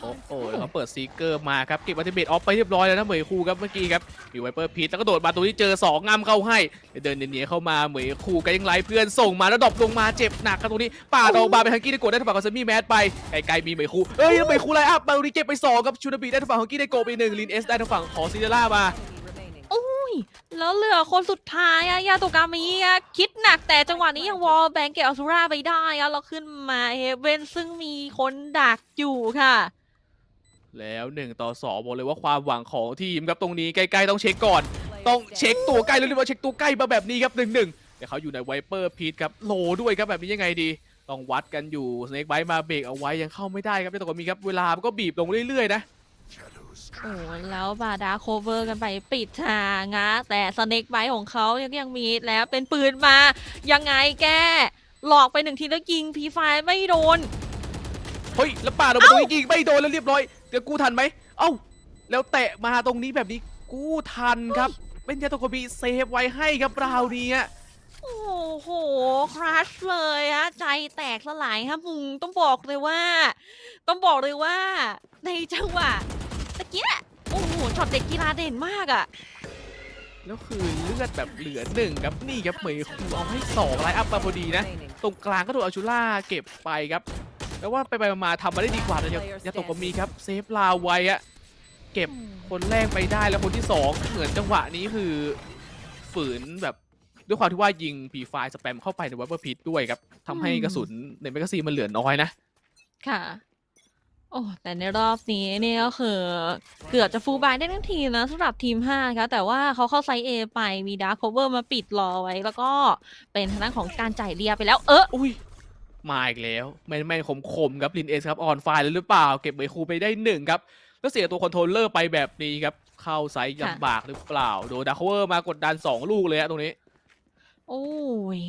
โอ้โหแล้วเขาเปิดซีเกอร์มาครับเก็บอัลติเมทออฟไปเรียบร้อยแล้วนะเหมยคูครับเมื่อกี้ครับมีไวเปอร์พีทแล้วก็โดดมาตรงนี้เจอ2งำเข้าให้เดินเนียเข้ามาเหมยคูก็ยังไล่เพื่อนส่งมาแล้วดรอปลงมาเจ็บหนักครับตรงนี้ป่าดอกบาไปฮังกี้ได้กดได้ทางฝั่งของเซมี่แมสไปไกลๆมีเหมยคูเอ้ยเหมยคูไล่อัพมาตรงนี้เก็บไป2ครับชูนาบีได้ทางฝั่งของกี้ได้โกไป1ลินเอสได้ทางฝั่งของซิเดล่ามาแล้วเหลือคนสุดท้ายยาโตกามิคิดหนักแต่จังหวะนี้ยังวอลแบงเกตอัลซูราไปได้แล้วขึ้นมาเฮเว่นซึ่งมีคนดักอยู่ค่ะแล้ว1-2บอกเลยว่าความหวังของทีมครับตรงนี้ใกล้ๆต้องเช็คก่อนต้องเช็คตัวใกล้แล้วเรียกว่าเช็คตัวใกล้มาแบบนี้ครับ1-1แต่เขาอยู่ในไวเปอร์พีทครับโหลด้วยครับแบบนี้ยังไงดีต้องวัดกันอยู่สเน็กไบต์มาเบรกเอาไว้ยังเข้าไม่ได้ครับแต่ก็มีครับเวลามันก็บีบลงเรื่อยๆนะโอ้แล้วบาดาโคเวอร์กันไปปิดทางนะแต่สเน็กไบต์ของเขายังมีแล้วเป็นปืนมายังไงแกหลอกไป1ทีแล้วยิงพีไฟไม่โดนเฮ้ยแล้วป่าดออกมาตรงนี้ยิงไม่โดนแล้วเรียบร้อยเดี๋ยวกู้ทันไหมเอ้าแล้วแตะมาตรงนี้แบบนี้กู้ทันครับเป็นยาโตโกบิเซฟไว้ให้ครับราวนี้โอ้โหคราชเลยฮะใจแตกสลายครับมุงต้องบอกเลยว่าในจังหวะตะเกียโอ้โหช็อตเด็กกีฬาเด่นมากอ่ะแล้วคือเลือดแบบเหลือ1ครับนี่ครับเหมยคูเอาให้2ไลน์อัพมาพอดีนะตรงกลางก็โดนอาชูล่าเก็บไปครับแล้วว่าไปมาทำมาได้ดีกว่าแต่ยาโตโกบิครับเซฟลาวไว้เก็บคนแรกไปได้แล้วคนที่2เหมือนจังหวะนี้คือฝืนแบบด้วยความที่ว่ายิงผีไฟสแปมเข้าไปในไวเปอร์พีทด้วยครับทำให้กระสุนในแมกกาซีนมันเหลือน้อยนะค่ะโอ้แต่ในรอบนี้เนี่ยก็คือเกือบจะฟูลบายได้ทั้งทีมนะสำหรับทีม5ค่ะแต่ว่าเขาเข้าไซส์ A ไปมีดาร์คโคเวอร์มาปิดรอไว้แล้วก็เป็นทางด้านของการจ่ายเรียไปแล้วอุ้ย มาอีกแล้วแม่นๆคมๆครับลินเอสครับออนไฟล์แล้วหรือเปล่าเก็บใบคูไปได้1ครับแล้วเสียตัวคอนโทรลเลอร์ไปแบบนี้ครับเข้าไซส์ลำบากหรือเปล่าโดนดักเวอร์มากดดัน2ลูกเลยฮะตรงนี้โอ้ย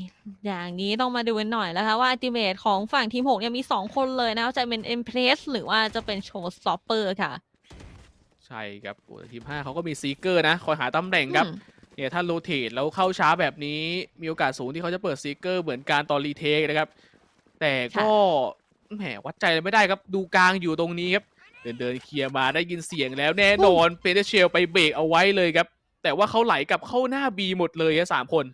อย่างนี้ต้องมาดูกันหน่อยแล้วค่ะว่าอัลติเมทของฝั่งทีม6เนี่ยมี2คนเลยนะจะเป็นเอ็มเพรสหรือว่าจะเป็นโชว์สต็อปเปอร์ค่ะใช่ครับโอ้ทีม5เขาก็มีซีเกอร์นะคอยหาตำแหน่งครับเนี่ยถ้าโรเตทแล้วเข้าช้าแบบนี้มีโอกาสสูงที่เขาจะเปิดซีเกอร์เหมือนการตอนรีเทคนะครับแต่ก็แหมวัดใจไม่ได้ครับดูกลางอยู่ตรงนี้ครับเดินเคลียร์มาได้ยินเสียงแล้วแน่นอนเปเตอร์เชลไปเบรกเอาไว้เลยครับแต่ว่าเขาไหลกลับเข้าหน้าบีหมดเลยอะ3 คน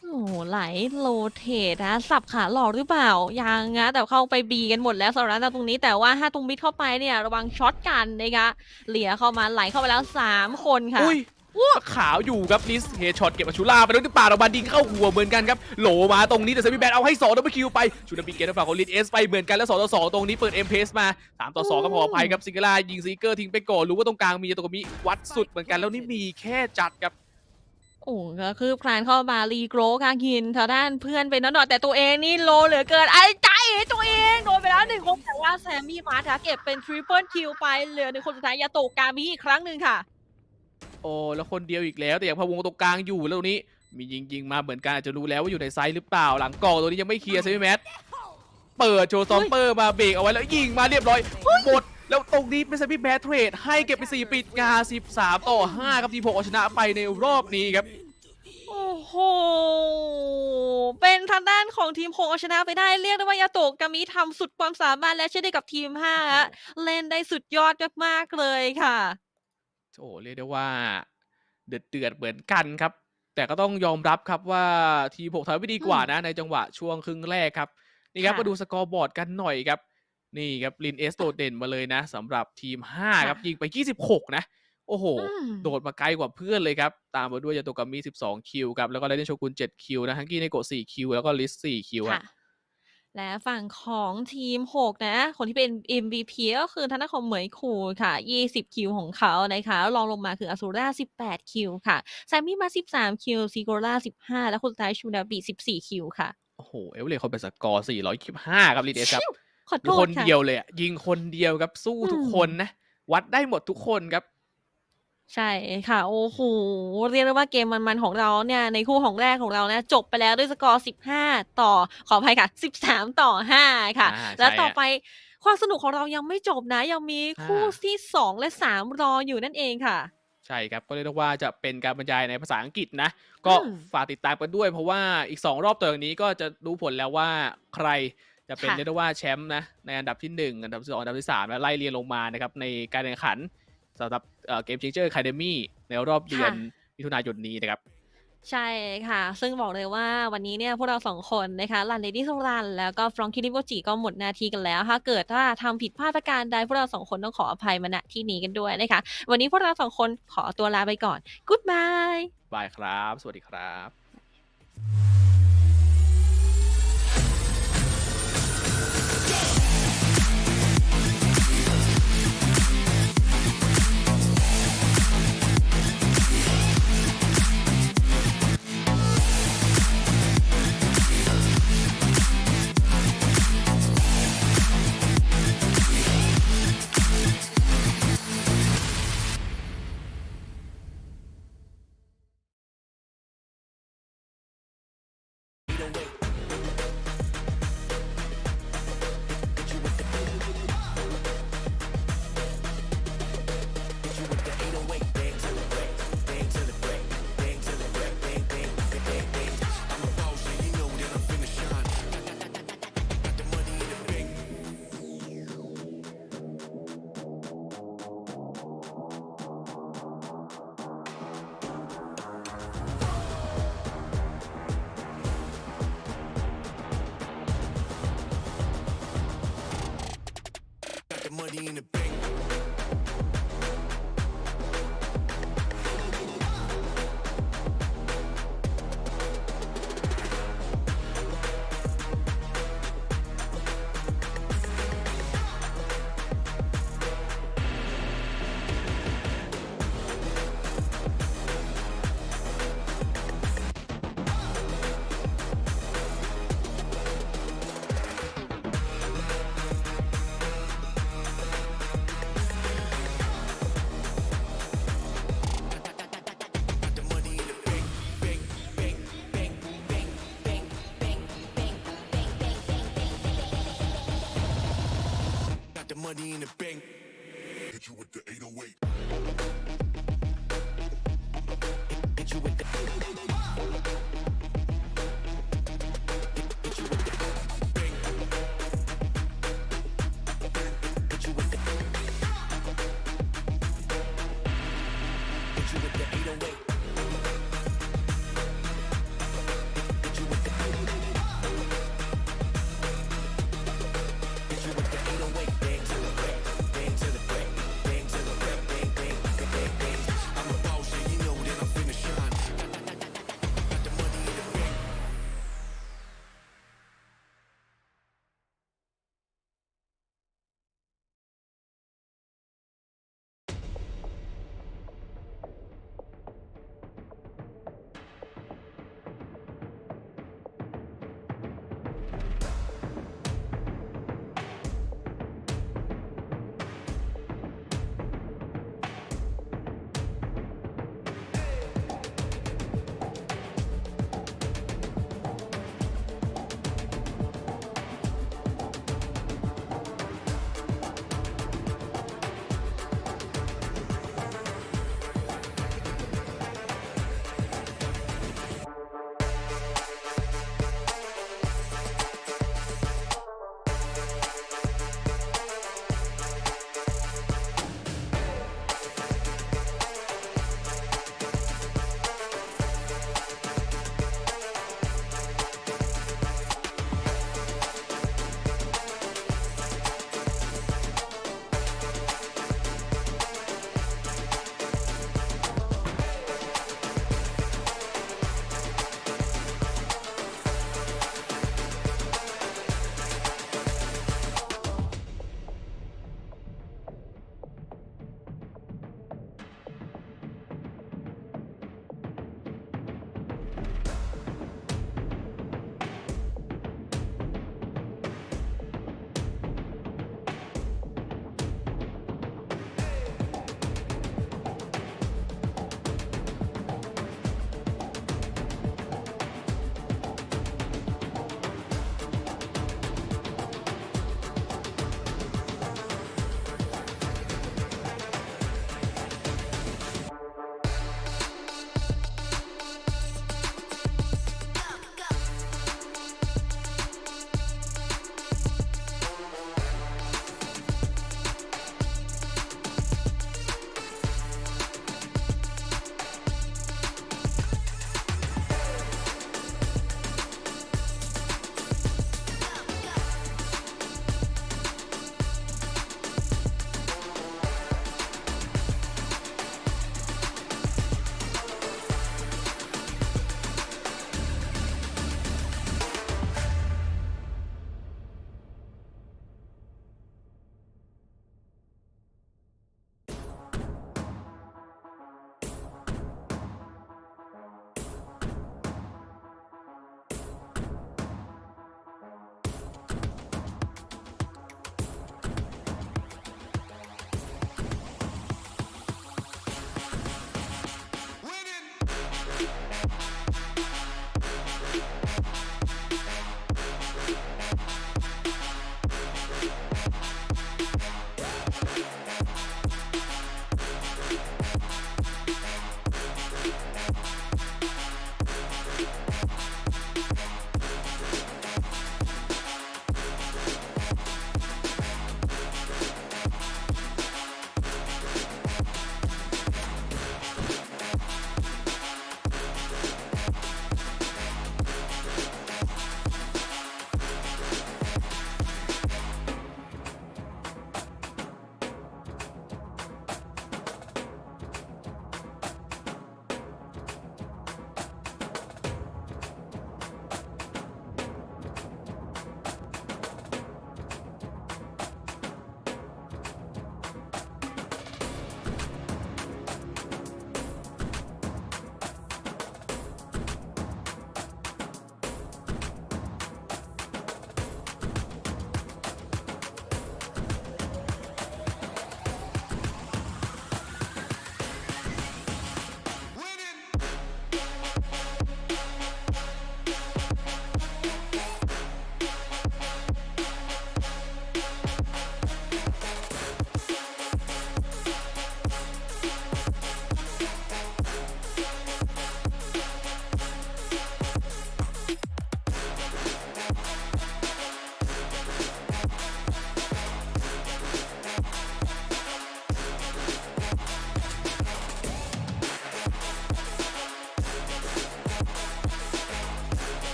โอ้โหไหลโรเทตนะสับขาหลอกหรือเปล่ายังนะแต่เข้าไปบีกันหมดแล้วสำหรับตรงนี้แต่ว่าถ้าตรงมิดเข้าไปเนี่ยระวังช็อตกันนะคะเหลียเข้ามาไหลเข้าไปแล้ว3คนค่ะอุ้ยขาวอยู่ครับลิสเฮดช็อตเก็บอาชูล่าไปด้วยหรือเปล่าเราบาดิงเข้าหัวเหมือนกันครับโหลมาตรงนี้แต่เซมิแบนเอาให้2ดับเบิลคิวไปชูนาบิเกตหรือเปล่าของลินเอสไปเหมือนกันแล้ว2-2ตรงนี้เปิดเอ็มเพสมา3-2ก็พออภัยครับซิงเกิลายิงซีเกอร์ทิ้งไปก่อนรู้ว่าตรงกลางมีตัวมิวัดสุดเหมือนกันแล้วนี่มีแค่จัดครับ โอ้ก็คือคลานเข้ามารีโกรค่ะกินทางด้านเพื่อนไปนั่นหน่อยแต่ตัวเองนี่โลเหลือเกินไอ้ใจตัวเองโดนไปแล้ว1 คนแต่ว่าแซมมี่มาร์ทเก็บเป็นทริปเปิลคิวไปเหลือ1 คนสุดท้ายยาโตะกามิอีกครั้งหนึ่งค่ะโอ้แล้วคนเดียวอีกแล้วแต่อย่างพะวงตรงกลางอยู่แล้วตรงนี้มียิงมาเหมือนกันอาจจะรู้แล้วว่าอยู่ในไซส์หรือเปล่าหลังกล่องตัวนี้ยังไม่เคลียร์ใช่ไหมแมทเปิดโชว์ซอมเปอร์มาเบรกเอาไว้แล้วยิงมาเรียบร้อยหมดแล้วตรงนี้เป็นซาบิแบทเทรดให้เก็บไป4ปิดงา13-5ครับทีม6เอาชนะไปในรอบนี้ครับโอ้โหเป็นทางด้านของทีม6เอาชนะไปได้เรียกได้ว่ายาโตะกามิทำสุดความสามารถและเช่นเดียวกับทีม5ฮะเล่นได้สุดยอดมากๆเลยค่ะโอ้เรียกได้ว่าเดือดเหมือนกันครับแต่ก็ต้องยอมรับครับว่าทีม6ทำได้ดีกว่านะในจังหวะช่วงครึ่งแรกครับนี่ครับมาดูสกอร์บอร์ดกันหน่อยครับ นี่ครับลินเอสโดดเด่นมาเลยนะสำหรับทีม5ครับยิงไป26นะโอ้โหโดดมาไกลกว่าเพื่อนเลยครับตามมาด้วยยาโตกามิ12คิวครับแล้วก็ไลเดนโชกุน7คิวนะฮังกี้ในโกะ4คิวแล้วก็ลิส4คิวครับและฝั่งของทีม6นะคนที่เป็น MVP ก็คือทางด้านของเหมยคูค่ะ20คิวของเขานะคะรองลงมาคืออ z ูร่า18คิวค่ะแซมมี่มา13คิวซิโกล่า15และคนสุดท้ายชูนาบิ14คิวค่ะโอ้โหเอเวอเรสต์เขาเป็นสกอร์425ครับลินเอสครับขอโทคนษค่ะเดียวเลยยิงคนเดียวครับสู้ทุกคนนะวัดได้หมดทุกคนครับใช่ค่ะโอ้โหเรียกได้ว่าเกมมันๆของเราเนี่ยในคู่ของแรกของเรานะจบไปแล้วด้วยสกอร์15ต่อขออภัยค่ะ13-5ค่ะแล้วต่อไปความสนุกของเรายังไม่จบนะยังมีคู่ที่2และ3รออยู่นั่นเองค่ะใช่ครับก็เรียกได้ว่าจะเป็นการบรรยายในภาษาอังกฤษนะก็ฝากติดตามกันด้วยเพราะว่าอีก2รอบต่อจากนี้ก็จะรู้ผลแล้วว่าใครจะเป็นเรียกได้ว่าแชมป์นะในอันดับที่1อันดับที่2อันดับที่3และไล่เรียงลงมานะครับในการแข่งขันสำหรับเกม Changer Academy ในรอบเดือนมิถุนายนนี้นะครับใช่ค่ะซึ่งบอกเลยว่าวันนี้เนี่ยพวกเรา2คนนะคะลันเลดี้โซรันแล้วก็ฟรองคิริโมจิก็หมดหน้าที่กันแล้วถ้าเกิดว่าทำผิดพลาดประการใดพวกเรา2คนต้องขออภัยมาณที่นี้กันด้วยนะคะวันนี้พวกเรา2คนขอตัวลาไปก่อน Goodbye บายครับสวัสดีครับ the money in the bank. Hit you with the 808. Hit you with the. Hit you with the bank. Hit you with the. Hit you with the 808. Hit you with the. Hit you with the 808. Bang to the break. Bang to the break. Bang to the break. Bang, bang, bang, bang, bang. I'm a boss, yeah, you know that I'm finna shine. Got the money in the bank.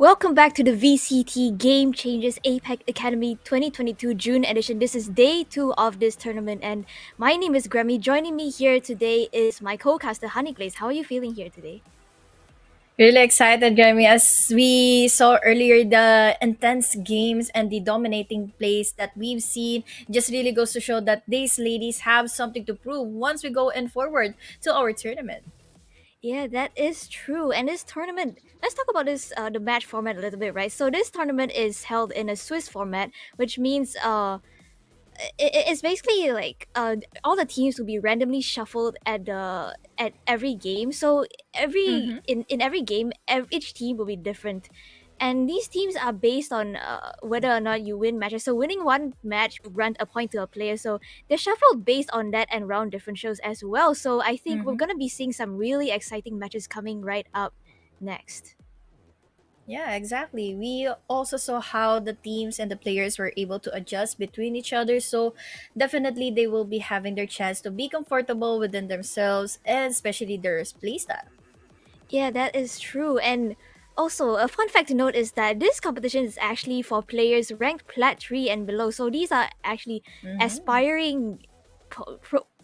Welcome back to the VCT Game Changers APAC Academy 2022 June edition. This is day 2 of this tournament, and my name is GREMMY. Joining me here today is my co-caster HONEYGLAZE. How are you feeling here today? Really excited, Jeremy. As we saw earlier, the intense games and the dominating plays that we've seen just really goes to show that these ladies have something to prove once we go in forward to our tournament. Yeah, that is true. And this tournament, let's talk about this the match format a little bit, right? So this tournament is held in a Swiss format, which means it's basically like all the teams will be randomly shuffled at every game. So Mm-hmm. in every game, each team will be different, and these teams are based on whether or not you win matches. So winning one match will grant a point to a player. So they're shuffled based on that and round differentials as well. So I think we're Mm-hmm. gonna be seeing some really exciting matches coming right up next. Yeah, exactly. We also saw how the teams and the players were able to adjust between each other. So definitely they will be having their chance to be comfortable within themselves and especially their playstyle. Yeah, that is true. And also, a fun fact to note is that this competition is actually for players ranked Plat 3 and below. So these are actually Mm-hmm. aspiring,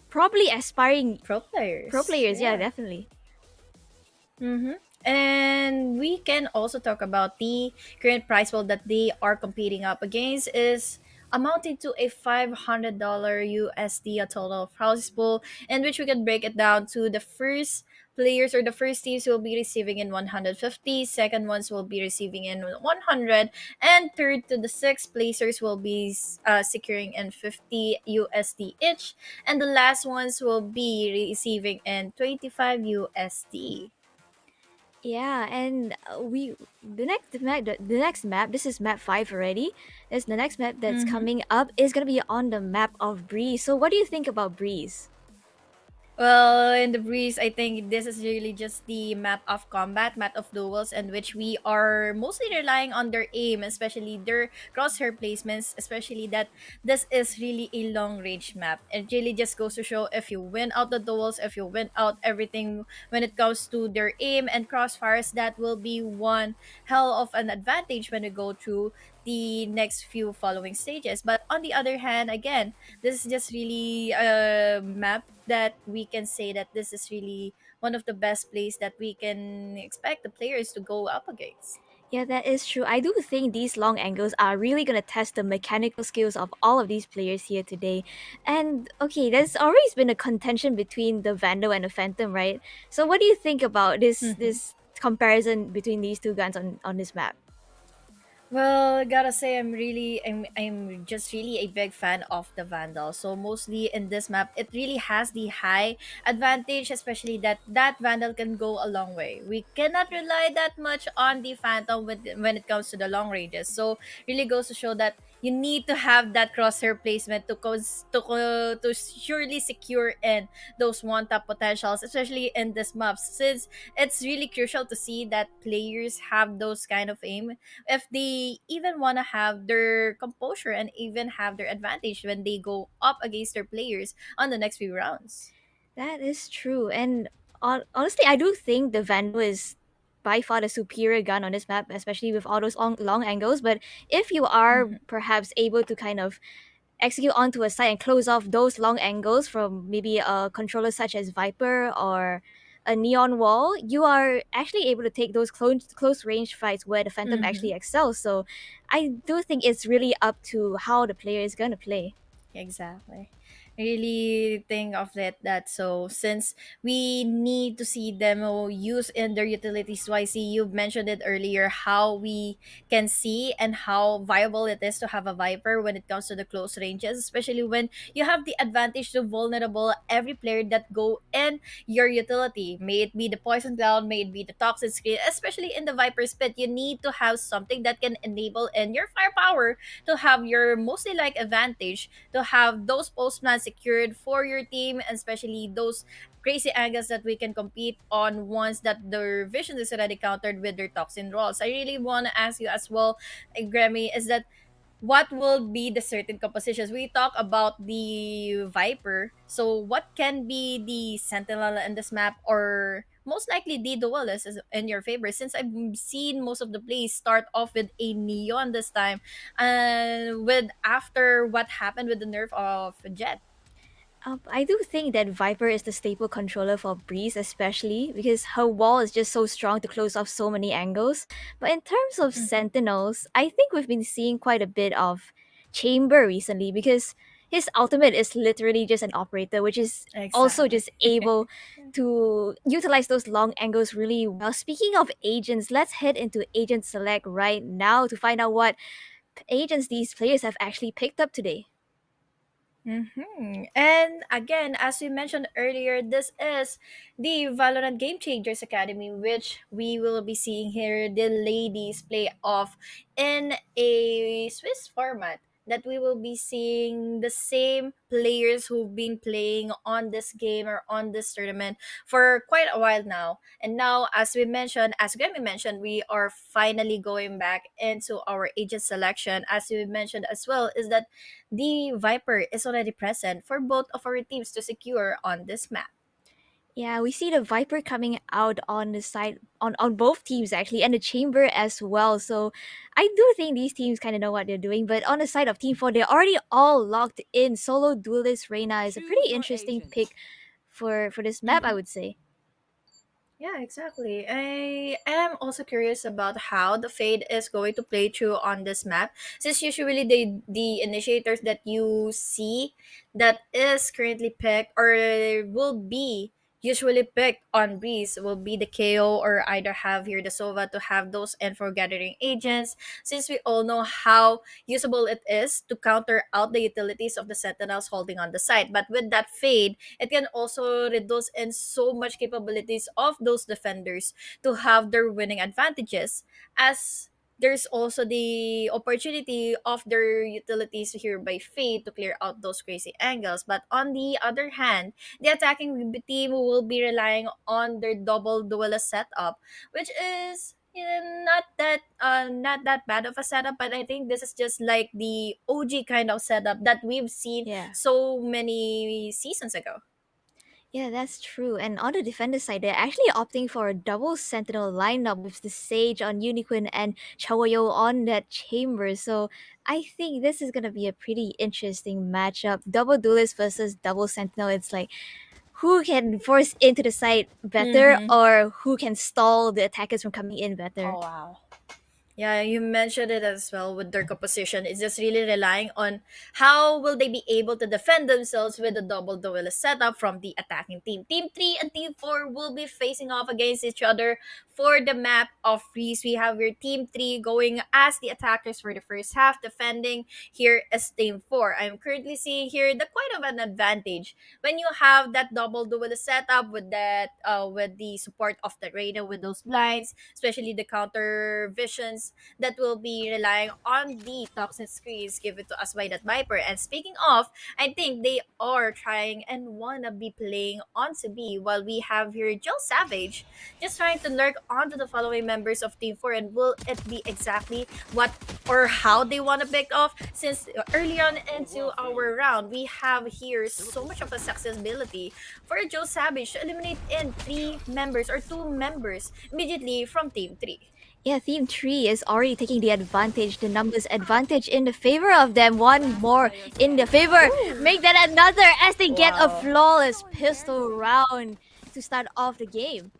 probably aspiring Pro pro players. players. Yeah, Yeah. definitely. Mm-hmm. And we can also talk about the current prize pool that they are competing up against is amounting to a $500 USD a total prize pool, in which we can break it down to the first players or the first teams will be receiving in 150, second ones will be receiving in 100, and third to the sixth placers will be securing in 50 USD each, and the last ones will be receiving in 25 USD. Yeah, and we the next map. This is map 5 already. This the next map that's Mm-hmm. coming up is gonna be on the map of Breeze. So what do you think about Breeze? Well, in the breeze, I think this is really just the map of combat, map of duels, in which we are mostly relying on their aim, especially their crosshair placements, especially that this is really a long range map. It really just goes to show if you win out the duels, if you win out everything when it comes to their aim and crossfires, that will be one hell of an advantage when we go through the next few following stages. But on the other hand, again, this is just really a map that we can say that this is really one of the best plays that we can expect the players to go up against. Yeah, that is true. I do think these long angles are really going to test the mechanical skills of all of these players here today. And okay, there's always been a contention between the Vandal and the Phantom, right? So what do you think about Mhm. this comparison between these two guns on this map? Well, I gotta say, I'm just really a big fan of the Vandal. So mostly in this map, it really has the high advantage, especially that Vandal can go a long way. We cannot rely that much on the Phantom when it comes to the long ranges. So really goes to show that you need to have that crosshair placement to surely secure in those one tap potentials, especially in this map, since it's really crucial to see that players have those kind of aim if they even want to have their composure and even have their advantage when they go up against their players on the next few rounds. That is true. And honestly, I do think the Vandal is by far the superior gun on this map, especially with all those long angles. But if you are Mhm. perhaps able to kind of execute onto a site and close off those long angles from maybe a controller such as Viper or a Neon Wall, you are actually able to take those close range fights where the Phantom Mhm. actually excels. So I do think it's really up to how the player is going to play. Exactly. Really think of that so since we need to see demo use in their utilities. So I see you've mentioned it earlier how we can see and how viable it is to have a Viper when it comes to the close ranges, especially when you have the advantage to vulnerable every player that go in your utility. May it be the poison cloud, may it be the toxic screen, especially in the Viper spit, you need to have something that can enable in your firepower to have your mostly like advantage to have those post plans secured for your team, and especially those crazy angles that we can compete on once that their vision is already countered with their toxin rolls. I really want to ask you as well, Grammy, is that what will be the certain compositions? We talk about the Viper, so what can be the Sentinel in this map, or most likely the duelist is in your favor, since I've seen most of the plays start off with a Neon this time, and with after what happened with the nerf of Jet. I do think that Viper is the staple controller for Breeze, especially because her wall is just so strong to close off so many angles. But in terms of Mhm. Sentinels, I think we've been seeing quite a bit of Chamber recently because his ultimate is literally just an operator, which is also Exactly. just able to utilize those long angles really well. Speaking of agents, let's head into Agent Select right now to find out what agents these players have actually picked up today. And again, as we mentioned earlier, this is the Valorant Game Changers Academy, which we will be seeing here the ladies play off in a Swiss format. That we will be seeing the same players who've been playing on this game or on this tournament for quite a while now. And now, as we mentioned, as Grammy mentioned, we are finally going back into our agent selection. As we mentioned as well, is that the Viper is already present for both of our teams to secure on this map. Yeah, we see the Viper coming out on the side on both teams actually, and the Chamber as well. So I do think these teams kind of know what they're doing. But on the side of Team 4, they're already all locked in. Solo Duelist Reina is a pretty Choose your interesting agent. pick for this map, I would say. Yeah, exactly. I am also curious about how the Fade is going to play through on this map. Since usually the initiators that you see that is currently picked or will be usually picked on Breeze will be the KO or either have here the Sova to have those info gathering agents. Since we all know how usable it is to counter out the utilities of the Sentinels holding on the side. But with that Fade, it can also reduce in so much capabilities of those defenders to have their winning advantages, as there's also the opportunity of their utilities here by Fate to clear out those crazy angles. But on the other hand, the attacking team will be relying on their double duelist setup, which is not that bad of a setup, but I think this is just like the OG kind of setup that we've seen Yeah. so many seasons ago. Yeah, that's true. And on the defender side, they're actually opting for a double sentinel lineup with the Sage on Uniquin and Chawayo on that chamber. So I think this is gonna be a pretty interesting matchup. Double duelist versus double sentinel. It's like who can force into the site better Mm-hmm. or who can stall the attackers from coming in better. Oh wow. Yeah, you mentioned it as well with their composition. It's just really relying on how will they be able to defend themselves with a double duelist setup from the attacking team. Team 3 and Team 4 will be facing off against each other for the map of Freeze. We have your Team 3 going as the attackers for the first half, defending here as Team 4. I'm currently seeing here the quite of an advantage when you have that double duelist setup with that with the support of the Reyna with those blinds, especially the counter visions that will be relying on the toxic screens given to us by that Viper. And speaking of, I think they are trying and wanna be playing onto B, while we have here Joe Savage just trying to lurk onto the following members of Team 4. And will it be exactly what or how they want to pick off? Since early on into our round, we have here so much of a accessibility for Joe Savage to eliminate in 3 members or 2 members immediately from Team 3. Yeah, Team 3 is already taking the advantage, the numbers advantage in the favor of them. One more in the favor. Make that another as they get a Wow. flawless pistol round to start off the game.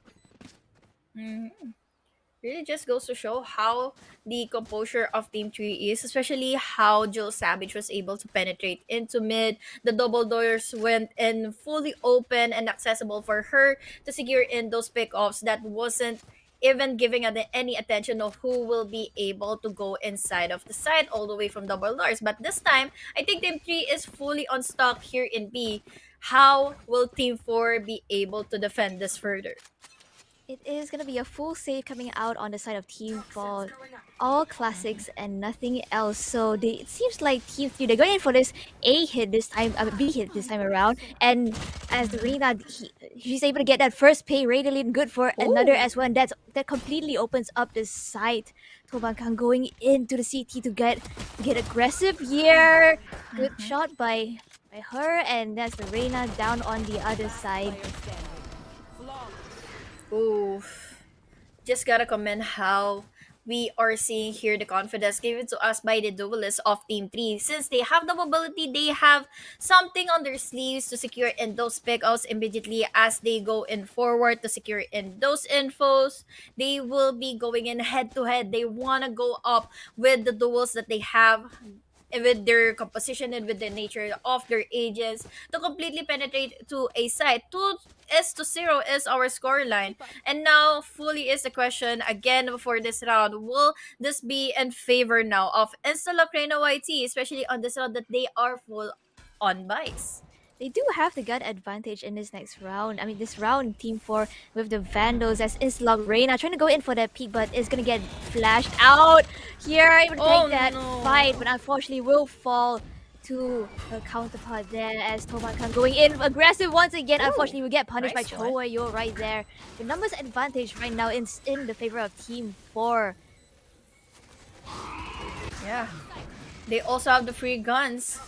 Mhm. Really just goes to show how the composure of Team 3 is, especially how Jill Savage was able to penetrate into mid. The double doors went in fully open and accessible for her to secure in those pickoffs that wasn't even giving any attention of who will be able to go inside of the site all the way from double doors. But this time, I think Team 3 is fully on stock here in B. How will Team 4 be able to defend this further? It is going to be a full save coming out on the side of Team 4. All classics and nothing else. So it seems like Team 3, they're going in for this A hit this time, B hit this time around. And as Rina, she's able to get that first pay, Radiant good for another Oh. as well. And that completely opens up the site. Tobankang going into the CT to get aggressive here. Good shot by her, and that's the Reina down on the other side. Ooh, just gotta comment how we are seeing here the confidence given to us by the duelists of Team 3. Since they have the mobility, they have something on their sleeves to secure in those pickouts immediately as they go in forward to secure in those infos. They will be going in head to head. They want to go up with the duels that they have, with their composition and with the nature of their agents to completely penetrate to a site. 2-0 is our scoreline. And now fully is the question again for this round. Will this be in favor now of Installa Crano YT, especially on this round that they are full on buys? They do have the gut advantage in this next round. I mean, this round, Team 4 with the Vandals as Islog Reina trying to go in for that peak, but is going to get flashed out here. Even Oh take that no. fight, but unfortunately will fall to her counterpart there as Tomakan going in aggressive once again. Unfortunately, will get punished nice by one. Choa right there. The numbers advantage right now in the favor of Team 4. Yeah. They also have the free guns.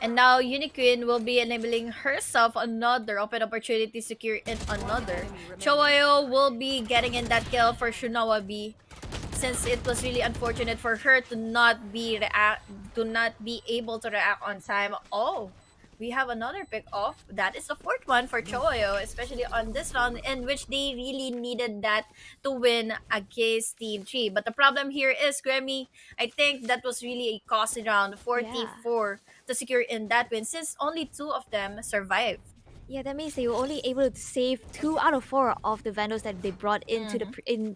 And now Uniqueen will be enabling herself another open opportunity to secure in another. Chowayo will be getting in that kill for Shunawabi, since it was really unfortunate for her to not be able to react on time. Oh, we have another pick off. That is the fourth one for Choyo, especially on this round in which they really needed that to win against Team 3. But the problem here is GREMMY. I think that was really a costly round for Team Yeah. 4 to secure in that win, since only two of them survived. Yeah, that means they were only able to save 2 out of 4 of the Vandals that they brought into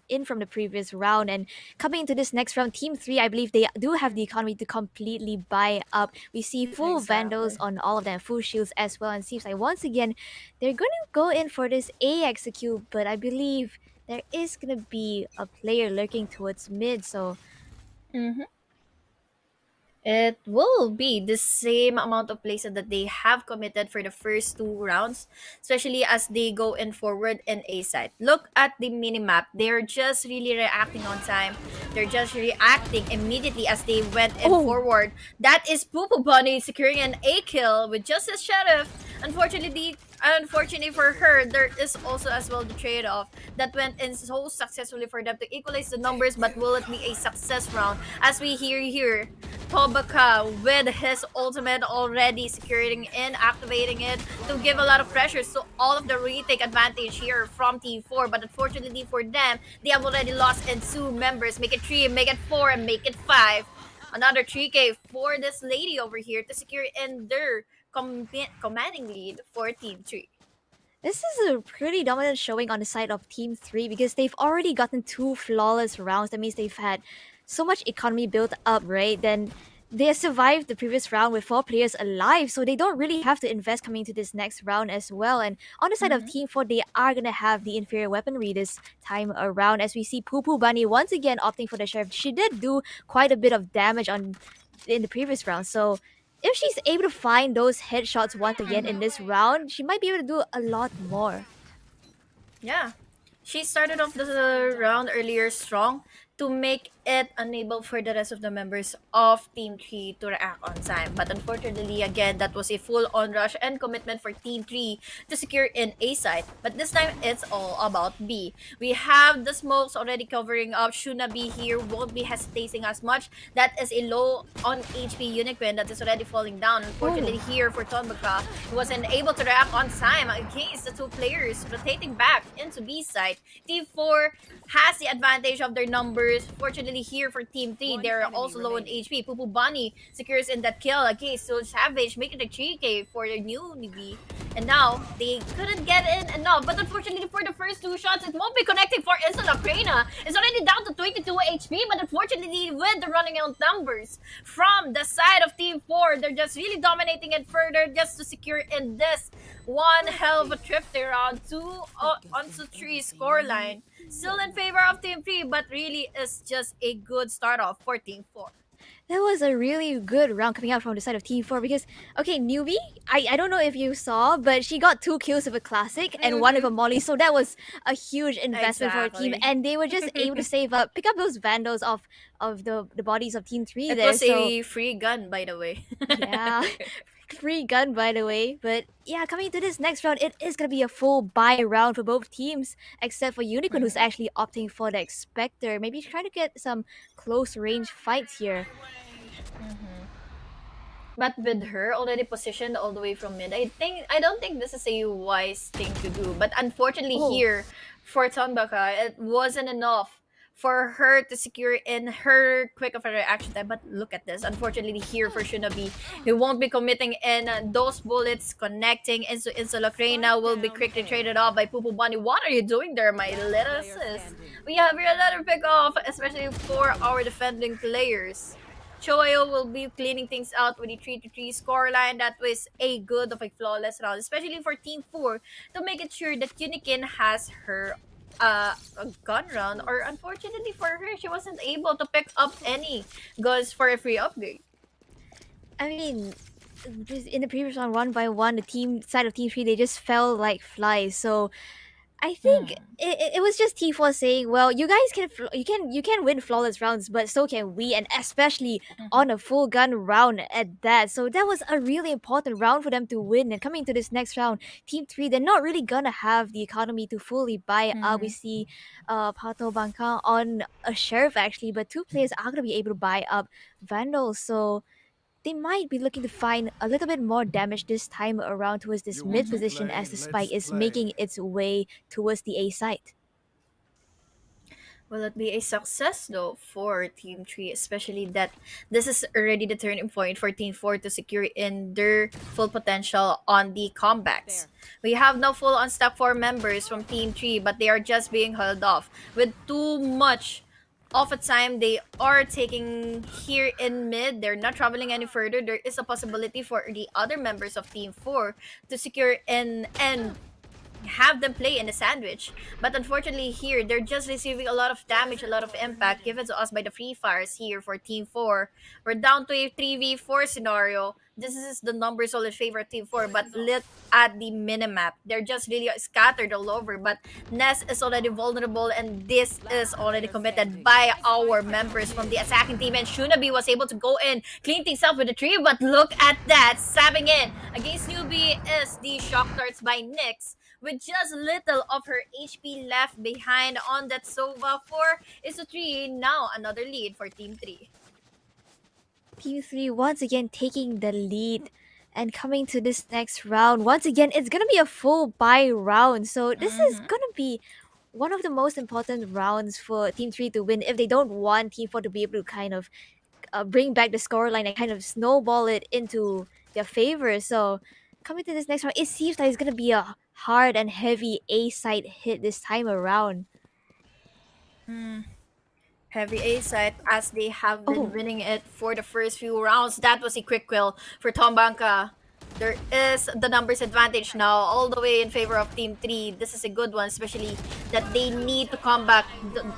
in from the previous round. And coming into this next round, Team 3, I believe they do have the economy to completely buy up. We see full Vandals on all of them, full shields as well. And seems like once again, they're gonna go in for this A execute, but I believe there is gonna be a player lurking towards mid, so Mm-hmm. It will be the same amount of places that they have committed for the first two rounds, especially as they go in forward in A side. Look at the minimap. They're just really reacting on time. They're just reacting immediately as they went in Oh. forward. That is Poo Bunny securing an A kill with just his sheriff. Unfortunately for her, there is also as well the trade-off that went in so successfully for them to equalize the numbers, but will it be a success round? As we hear here, Tobaka with his ultimate already securing and activating it to give a lot of pressure to all of the retake advantage here from Team 4. But unfortunately for them, they have already lost in 2 members. Make it 3, make it 4, and make it 5. Another 3K for this lady over here to secure in their commanding lead for Team 3. this is a pretty dominant showing on the side of Team 3 because they've already gotten 2 flawless rounds. That means they've had so much economy built up, right? Then they have survived the previous round with 4 players alive, so they don't really have to invest coming to this next round as well. And on the side of Team 4, they are going to have the inferior weaponry this time around as we see Poo Bunny once again opting for the sheriff. She did do quite a bit of damage in the previous round, so if she's able to find those headshots once again in this round, she might be able to do a lot more. Yeah. She started off the round earlier strong to make it unable for the rest of the members of Team 3 to react on time. But unfortunately, again, that was a full-on rush and commitment for Team 3 to secure in A side. But this time, it's all about B. We have the smokes already covering up. Shuna B here won't be hesitating as much. That is a low on HP Unicorn that is already falling down. Unfortunately, here for Tonbaka, he wasn't able to react on time against the 2 players rotating back into B side. Team 4 has the advantage of their numbers. Fortunately, here for Team 3, they're also low on HP. Pupu Bunny secures in that kill against So Savage, making the 3K for their new newbie. And now, they couldn't get in enough. But unfortunately, for the first 2 shots, it won't be connecting for Installa Crana. It's already down to 22 HP, but unfortunately, with the running out numbers from the side of Team 4, they're just really dominating it further just to secure in this one hell of a trip there on 2 onto 3 scoreline. Still in favor of Team 3, but really is just a good start off for Team 4. That was a really good round coming out from the side of Team 4 because, okay, newbie, I don't know if you saw, but she got 2 kills with a classic and 1 with a molly, so that was a huge investment for a team, Exactly. and they were just able to pick up those vandals of the bodies of Team 3 It there. was So a free gun, by the way. yeah, free gun, by the way. But yeah, coming to this next round, it is gonna be a full buy round for both teams, except for Unicorn, who's actually opting for the Expector. Maybe trying to get some close range fights here. But with her already positioned all the way from mid, I don't think this is a wise thing to do. But unfortunately Oh. here for Tonbaka, it wasn't enough for her to secure in her quick of a reaction time. But look at this. Unfortunately here for Shinobi, he won't be committing in those bullets connecting into Insulok. Reina will be quickly traded off by Pupu Bunny. What are you doing there, my little sis? We have here another pick off, especially for our defending players. Choyo will be cleaning things out with a 3-3 scoreline. That was a good of a flawless round, especially for Team 4, to make it sure that Unikin has her a gun round. Or unfortunately for her, she wasn't able to pick up any guns for a free upgrade. I mean, just in the previous round, 1 by 1, the team side of Team 3, they just fell like flies. So I think it was just T4 saying, well, you guys you can win flawless rounds, but so can we, and especially on a full gun round at that. So that was a really important round for them to win. And coming to this next round, Team 3, they're not really gonna have the economy to fully buy up. We see Pato Banka on a sheriff actually, but 2 players are gonna be able to buy up Vandals. So they might be looking to find a little bit more damage this time around towards this You want mid to position play? as the Let's spike is play. making its way towards the A site. Will it be a success though for Team 3, especially that this is already the turning point for Team 4 to secure in their full potential on the comebacks? We have no full on stack 4 members from Team 3, but they are just being held off with too much of a time they are taking here in mid. They're not traveling any further. There is a possibility for the other members of Team 4 to secure in and have them play in the sandwich. But unfortunately here, they're just receiving a lot of damage, a lot of impact given to us by the free fires here for Team 4. We're down to a 3v4 scenario. This is the numbers all in favor of Team 4, but look at the minimap. They're just really scattered all over, but Ness is already vulnerable, and this is already committed by our members from the attacking team, and Shunabi was able to go in, clean things up with the tree, but look at that, stabbing in against Newbie is the shock darts by Nyx, with just little of her HP left behind on that Sova. 4 is to 3. Now another lead for Team 3. Team 3 once again taking the lead and coming to this next round. Once again, it's gonna be a full buy round. So this is gonna be one of the most important rounds for Team 3 to win if they don't want Team 4 to be able to kind of bring back the scoreline and kind of snowball it into their favor. So coming to this next round, it seems like it's gonna be a hard and heavy A side hit this time around. Heavy A side as they have been Oh. winning it for the first few rounds. That was a quick kill for Tombanka. There is the numbers advantage now, all the way in favor of Team 3. This is a good one, especially that they need to come back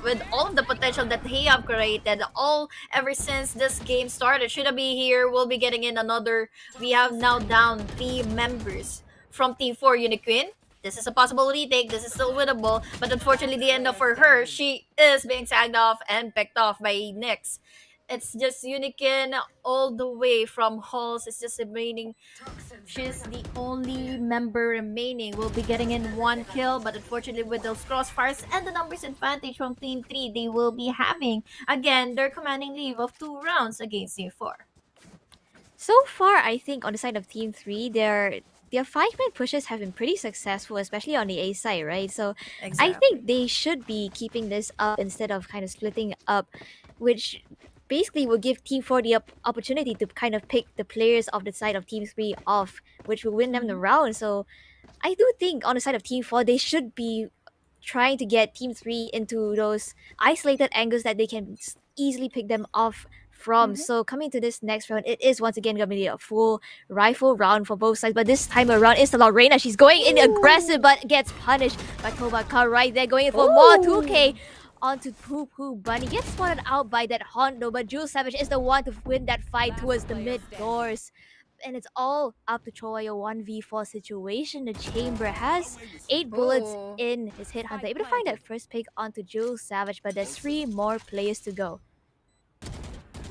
with all of the potential that they have created all ever since this game started. Should be here, we'll be getting in another. We have now down 3 members from Team 4 Uniqueen. This is a possible retake. This is still winnable, but unfortunately, the end of for her, she is being tagged off and picked off by Nyx. It's just Unikin all the way from Halls. It's just remaining. She's the only member remaining. Will be getting in 1 kill, but unfortunately, with those crossfires and the numbers advantage from Team 3, they will be having again their commanding lead of 2 rounds against Team 4. So far, I think on the side of Team 3, their 5-man pushes have been pretty successful, especially on the A side, right? So I think they should be keeping this up instead of kind of splitting up, which basically will give Team 4 the opportunity to kind of pick the players of the side of Team 3 off, which will win them the round. So I do think on the side of Team 4, they should be trying to get Team 3 into those isolated angles that they can easily pick them off from. So coming to this next round, it is once again going to be a full rifle round for both sides. But this time around, it's the Reina. She's going in aggressive, but gets punished by Tobaka right there, going in for more 2K onto Poo Poo Bunny. Gets spotted out by that Hondo, but Jules Savage is the one to win that fight towards the mid doors. And it's all up to Troy, a 1v4 situation. The Chamber has 8 bullets in his hit hunter. Able to find that first pick onto Jules Savage, but there's 3 more players to go.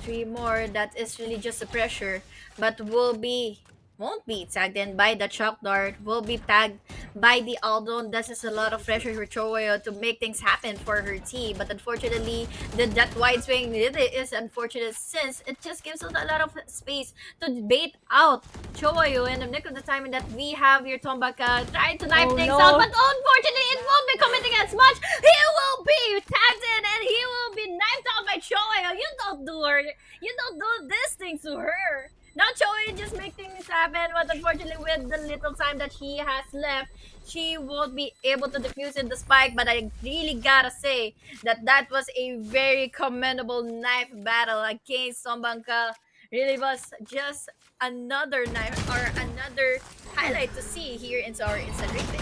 3 more, that is really just a pressure, but will be won't be tagged in by the Chalk Dart, will be tagged by the Aldon. This is a lot of pressure for Choyo to make things happen for her team. But unfortunately, that wide swing is unfortunate since it just gives us a lot of space to bait out Choyo in the nick of the time that we have here Tombaka trying to knife things out. But unfortunately, it won't be committing as much. He will be tagged in and he will be knifed out by Choyo. You don't do this thing to her. Now Choi just make things happen, but unfortunately with the little time that she has left, she won't be able to defuse in the spike. But I really gotta say that was a very commendable knife battle against Sombanka. Really was just another knife or another highlight to see here in our instant rating.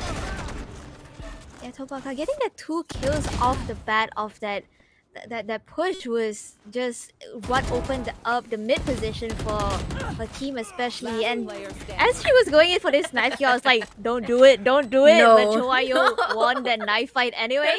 Yeah, Tobaka getting the 2 kills off the bat of that push was just what opened up the mid position for the team especially. And as she was going in for this knife kill, I was like, don't do it. No. But Choayo won the knife fight anyway.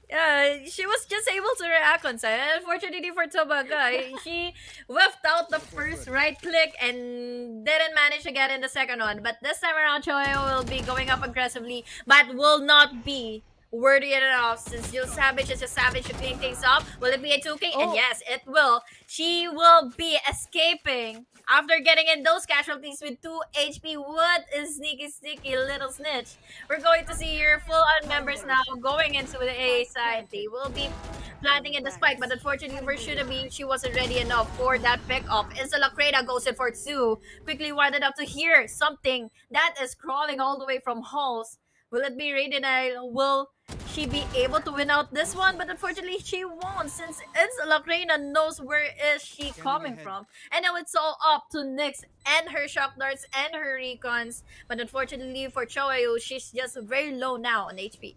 Yeah, she was just able to react on side. And unfortunately for Tobaga, she whiffed out the first right click and didn't manage to get in the second one. But this time around, Choyo will be going up aggressively, but will not be worthy enough since Jill Savage is a savage to clean things up. Will it be a 2K? And yes, it will. She will be escaping after getting in those casualties with 2 HP. What is sneaky little snitch? We're going to see your full-on members now going into the AA side. They will be planting in the spike, but unfortunately for Shunabi, she wasn't ready enough for that pick-up. Instalacreta goes in for 2. Quickly winded up to hear something that is crawling all the way from halls. Will it be Raidenile? Will she be able to win out this one? But unfortunately, she won't since Instalacreta knows where is she coming from. And now it's all up to Nyx and her shock darts and her recons. But unfortunately for Choayu, she's just very low now on HP.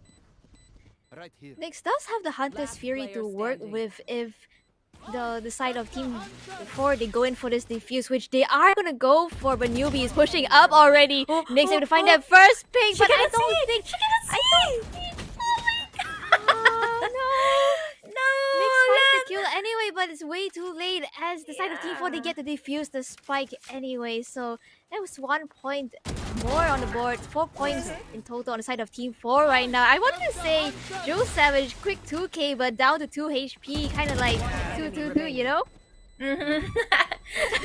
Right here. Nyx does have the Hunter's Fury to work with if the side of team before they go in for this defuse, which they are gonna go for, but Newbie is pushing up already. Nyx able to find that first ping, but I don't think she cannot see. Nyx finds the kill anyway, but it's way too late as the side of Team 4 they get to defuse the spike anyway. So that was 1 point more on the board. 4 points in total on the side of Team 4 right now. I wanted to say Joe Savage quick 2k, but down to 2 HP, kind of like 2 you know?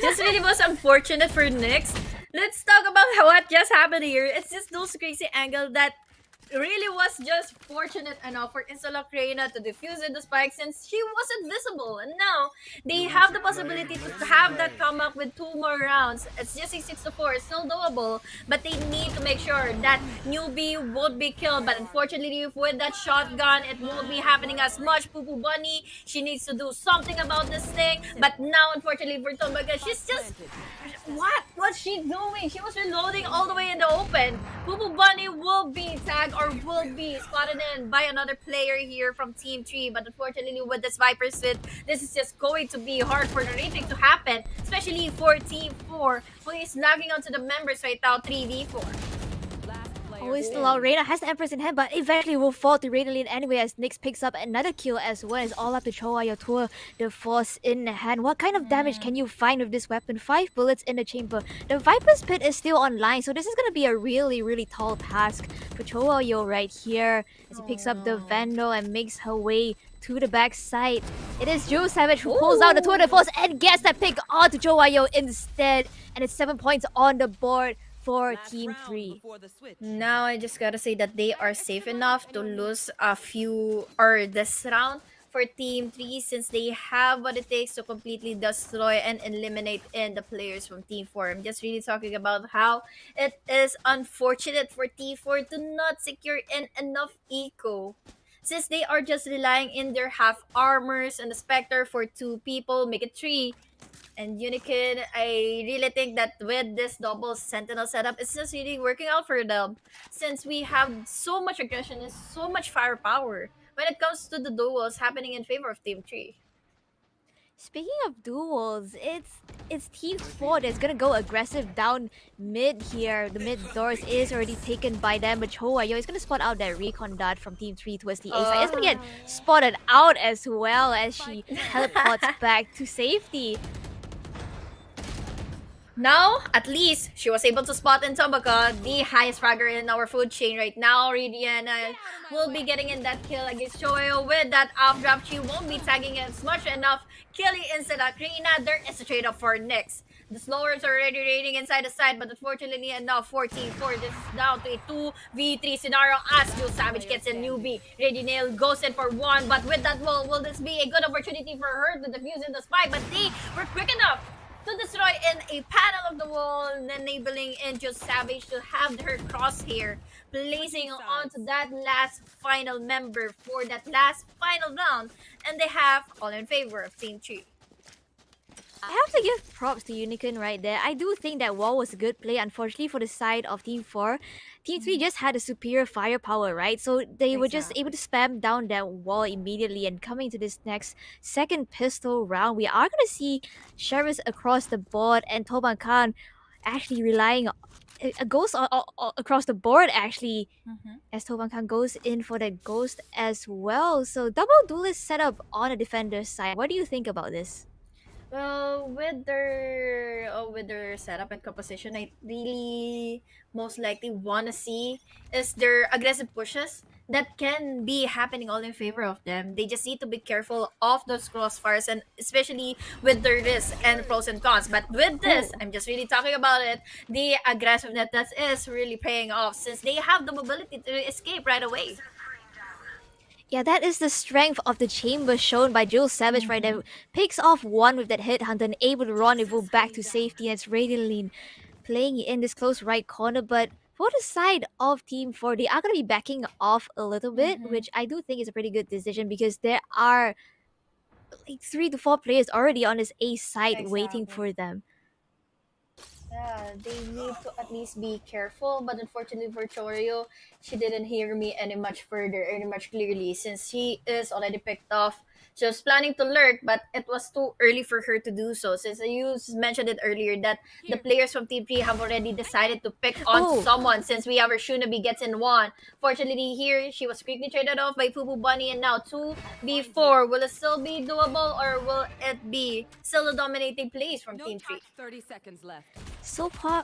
Just really was unfortunate for Nyx. Let's talk about what just happened here. It's just those crazy angle that really was just fortunate enough for Instalacreta to defuse in the spike since she wasn't visible. And now they have the possibility to have that come up with 2 more rounds. It's just a 6-4. It's still doable, but they need to make sure that Newbie won't be killed. But unfortunately, with that shotgun, it won't be happening as much. Poo Poo Bunny, she needs to do something about this thing. But now, unfortunately, for Tombaga, she's just... What's she doing? She was reloading all the way in the open. Poo Poo Bunny will be tagged or will be spotted in by another player here from Team 3. But unfortunately, with this Viper Suit, this is just going to be hard for the rating to happen, especially for Team 4, who is lagging onto the members right now, 3v4. Always the low. Reina has the Empress in hand, but eventually will fall to Radiant anyway as Nyx picks up another kill as well. It's all up to Choa Yotua, the Force in hand. What kind of damage can you find with this weapon? 5 bullets in the chamber. The Viper's Pit is still online, so this is going to be a really tall task for Choa Yo right here as he picks up the Vandal and makes her way to the backside. It is Joe Savage who pulls out the Tour de Force and gets that pick onto Choa Yo instead. And it's 7 points on the board for Team 3. Now I just gotta say that they are safe enough to lose a few or this round for Team 3 since they have what it takes to completely destroy and eliminate the players from Team 4. I'm just really talking about how it is unfortunate for Team 4 to not secure in enough eco, since they are just relying in their half armors and the Spectre for 2 people, make it 3. And Unicorn, I really think that with this double Sentinel setup, it's just really working out for them. Since we have so much aggression and so much firepower when it comes to the duels happening in favor of Team 3. Speaking of duels, it's Team 4 that's gonna go aggressive down mid here. The mid doors is already taken by them, but Choa Yo is gonna spot out that recon dart from Team 3 towards the A side. It's gonna get spotted out as well as she teleports back to safety. Now, at least, she was able to spot in Tobaka, the highest fragger in our food chain right now. Ridiana will be getting in that kill against Choyo with that off drop. She won't be tagging as much enough. Killing inside Akrina, there is a trade off for Nyx. The slowers are already raiding inside the side, but unfortunately enough, 14-4. This is down to a 2v3 scenario as Jill Savage gets a newbie. Ready Nail goes in for one, but with that wall, will this be a good opportunity for her to defuse in the spike? But they were quick enough to destroy in a panel of the wall, enabling Angel Savage to have her crosshair, placing onto that last final member for that last final round, and they have all in favor of Team 3. I have to give props to Unicorn right there. I do think that wall was a good play. Unfortunately, for the side of Team 4, Team 3 just had a superior firepower, right? So they were just able to spam down that wall immediately. And coming to this next second pistol round, we are going to see Sheriffs across the board and Toban Khan actually relying a ghost across the board, actually, as Toban Khan goes in for that ghost as well. So double duelist setup on the defender's side. What do you think about this? Well, with their setup and composition, I really most likely want to see is their aggressive pushes that can be happening all in favor of them. They just need to be careful of those crossfires and especially with their risks and pros and cons. But with this, I'm just really talking about it. The aggressiveness that is really paying off since they have the mobility to escape right away. Yeah, that is the strength of the chamber shown by Jules Savage right there. Picks off one with that headhunter and able to rendezvous back to safety. And it's Radiant playing in this close right corner. But for the side of Team 4, they are going to be backing off a little bit, which I do think is a pretty good decision because there are like 3 to 4 players already on this A side waiting for them. Yeah, they need to at least be careful. But unfortunately for Chorio, she didn't hear me any much further, any much clearly, since she is already picked off. She was planning to lurk, but it was too early for her to do so. Since you mentioned it earlier that the players from Team 3 have already decided to pick on Oh. someone since we have our Shunabi gets in one. Fortunately here, she was quickly traded off by Fubu Bunny and now 2v4. Will it still be doable or will it be still a dominating place from Team 3? 30 seconds left. So far,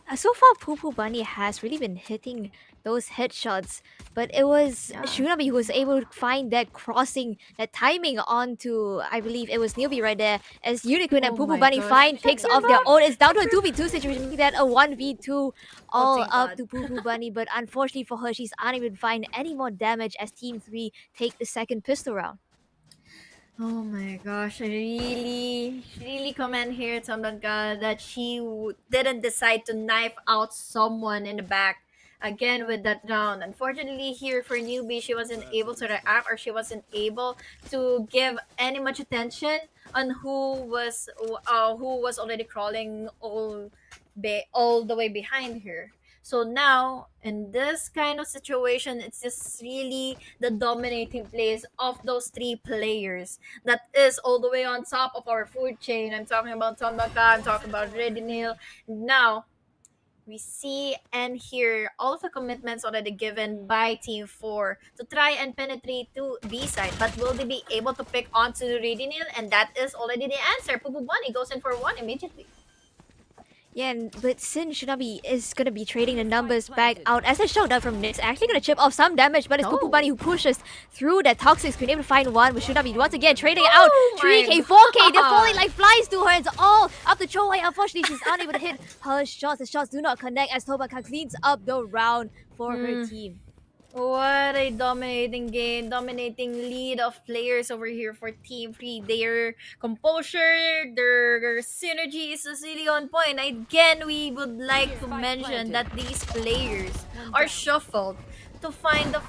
Poo Poo Bunny has really been hitting those headshots, but it was Shunabi who was able to find that crossing, that timing onto, I believe it was Newbie right there, as Unicorn and Oh Poo Poo my Bunny gosh. find picks off their Shakira! own. It's down to a 2v2 situation, making that a 1v2 all thank up God. to Poo Poo Bunny, but unfortunately for her, she's unable to find any more damage as Team 3 take the second pistol round. Oh my gosh, I really commend here Tamlanka that she didn't decide to knife out someone in the back again with that round. Unfortunately, here for newbie, she wasn't able to react or she wasn't able to give any much attention on who was already crawling all the way behind her. So now, in this kind of situation, it's just really the dominating plays of those three players that is all the way on top of our food chain. I'm talking about Tombaka, I'm talking about Redinil. Now, we see and hear all of the commitments already given by Team 4 to try and penetrate to B side. But will they be able to pick onto Redinil? And that is already the answer. Pupu Bunny goes in for one immediately. Yeah, but Sin Shinobi is gonna be trading the numbers back out as a showdown from Nyx. Actually gonna chip off some damage, but it's Poo Poo Bunny who pushes through that toxic screen, able to find one with Shinobi once again trading out Oh 3k, my 4k. They're God. falling like flies to her. It's all up to Choei. Unfortunately, she's unable to hit her shots. The shots do not connect as Tobaka cleans up the round for her team. What a dominating game, dominating lead of players over here for Team 3. Their composure, their synergy is really on point. Again, we would like to mention that these players are shuffled to find the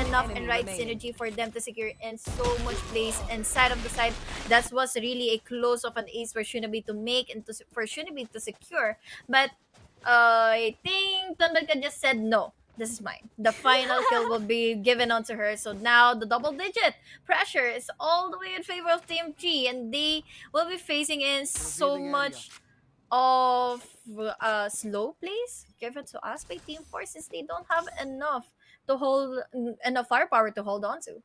enough and right synergy for them to secure in so much place inside of the side. That was really a close of an ace for Shunabi to make and for Shunabi to secure. But I think Thundercat just said no. This is mine. The final kill will be given onto her. So now the double digit pressure is all the way in favor of Team 3, and they will be facing in so much of slow plays given to us by Team 4 since they don't have enough firepower to hold on to.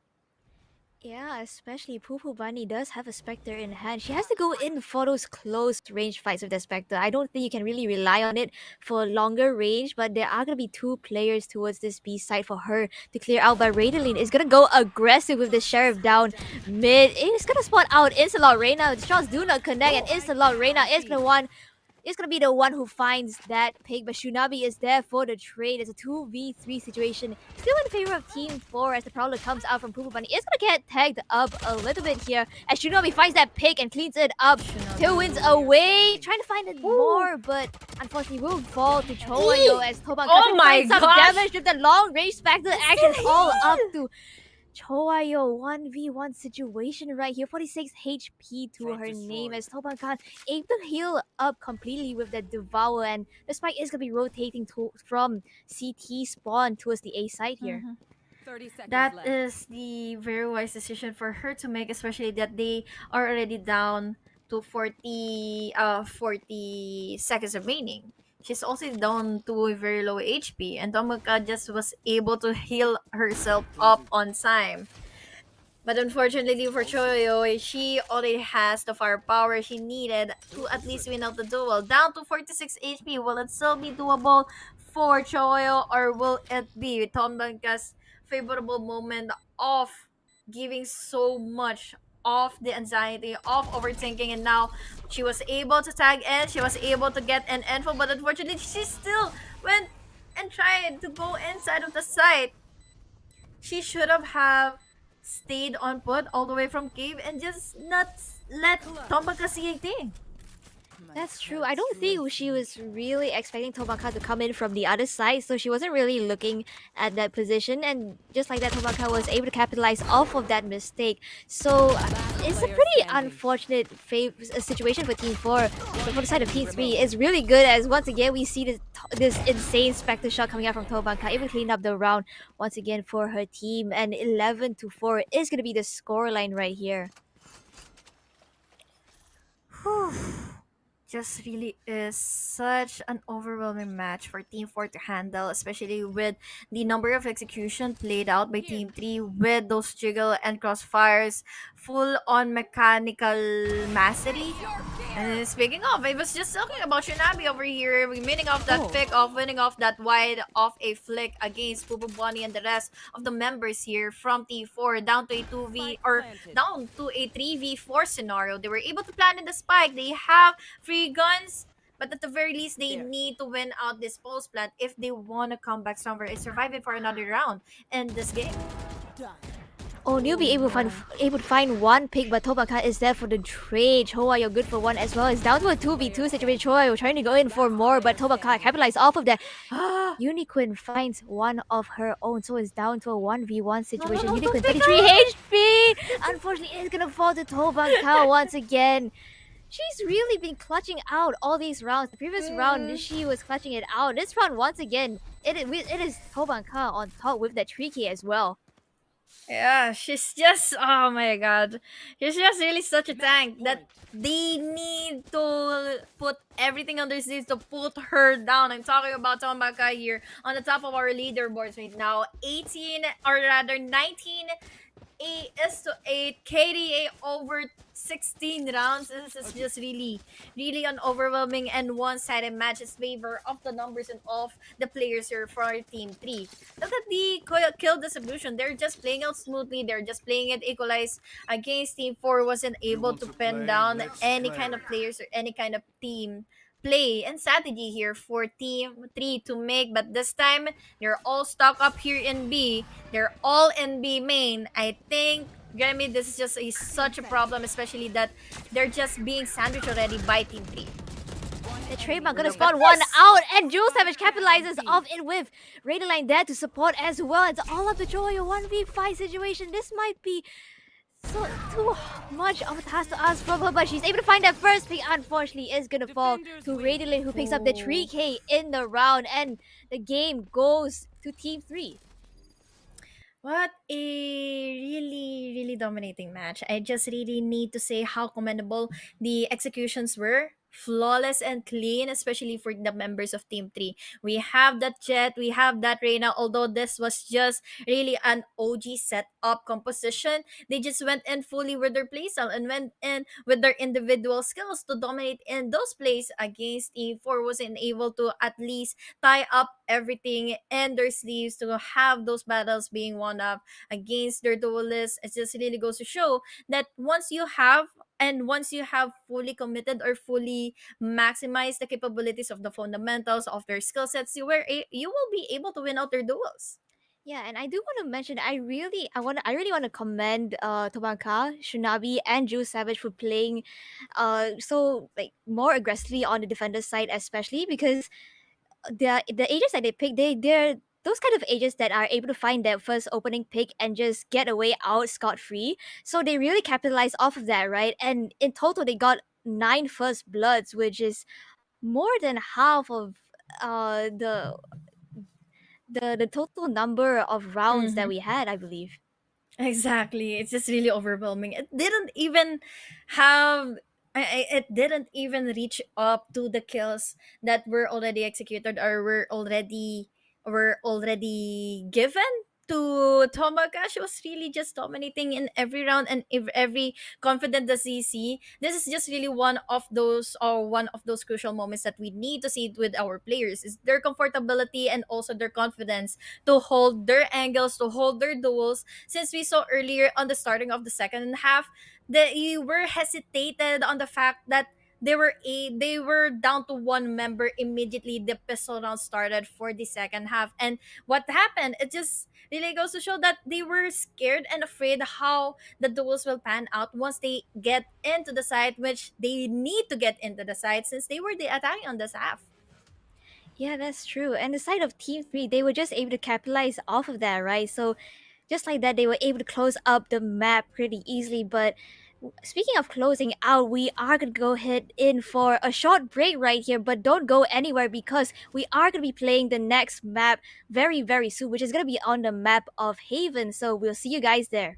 Yeah, especially Poo Poo Bunny does have a Spectre in hand. She has to go in for those close range fights with the Spectre. I don't think you can really rely on it for longer range, but there are going to be two players towards this B side for her to clear out. But Radaline is going to go aggressive with the Sheriff down mid. It's going to spot out Insalot Reina. The shots do not connect, and Insalot Reina is going to is gonna be the one who finds that pick, but Shunabi is there for the trade. It's a 2v3 situation. Still in favor of Team 4 as the Prowler comes out from Poo Bunny. It's gonna get tagged up a little bit here as Shunabi finds that pick and cleans it up. Two wins away, trying to find it more, but unfortunately will fall to Choayo as Toban Oh my finds some gosh! damage with the long range Spectre action all up to Choayo 1v1 situation right here. 46 HP to her name as Toban Khan able to heal up completely with that Devour, and the spike is going to be rotating from CT spawn towards the A side here. Mhm. 30 seconds That left. is the very wise decision for her to make, especially that they are already down to 40 seconds remaining. She's also down to a very low HP, and Tomaka just was able to heal herself up on time. But unfortunately for Choyo, she already has the firepower she needed to at least win out the duel. Down to 46 HP, will it still be doable for Choyo, or will it be Tombanka's favorable moment of giving so much of the anxiety, of overthinking, and now she was able to tag in, she was able to get an info, but unfortunately she still went and tried to go inside of the site. She should have stayed on put all the way from cave and just not let Tombaka see anything. That's true. I don't think she was really expecting Tomaka to come in from the other side, so she wasn't really looking at that position. And just like that, Tomaka was able to capitalize off of that mistake. So it's a pretty unfortunate situation for Team 4. But for the side of Team 3, it's really good as once again we see this insane Spectre shot coming out from Tomaka, able to clean up the round once again for her team. And 11-4 is going to be the scoreline right here. Whew. Just really is such an overwhelming match for Team 4 to handle, especially with the number of execution played out by Team 3 with those jiggle and crossfires, full on mechanical mastery. And speaking of, I was just talking about Shinabi over here, winning off that pick off, winning off that wide off a flick against Pupu Bonnie and the rest of the members here from T4 down to a 2v or down to a 3v4 scenario. They were able to plan in the spike. They have free guns, but at the very least, they need to win out this post plant if they want to come back stronger and survive it for another round in this game. O'Neal be able to find one pick, but Tobaka is there for the trade. Choayo good for one as well. It's down to a 2v2 situation. Choayo trying to go in for more, but Tobaka capitalized off of that. Unicorn finds one of her own, so it's down to a 1v1 situation. No, Unicorn don't pick 33 HP! Unfortunately, it's gonna fall to Tobaka once again. She's really been clutching out all these rounds. The previous round, she was clutching it out. This round, once again, it is Tobanka on top with that 3k as well. Yeah, she's just, oh my god. She's just really such a tank that they need to put everything on their sleeves to put her down. I'm talking about Tomaka here on the top of our leaderboards right now. 18, or rather 19 is to 8 KDA over 16 rounds. This is just really an overwhelming and one-sided match in favor of the numbers and of the players here for Team 3. Look at the kill distribution. They're just playing out smoothly. They're just playing it equalized against Team 4. Wasn't able to pin down any kind of players or any kind of team play and strategy here for Team 3 to make, but this time they're all stuck up here in B. They're all in B main. I think GREMMY, this is just such a problem, especially that they're just being sandwiched already by Team 3. The trademark gonna spawn one out, and Jules Savage capitalizes off it with Radaline there to support as well. It's all up to Joy, a 1v5 situation. This might be so too much of a task to ask from her, but she's able to find that first pick. Unfortunately, is gonna fall to Radaline, who picks up the 3k in the round, and the game goes to Team 3. What a really dominating match. I just really need to say how commendable the executions were flawless and clean, especially for the members of Team 3. We have that Jet, we have that Reina, although this was just really an OG setup composition. They just went in fully with their playstyle and went in with their individual skills to dominate in those plays against Team 4, wasn't able to at least tie up everything in their sleeves to have those battles being won up against their duelists. It just really goes to show that once you have fully committed or fully maximized the capabilities of the fundamentals of their skill sets, you will be able to win out their duels. Yeah, and I do want to mention I really want to commend Tobanka, Shunabi, and Juice Savage for playing so like more aggressively on the defender side, especially because the agents that they pick, they're those kind of agents that are able to find their first opening pick and just get away out scot free. So they really capitalize off of that, right? And in total, they got 9 first bloods, which is more than half of uh the the total number of rounds that Mhm. we had, I believe. Exactly. It's just really overwhelming. It didn't even have it didn't even reach up to the kills that were already executed or were already given to Tomaka. She was really just dominating in every round and every confident the CC. This is just really one of those crucial moments that we need to see with our players is their comfortability and also their confidence to hold their angles, to hold their duels, since we saw earlier on the starting of the second half that you were hesitated on the fact that they were down to one member immediately the pistol round started for the second half. And what happened, it just really goes to show that they were scared and afraid how the duels will pan out once they get into the site, which they need to get into the site since they were the attacking on this half. Yeah, that's true. And the side of Team 3, they were just able to capitalize off of that, right? So just like that, they were able to close up the map pretty easily. But speaking of closing out, we are going to go ahead in for a short break right here, but don't go anywhere because we are going to be playing the next map very, very soon, which is going to be on the map of Haven. So we'll see you guys there.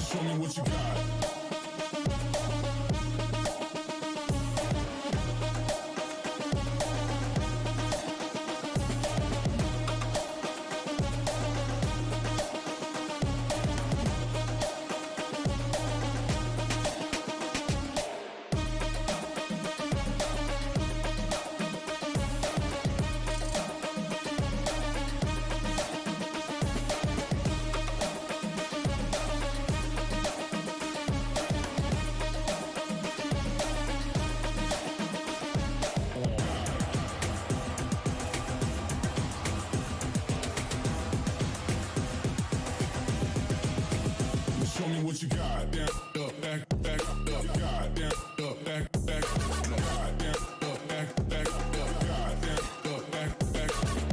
Show me what you got. Show me what you got. Down, up, back, back, up, God, down, up, back, back, God, down, up, back, back, up, God, down, up, back, back,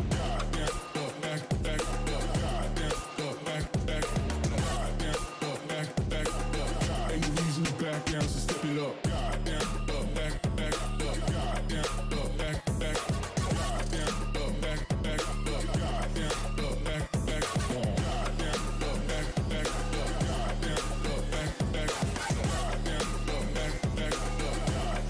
God, down, up, back, back, up, God, down, up, back, back, God, down, up, back, back, up, God. Ain't no reason to back down, so step it up. God, down, up, back, back, up, God, down, up, back, back, God, down, up, back, back, up, God, down, up, back, back, God, down, up, back, back, up, God, down, up, back, back, God, down, up, back, back, up, God.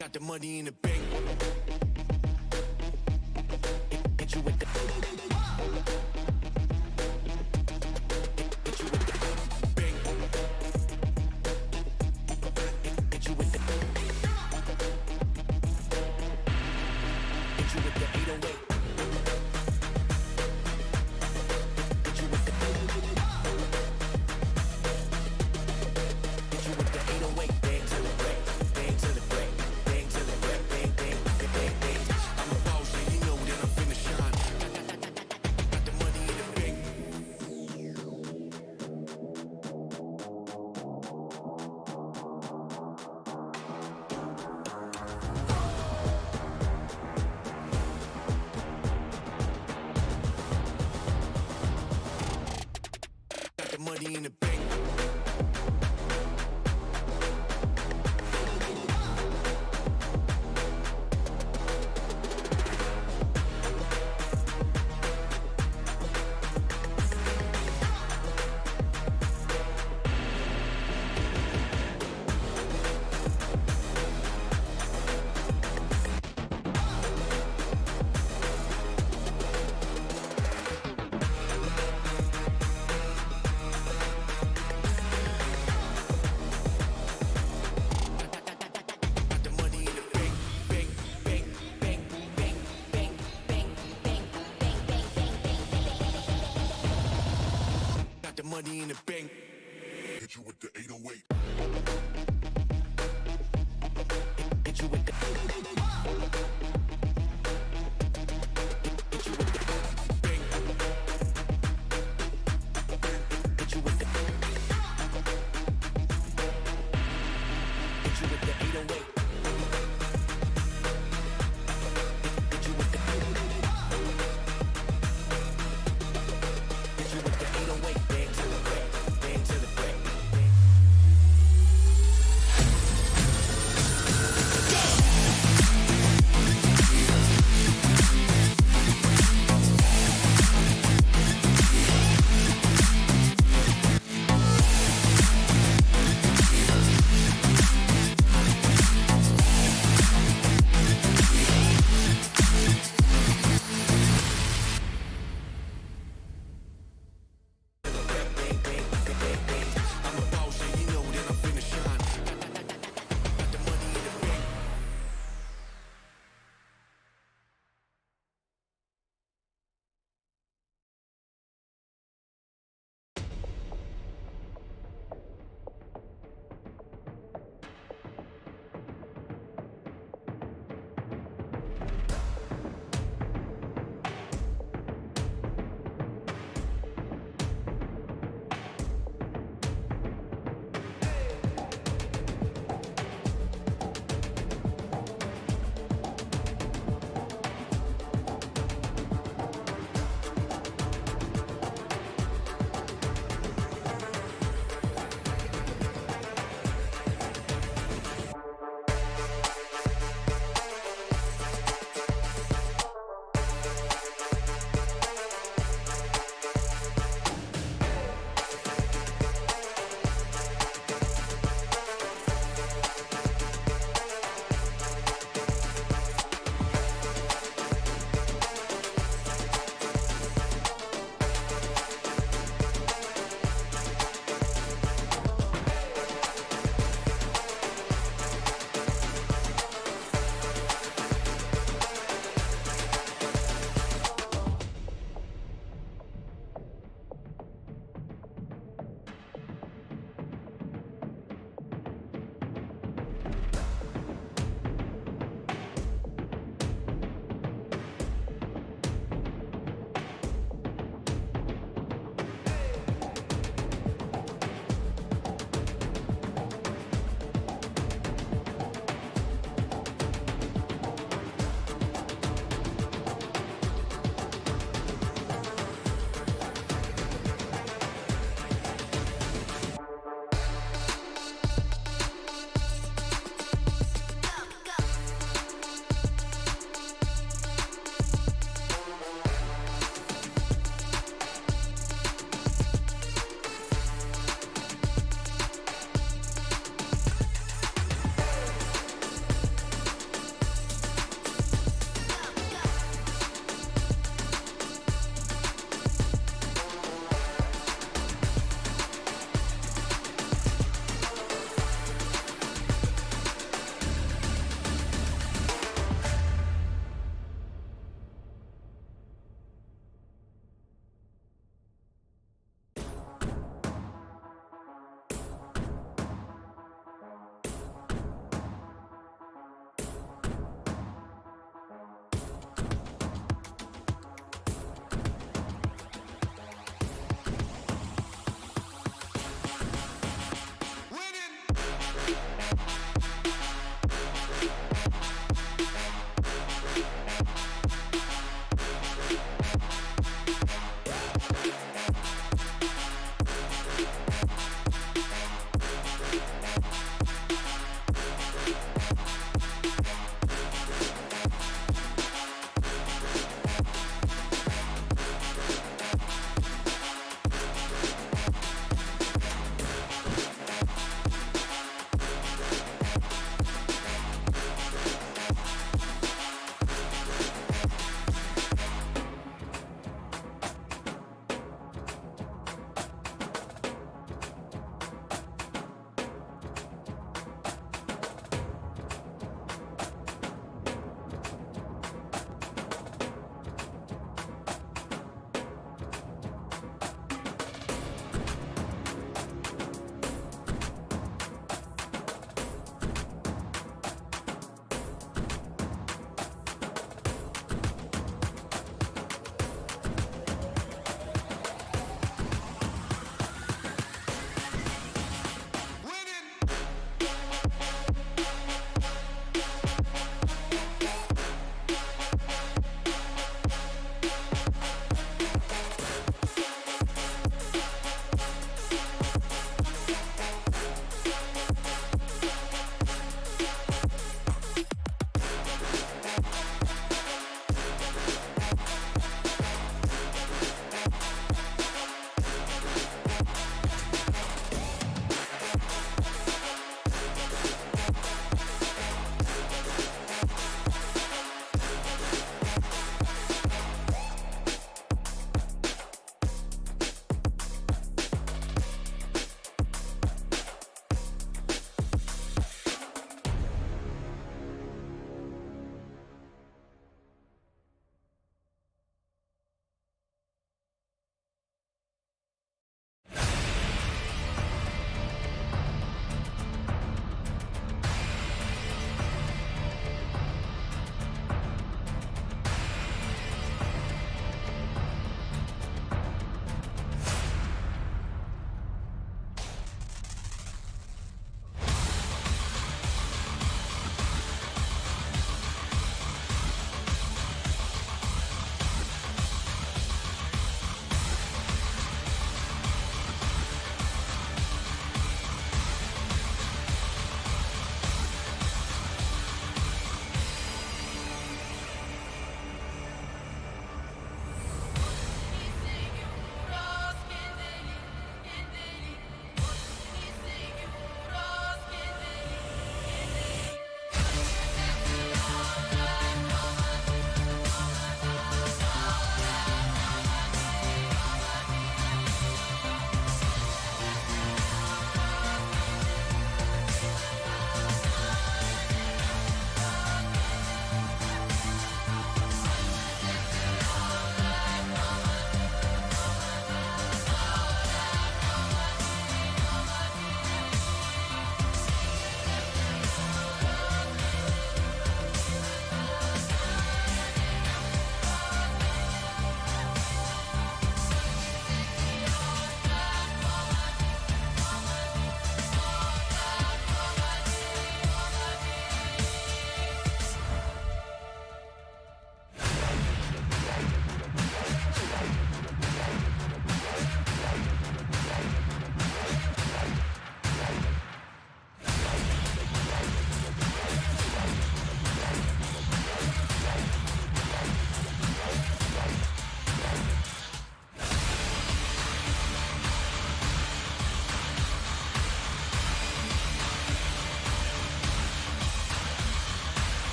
Got the money in the bank. Hit you with the. Hit you with the bank. Hit you with the. Hit you with the 808. Hit you with the. Hit you with the 808. Bang to the break. Bang to the break. Bang to the break. Bang, bang, bang, bang, bang. I'm a boss, yeah, you know that I'm finna shine. Got the money in the bank. Got the money in the bank. Got the money in the bank. Bank, bank, bank, bank, bank, bank, bank, bank, bank, bank, bank. Got the money in the bank. Hit you with the 808. Hit you with the. Hit you with the bank. Hit you with the. Hit you with the 808. Hit you with the. Hit you with the 808. Bang to the break. Bang to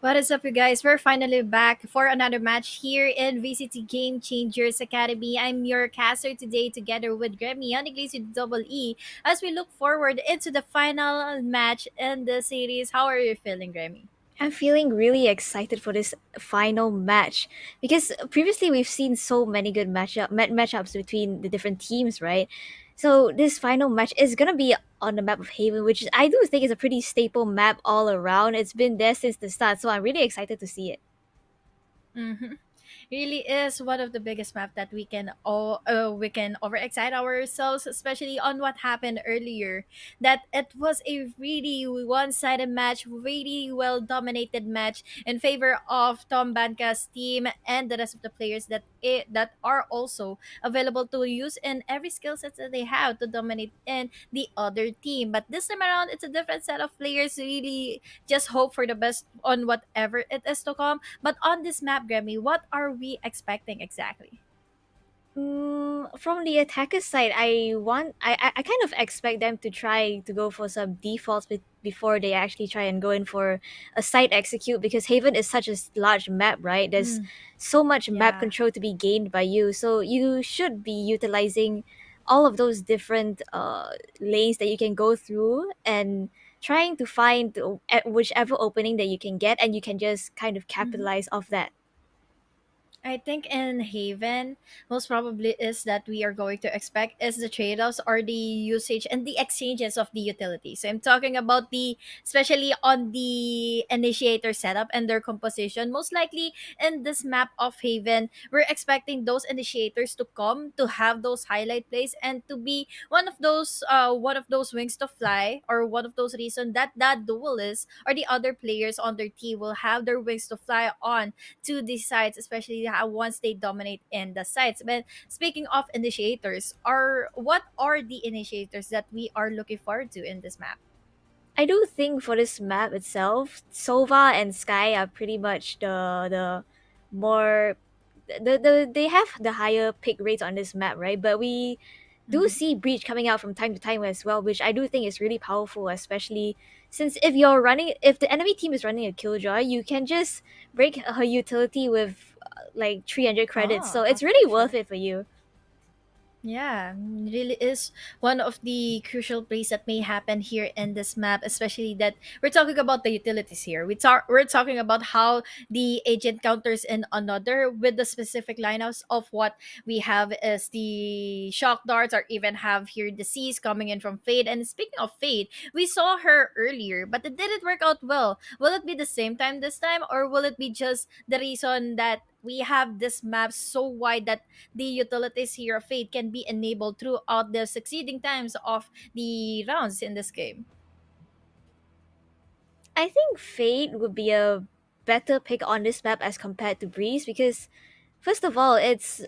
What is up, you guys? We're finally back for another match here in VCT Game Changers Academy. I'm your caster today, together with GREMMY, HONEYGLAZEE with double E, as we look forward into the final match in the series. How are you feeling, GREMMY? I'm feeling really excited for this final match because previously we've seen so many good matchups between the different teams, right? So this final match is gonna be on the map of Haven, which I do think is a pretty staple map all around. It's been there since the start, so I'm really excited to see it. Mm-hmm. Really is one of the biggest map that we can overexcite ourselves, especially on what happened earlier, that it was a really one-sided match, really well dominated match in favor of Tom Banka's team and the rest of the players that are also available to use in every skill set that they have to dominate in the other team. But this time around, it's a different set of players. Really just hope for the best on whatever it is to come. But on this map, Grammy, what are we expecting exactly? From the attacker side, I kind of expect them to try to go for some defaults before they actually try and go in for a site execute, because Haven is such a large map, right? There's Mm, so much map yeah. control to be gained by you, so you should be utilizing all of those different lanes that you can go through and trying to find whichever opening that you can get, and you can just kind of Mhm. capitalize off that. I think in Haven, most probably is that we are going to expect is the trade-offs or the usage and the exchanges of the utilities. So I'm talking about especially on the initiator setup and their composition. Most likely in this map of Haven, we're expecting those initiators to come to have those highlight plays and to be one of those wings to fly, or one of those reasons that that duelist or the other players on their team will have their wings to fly on to the sites, especially how once they dominate in the sites. But speaking of initiators, are what are the initiators that we are looking forward to in this map? I do think for this map itself, Sova and Sky are pretty much the more they have the higher pick rates on this map, right? But we do Mhm. see Breach coming out from time to time as well, which I do think is really powerful, especially since if the enemy team is running a Killjoy, you can just break her utility with like 300 credits. So Oh, it's okay, really worth sure. it for you. Yeah, really is one of the crucial plays that may happen here in this map, especially that we're talking about the utilities here. We're talking about how the agent counters in another with the specific lineups of what we have is the shock darts, or even have here the C's coming in from Fade. And speaking of Fade, we saw her earlier, but it didn't work out well. Will it be the same time this time, or will it be just the reason that we have this map so wide that the utilities here of Fate can be enabled throughout the succeeding times of the rounds in this game? I think Fade would be a better pick on this map as compared to Breeze, because first of all, it's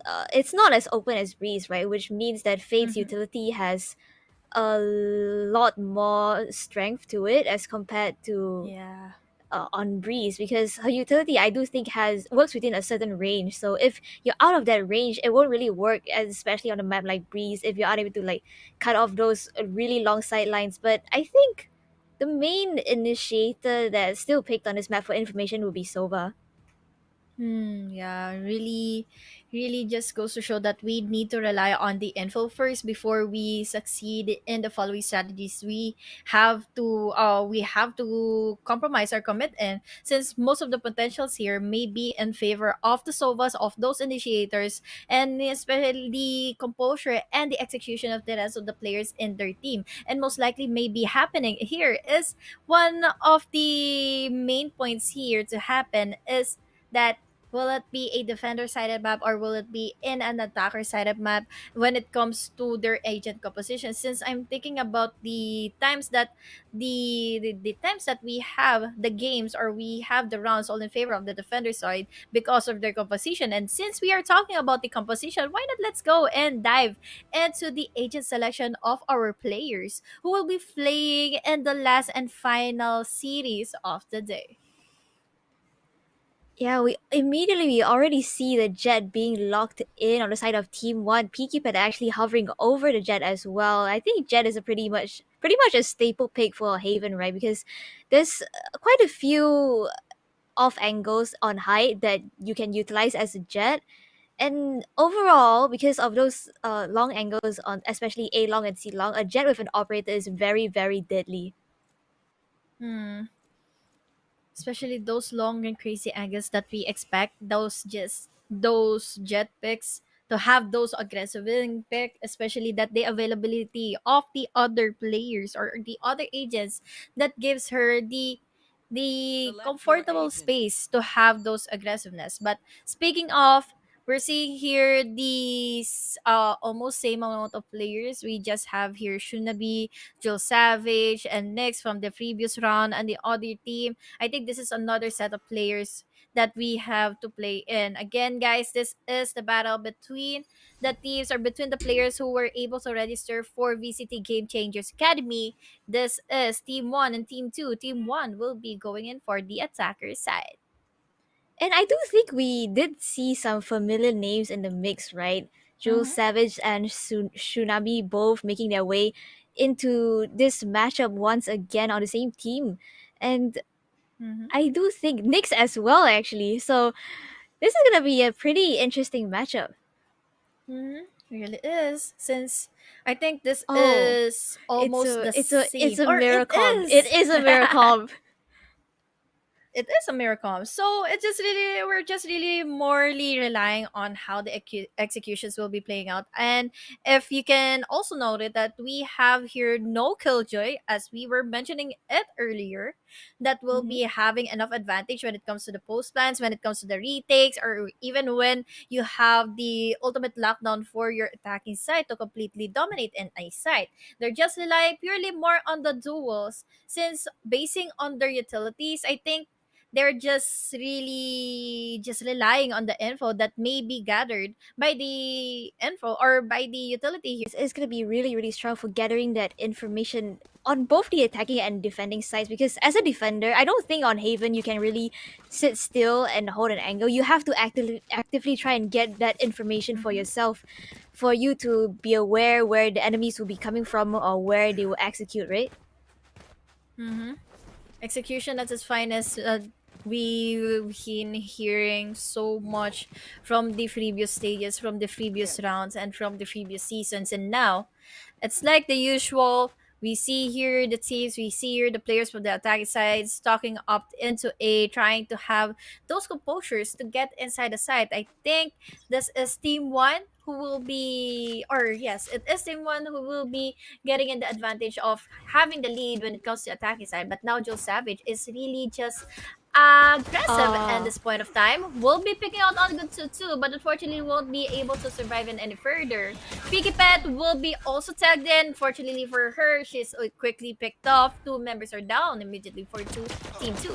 not as open as Breeze, right? Which means that Fade's Mm-hmm. utility has a lot more strength to it as compared to Yeah. on Breeze, because her utility I do think has works within a certain range. So if you're out of that range, it won't really work, especially on a map like Breeze, if you're unable to like cut off those really long sidelines. But I think the main initiator that's still picked on this map for information would be Sova. Yeah, really just goes to show that we need to rely on the info first before we succeed in the following strategies. We have to compromise our commit in, since most of the potentials here may be in favor of the Sovas, of those initiators, and especially the composure and the execution of the rest of the players in their team. And most likely may be happening here is one of the main points here to happen is that will it be a defender sided map, or will it be in an attacker sided map when it comes to their agent composition? Since I'm thinking about the times that the times that we have the games, or we have the rounds all in favor of the defender side because of their composition. And since we are talking about the composition, why not let's go and dive into the agent selection of our players who will be playing in the last and final series of the day. Yeah, we already see the jet being locked in on the side of Team One. Peakypad actually hovering over the jet as well. I think jet is a pretty much a staple pick for Haven, right? Because there's quite a few off angles on height that you can utilize as a jet. And overall, because of those long angles on especially A long and C long, a jet with an operator is very, very deadly. Hmm. Especially those long and crazy angles that we expect those jet picks to have those aggressive winning pick, especially that the availability of the other players or the other agents that gives her the Select your comfortable agent. space to have those aggressiveness. But speaking of, we're seeing here these almost same amount of players. We just have here Shunabi, Joel Savage, and Nyx from the previous round, and the other team. I think this is another set of players that we have to play in. Again, guys, this is the battle between the teams or between the players who were able to register for VCT Game Changers Academy. This is Team 1 and Team 2. Team 1 will be going in for the attacker side. And I do think we did see some familiar names in the mix, right? Jules Mm-hmm. Savage and Shunabi both making their way into this matchup once again on the same team. And Mm-hmm. I do think Nyx as well, actually. So this is gonna be a pretty interesting matchup. Mm-hmm. Really is, since I think this Oh, is it's almost a the it's a it's same, a or it mirror comp. It is. is a mirror comp. It is a Miracom. So it's just really, we're just really morely relying on how the executions will be playing out. And if you can also note it that we have here no Killjoy, as we were mentioning it earlier, that will Mhm. be having enough advantage when it comes to the post plans, when it comes to the retakes, or even when you have the ultimate lockdown for your attacking side to completely dominate an ice side. They're just relying purely more on the duels, since basing on their utilities, I think they're just really just relying on the info that may be gathered by the info or by the utility here. It's gonna be really, really strong for gathering that information on both the attacking and defending sides, because as a defender, I don't think on Haven you can really sit still and hold an angle. You have to actively try and get that information for Mhm. yourself, for you to be aware where the enemies will be coming from or where they will execute, right? Mm-hmm. Execution at its finest. We've been hearing so much from the previous stages, from the previous rounds, and from the previous seasons, and now it's like the usual. We see here the teams, we see here the players from the attacking sides talking up into A, trying to have those composures to get inside the site. I think this is Team 1 who will be, or yes, it is Team 1 who will be getting in the advantage of having the lead when it comes to attacking side. But now Joe Savage is really just aggressive at Uh this point of time. Will be picking out on good too, but unfortunately won't be able to survive in any further. Piggy Pet will be also tagged in. Fortunately for her, she's quickly picked off. Two members are down immediately for Team 2.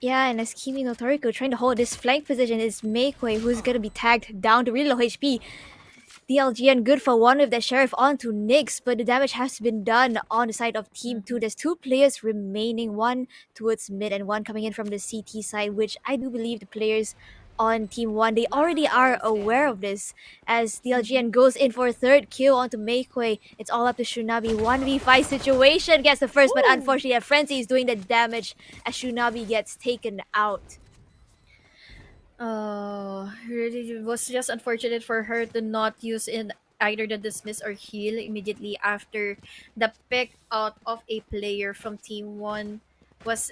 yeah, and as Kimi no Toriko trying to hold this flank position is Meikoi, who's gonna be tagged down to really low HP. DLGN good for one with that Sheriff onto Nyx, but the damage has been done on the side of Team 2. There's two players remaining, one towards mid and one coming in from the CT side, which I do believe the players on Team 1, they already are aware of this, as DLGN goes in for a third kill onto Meikoi. It's all up to Shunabi. 1v5 situation, gets the first, but Ooh. unfortunately Frenzy is doing the damage as Shunabi gets taken out. Oh, really, it was just unfortunate for her to not use in either the dismiss or heal immediately after the pick out of a player from Team 1 was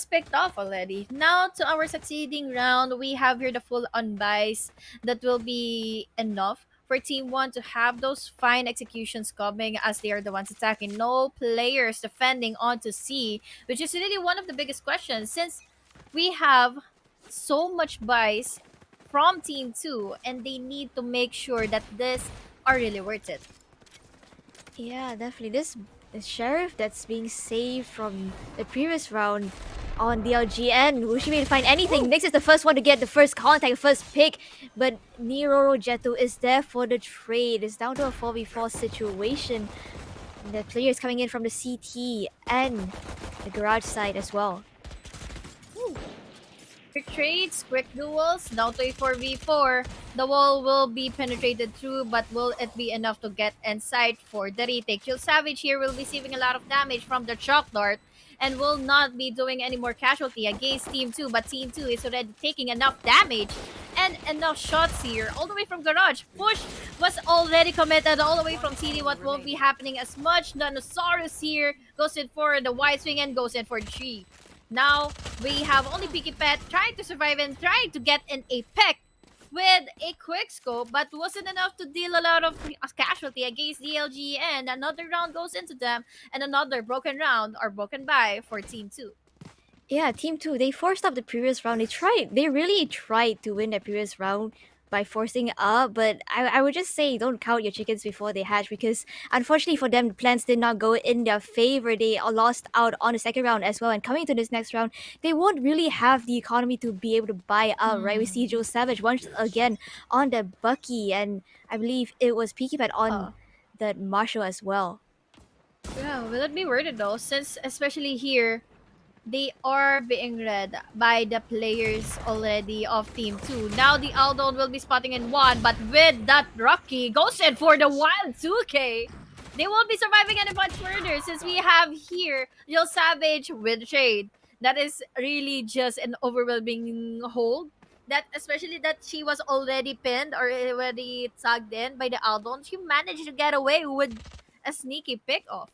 picked off already. Now to our succeeding round, we have here the full unbiased that will be enough for Team 1 to have those fine executions coming as they are the ones attacking. No players defending onto C, which is really one of the biggest questions since we have so much buys from Team 2 and they need to make sure that this are really worth it. Yeah, definitely. This sheriff that's being saved from the previous round on the LGN. Will she be able to find anything? Nyx is the first one to get the first contact, first pick, but Nero Jetto is there for the trade. It's down to a 4v4 situation. The players coming in from the CT and the garage side as well. Quick trades, quick duels, down to a 4v4. The wall will be penetrated through, but will it be enough to get inside for the retake? Jill Savage here will be receiving a lot of damage from the Shock Dart and will not be doing any more casualty against Team 2, but Team 2 is already taking enough damage and enough shots here. All the way from Garage. Push was already committed all the way from CD. What won't be happening as much. Dinosaurus here goes in for the wide swing and goes in for the tree. Now, we have only Picky Pet trying to survive and trying to get in a peck with a quick scope, but wasn't enough to deal a lot of casualty against DLG, and another round goes into them, and another broken round or broken bye for Team 2. Yeah, Team 2, they forced up the previous round. They really tried to win the previous round by forcing up, but I would just say don't count your chickens before they hatch, because unfortunately for them, the plans did not go in their favor. They lost out on the second round as well, and coming to this next round, they won't really have the economy to be able to buy up, right? We see Joe Savage once again on the Bucky, and I believe it was Peaky Pet on Oh. the Marshall as well. Yeah, will it be worth it though? Since especially here, they are being read by the players already of Team 2. Now the Aldon will be spotting in 1, but with that Rocky goes in for the wild 2K. They won't be surviving any much further since we have here Jill Savage with Shade. That is really just an overwhelming hold. That especially that she was already pinned or already tagged in by the Aldon. She managed to get away with a sneaky pick off.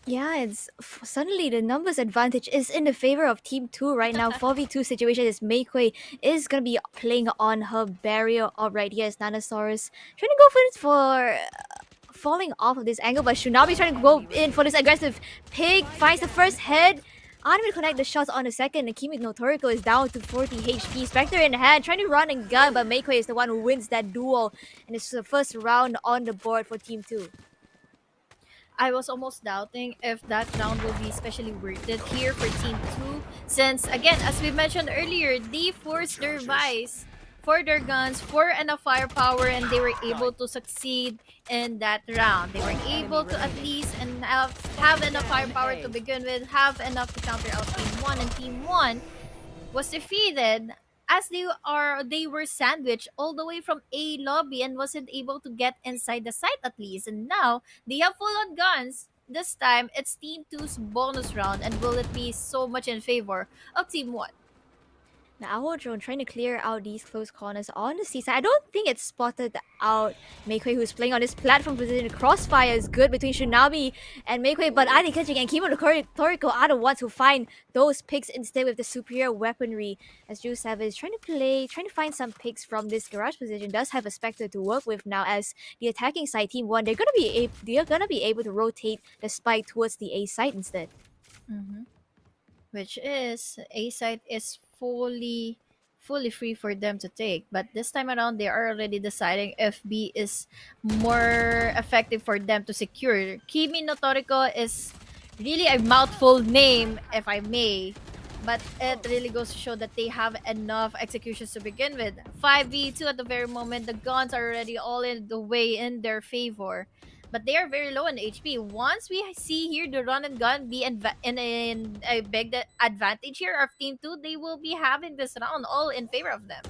Yeah, suddenly the numbers advantage is in the favor of Team 2 right now. 4v2 situation is Meikui is gonna be playing on her barrier right here as Nanosaurus. Trying to go for falling off of this angle, but Shunabi's trying to go in for this aggressive pig. Finds the first head. Unable to connect the shots on the second, and Kimi no Toriko is down to 40 HP. Spectre in hand, trying to run and gun, but Meikui is the one who wins that duel. And it's the first round on the board for Team 2. I was almost doubting if that round will be especially worth it here for Team 2. Since, again, as we mentioned earlier, they forced their vice for their guns, for enough firepower, and they were able to succeed in that round. They were able to at least have enough firepower to begin with, have enough to counter out Team 1, and Team 1 was defeated as they were sandwiched all the way from A lobby and wasn't able to get inside the site at least. And now they have full on guns. This time it's Team 2's bonus round, and will it be so much in favor of Team 1? Now our drone trying to clear out these close corners on the seaside. I don't think it spotted out Meikui, who's playing on this platform position. The crossfire is good between Shunabi and Meikui, but Adi Kajik and Kimo Toriko are the ones who find those picks instead with the superior weaponry. As Ju Savage is trying to find some picks from this garage position. Does have a Spectre to work with now, as the attacking side Team 1, they're gonna be able to rotate the spike towards the A side instead. Which is A site is fully free for them to take, but this time around they are already deciding if B is more effective for them to secure. Kimi no Toriko is really a mouthful name, if I may, but it really goes to show that they have enough executions to begin with. 5v2 at the very moment, the guns are already all in the way in their favor, but they are very low in HP. Once we see here the run and gun be in a big advantage here of Team 2, they will be having this round all in favor of them.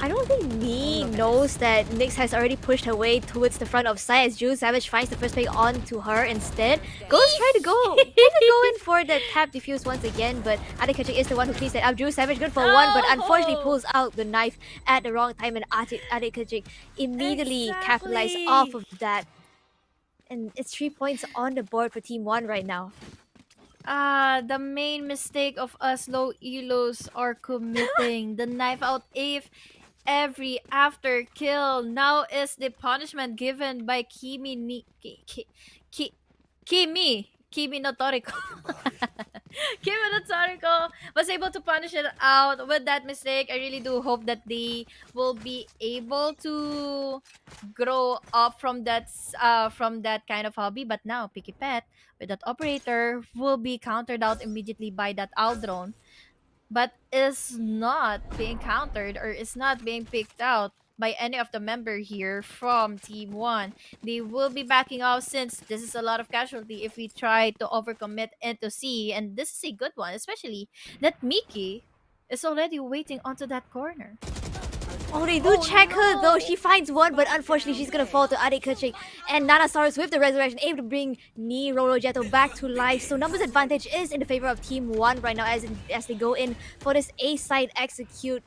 I don't think Nee knows that Nyx has already pushed her way towards the front of site, as Ju Savage finds the first pick onto her instead. Trying to go in for the tap defuse once again, but Adekachi is the one who cleans that up. Ju Savage good for one, but unfortunately pulls out the knife at the wrong time, and Adekachi immediately capitalized off of that. And it's 3 points on the board for Team 1 right now. The main mistake of us low elos are committing the knife out if every after kill. Now is the punishment given by Kimi no Toriko. Kimi no Toriko was able to punish it out with that mistake. I really do hope that they will be able to grow up from that kind of hobby. But now Picky Pet with that operator will be countered out immediately by that Aldron, but is not being countered or is not being picked out by any of the member here from Team 1. They will be backing off since this is a lot of casualty if we try to overcommit into C, and this is a good one, especially that Miki is already waiting onto that corner. Oh, they do check her though. She finds one, but unfortunately she's gonna fall to APAC. And Nanasaurus with the resurrection able to bring Ni Rorojetto back to life. So numbers advantage is in the favor of Team 1 right now as they go in for this A side execute.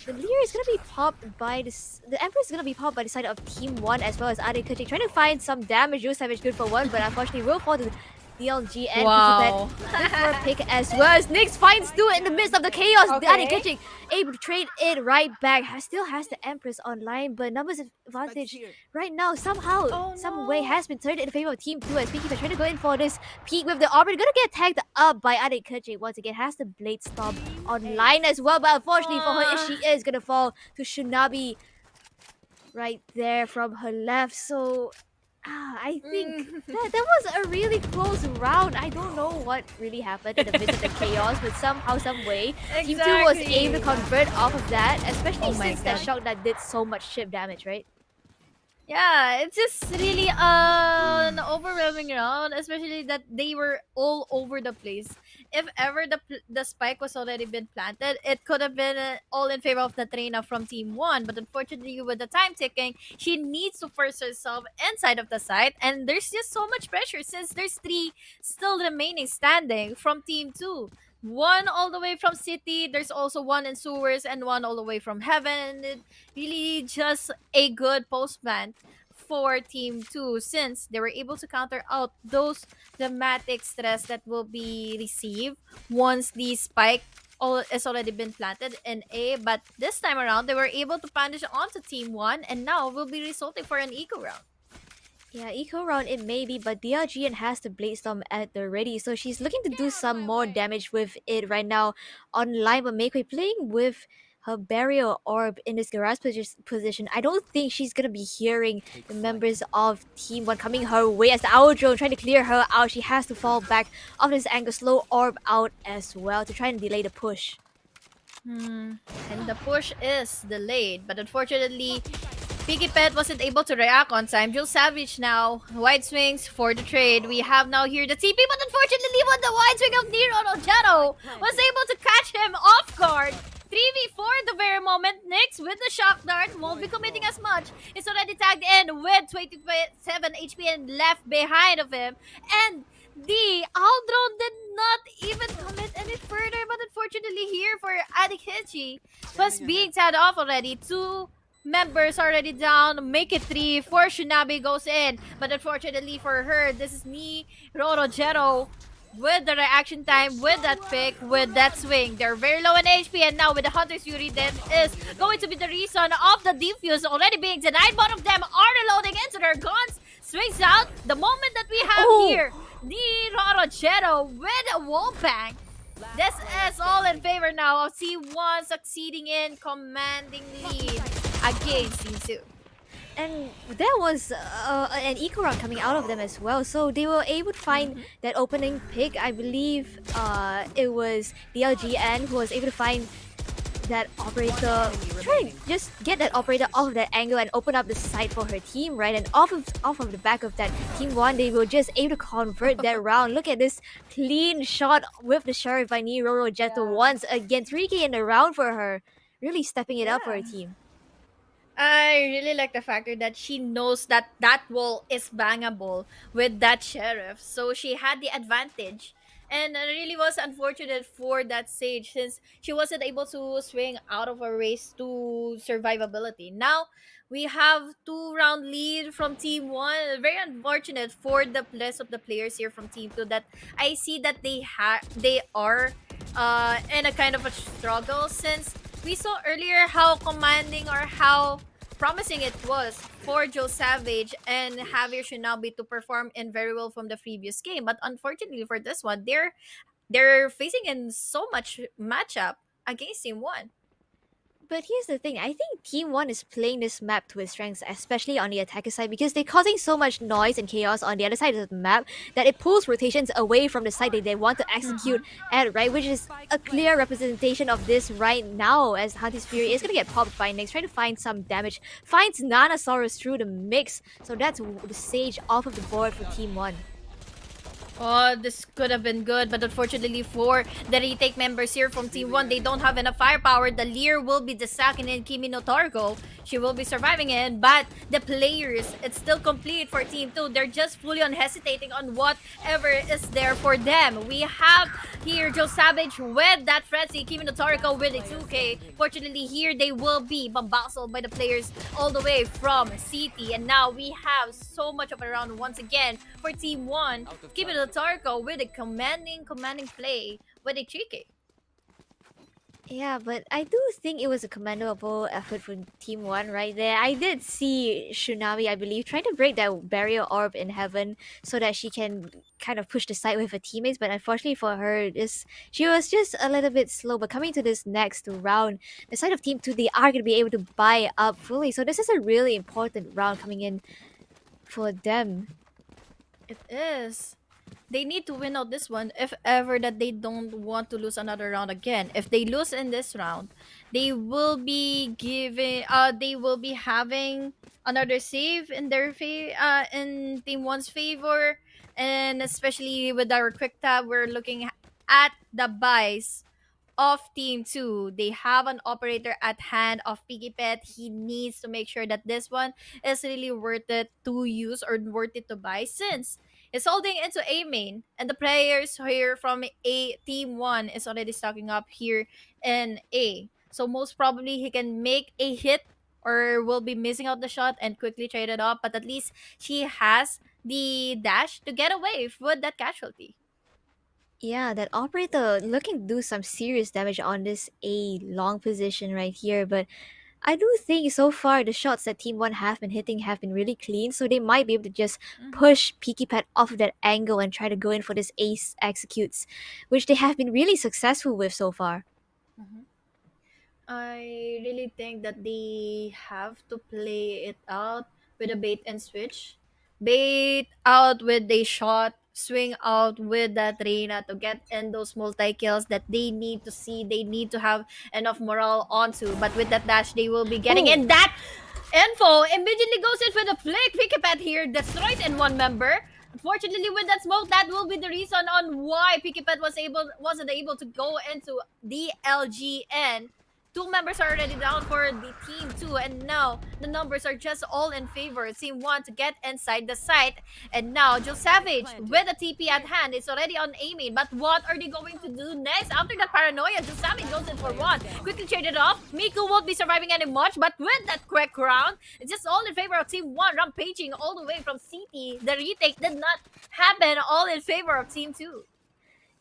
The Lear is gonna be popped by this. The Emperor is gonna be popped by the side of Team 1 as well as APAC, trying to find some damage. Joe Savage good for one, but unfortunately will fall to DLG and Wow. good for a pick as well as Nyx finds two in the midst of the chaos. APAC able to trade it right back. Still has the Empress online, but numbers advantage right now somehow, some way has been turned in favor of Team 2 as Peaky trying to go in for this peek with the Orb. Gonna get tagged up by APAC once again. Has the Blade Stomp online as well, but unfortunately for her, she is gonna fall to Shunabi right there from her left. So I think that was a really close round. I don't know what really happened in the midst of the chaos, but somehow, some way, Team 2 was able to convert off of that, especially since that shock that did so much chip damage, right? Yeah, it's just really an overwhelming round, especially that they were all over the place. If ever the spike was already been planted, it could have been all in favor of the Trina from Team 1. But unfortunately, with the time ticking, she needs to force herself inside of the site. And there's just so much pressure since there's 3 still remaining standing from Team 2. One all the way from City, there's also one in Sewers, and one all the way from Heaven. It really just a good post-plan for Team 2 since they were able to counter out those dramatic stress that will be received once the spike has already been planted in A. But this time around, they were able to punish onto Team 1 and now will be resulting for an eco round. Yeah, eco round it may be, but DRGN has the Blade Storm at the ready, so she's looking to do some more damage with it right now online. But Meikei playing with her barrier orb in this garage position. I don't think she's gonna be hearing the members of Team 1 coming her way as the Owl Drone trying to clear her out. She has to fall back off this angle, slow orb out as well to try and delay the push. And the push is delayed, but unfortunately, Piggy Pet wasn't able to react on time. Joe Savage now, wide swings for the trade. We have now here the TP, but unfortunately, when the wide swing of Nero Rojero was able to catch him off guard. 3v4 the very moment. Nyx with the shock dart won't be committing as much. It's already tagged in with 27 HP and left behind of him. And the Owl Drone did not even commit any further, but unfortunately here for Adikichi was being tagged off already. 2 members already down. Make it 3 for Shunabi goes in. But unfortunately for her, this is Ni Rorojero with the reaction time, with that pick, with that swing. They're very low in HP, and now with the Hunter's Fury, that is going to be the reason of the defuse already being denied. Both of them are reloading into their guns. Swings out. The moment that we have here, Ni Rorojero with a wall bang. This is all in favor now of C1 succeeding in commanding lead against Team 2. And there was an eco round coming out of them as well, so they were able to find that opening pick. I believe it was DLGN who was able to find that operator, try to just get that operator off of that angle and open up the site for her team, right? And off of the back of that, Team 1, they were just able to convert that round. Look at this clean shot with the Sheriff by Ni Rorojero once again. 3k in the round for her, really stepping it up for her team. I really like the factor that she knows that that wall is bangable with that Sheriff. So she had the advantage. And it really was unfortunate for that Sage since she wasn't able to swing out of a race to survivability. Now, we have 2-round lead from Team 1. Very unfortunate for the rest of the players here from Team 2 that I see that they are in a kind of a struggle since we saw earlier how commanding or how promising it was for Joe Savage and Javier Shinabi to perform in very well from the previous game. But unfortunately for this one, they're facing in so much matchup against Team 1. But here's the thing, I think Team 1 is playing this map to its strengths, especially on the attacker side, because they're causing so much noise and chaos on the other side of the map that it pulls rotations away from the side that they want to execute at, right? Which is a clear representation of this right now, as Hunter's Fury is going to get popped by Nyx, trying to find some damage, finds Nanasaurus through the mix, so that's the Sage off of the board for Team 1. Oh, this could have been good, but unfortunately for the retake members here from Team 1, they don't have enough firepower. The Lear will be the second in Kimi no Torgo. She will be surviving it, but the players, it's still complete for Team 2. They're just fully unhesitating on whatever is there for them. We have here Joe Savage with that frenzy, Kimi no Torgo with a 2K. Fortunately here, they will be bombasted by the players all the way from City. And now we have so much of a round once again for Team 1. Kimi no Torgo with a commanding play with a 3K. Yeah, but I do think it was a commendable effort from Team 1 right there. I did see Shunawi, I believe, trying to break that barrier orb in heaven so that she can kind of push the side with her teammates, but unfortunately for her, she was just a little bit slow. But coming to this next round, the side of Team 2, they are going to be able to buy up fully. So this is a really important round coming in for them. It is. They need to win out this one if ever that they don't want to lose another round again. If they lose in this round, they will be having another save in their in Team 1's favor, and especially with our quick tab, we're looking at the buys of Team 2. They have an operator at hand of Piggy Pet. He needs to make sure that this one is really worth it to use or worth it to buy, since it's holding into A main, and the players here from A Team 1 is already stocking up here in A. So most probably he can make a hit or will be missing out the shot and quickly trade it up, but at least she has the dash to get away with that casualty. Yeah, that operator looking to do some serious damage on this A long position right here, but I do think so far the shots that Team 1 have been hitting have been really clean, so they might be able to just push Peaky Pet off of that angle and try to go in for this ace executes, which they have been really successful with so far. Mhm. I really think that they have to play it out with a bait and switch. Bait out with a shot, swing out with that Reina to get in those multi kills that they need to see. They need to have enough morale onto. But with that dash, they will be getting Ooh. in that info. Immediately goes in for the flick. Pikipet here destroys in one member. Unfortunately, with that smoke, that will be the reason on why Pikipet wasn't able to go into the LGN. Two members are already down for the Team 2, and now the numbers are just all in favor of Team 1 to get inside the site. And now Joe Savage with a TP at hand is already on aiming, but what are they going to do next? After that paranoia, Joe Savage goes in for one. Quickly traded off. Miku won't be surviving any much, but with that quick round, it's just all in favor of Team 1, rampaging all the way from CT. The retake did not happen, all in favor of Team 2.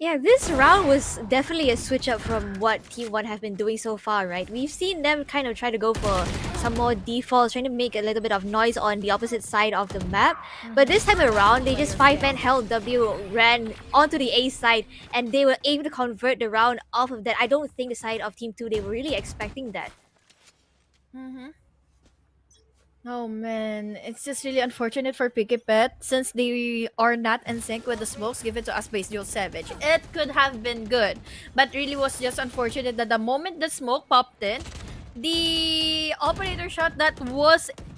Yeah, this round was definitely a switch up from what Team 1 have been doing so far, right? We've seen them kind of try to go for some more defaults, trying to make a little bit of noise on the opposite side of the map. But this time around, they just 5-man held W, ran onto the A side, and they were able to convert the round off of that. I don't think the side of Team 2, they were really expecting that. Oh man, it's just really unfortunate for Picky Pet since they are not in sync with the smokes given to us by Joe Savage. It could have been good, but really was just unfortunate that the moment the smoke popped in, the operator shot that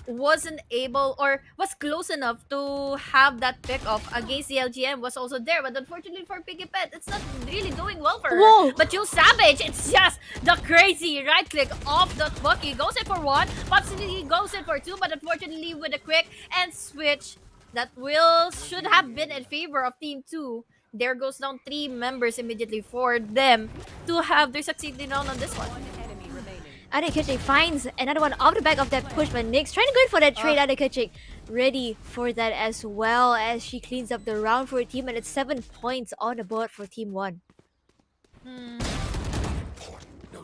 wasn't able or was close enough to have that pick off against the LGM was also there, but unfortunately for Piggy Pet, it's not really doing well for her. Whoa. But Joe Savage, it's just the crazy right click off the Bucky. Goes in for one, possibly goes in for two, but unfortunately with a quick and switch that should have been in favor of Team 2. There goes down 3 members immediately for them to have their succeeding round on this one. Adekachik finds another one off the back of that push, but Nyx trying to go in for that trade. Adekachik ready for that as well as she cleans up the round for her team, and it's 7 points on the board for Team 1.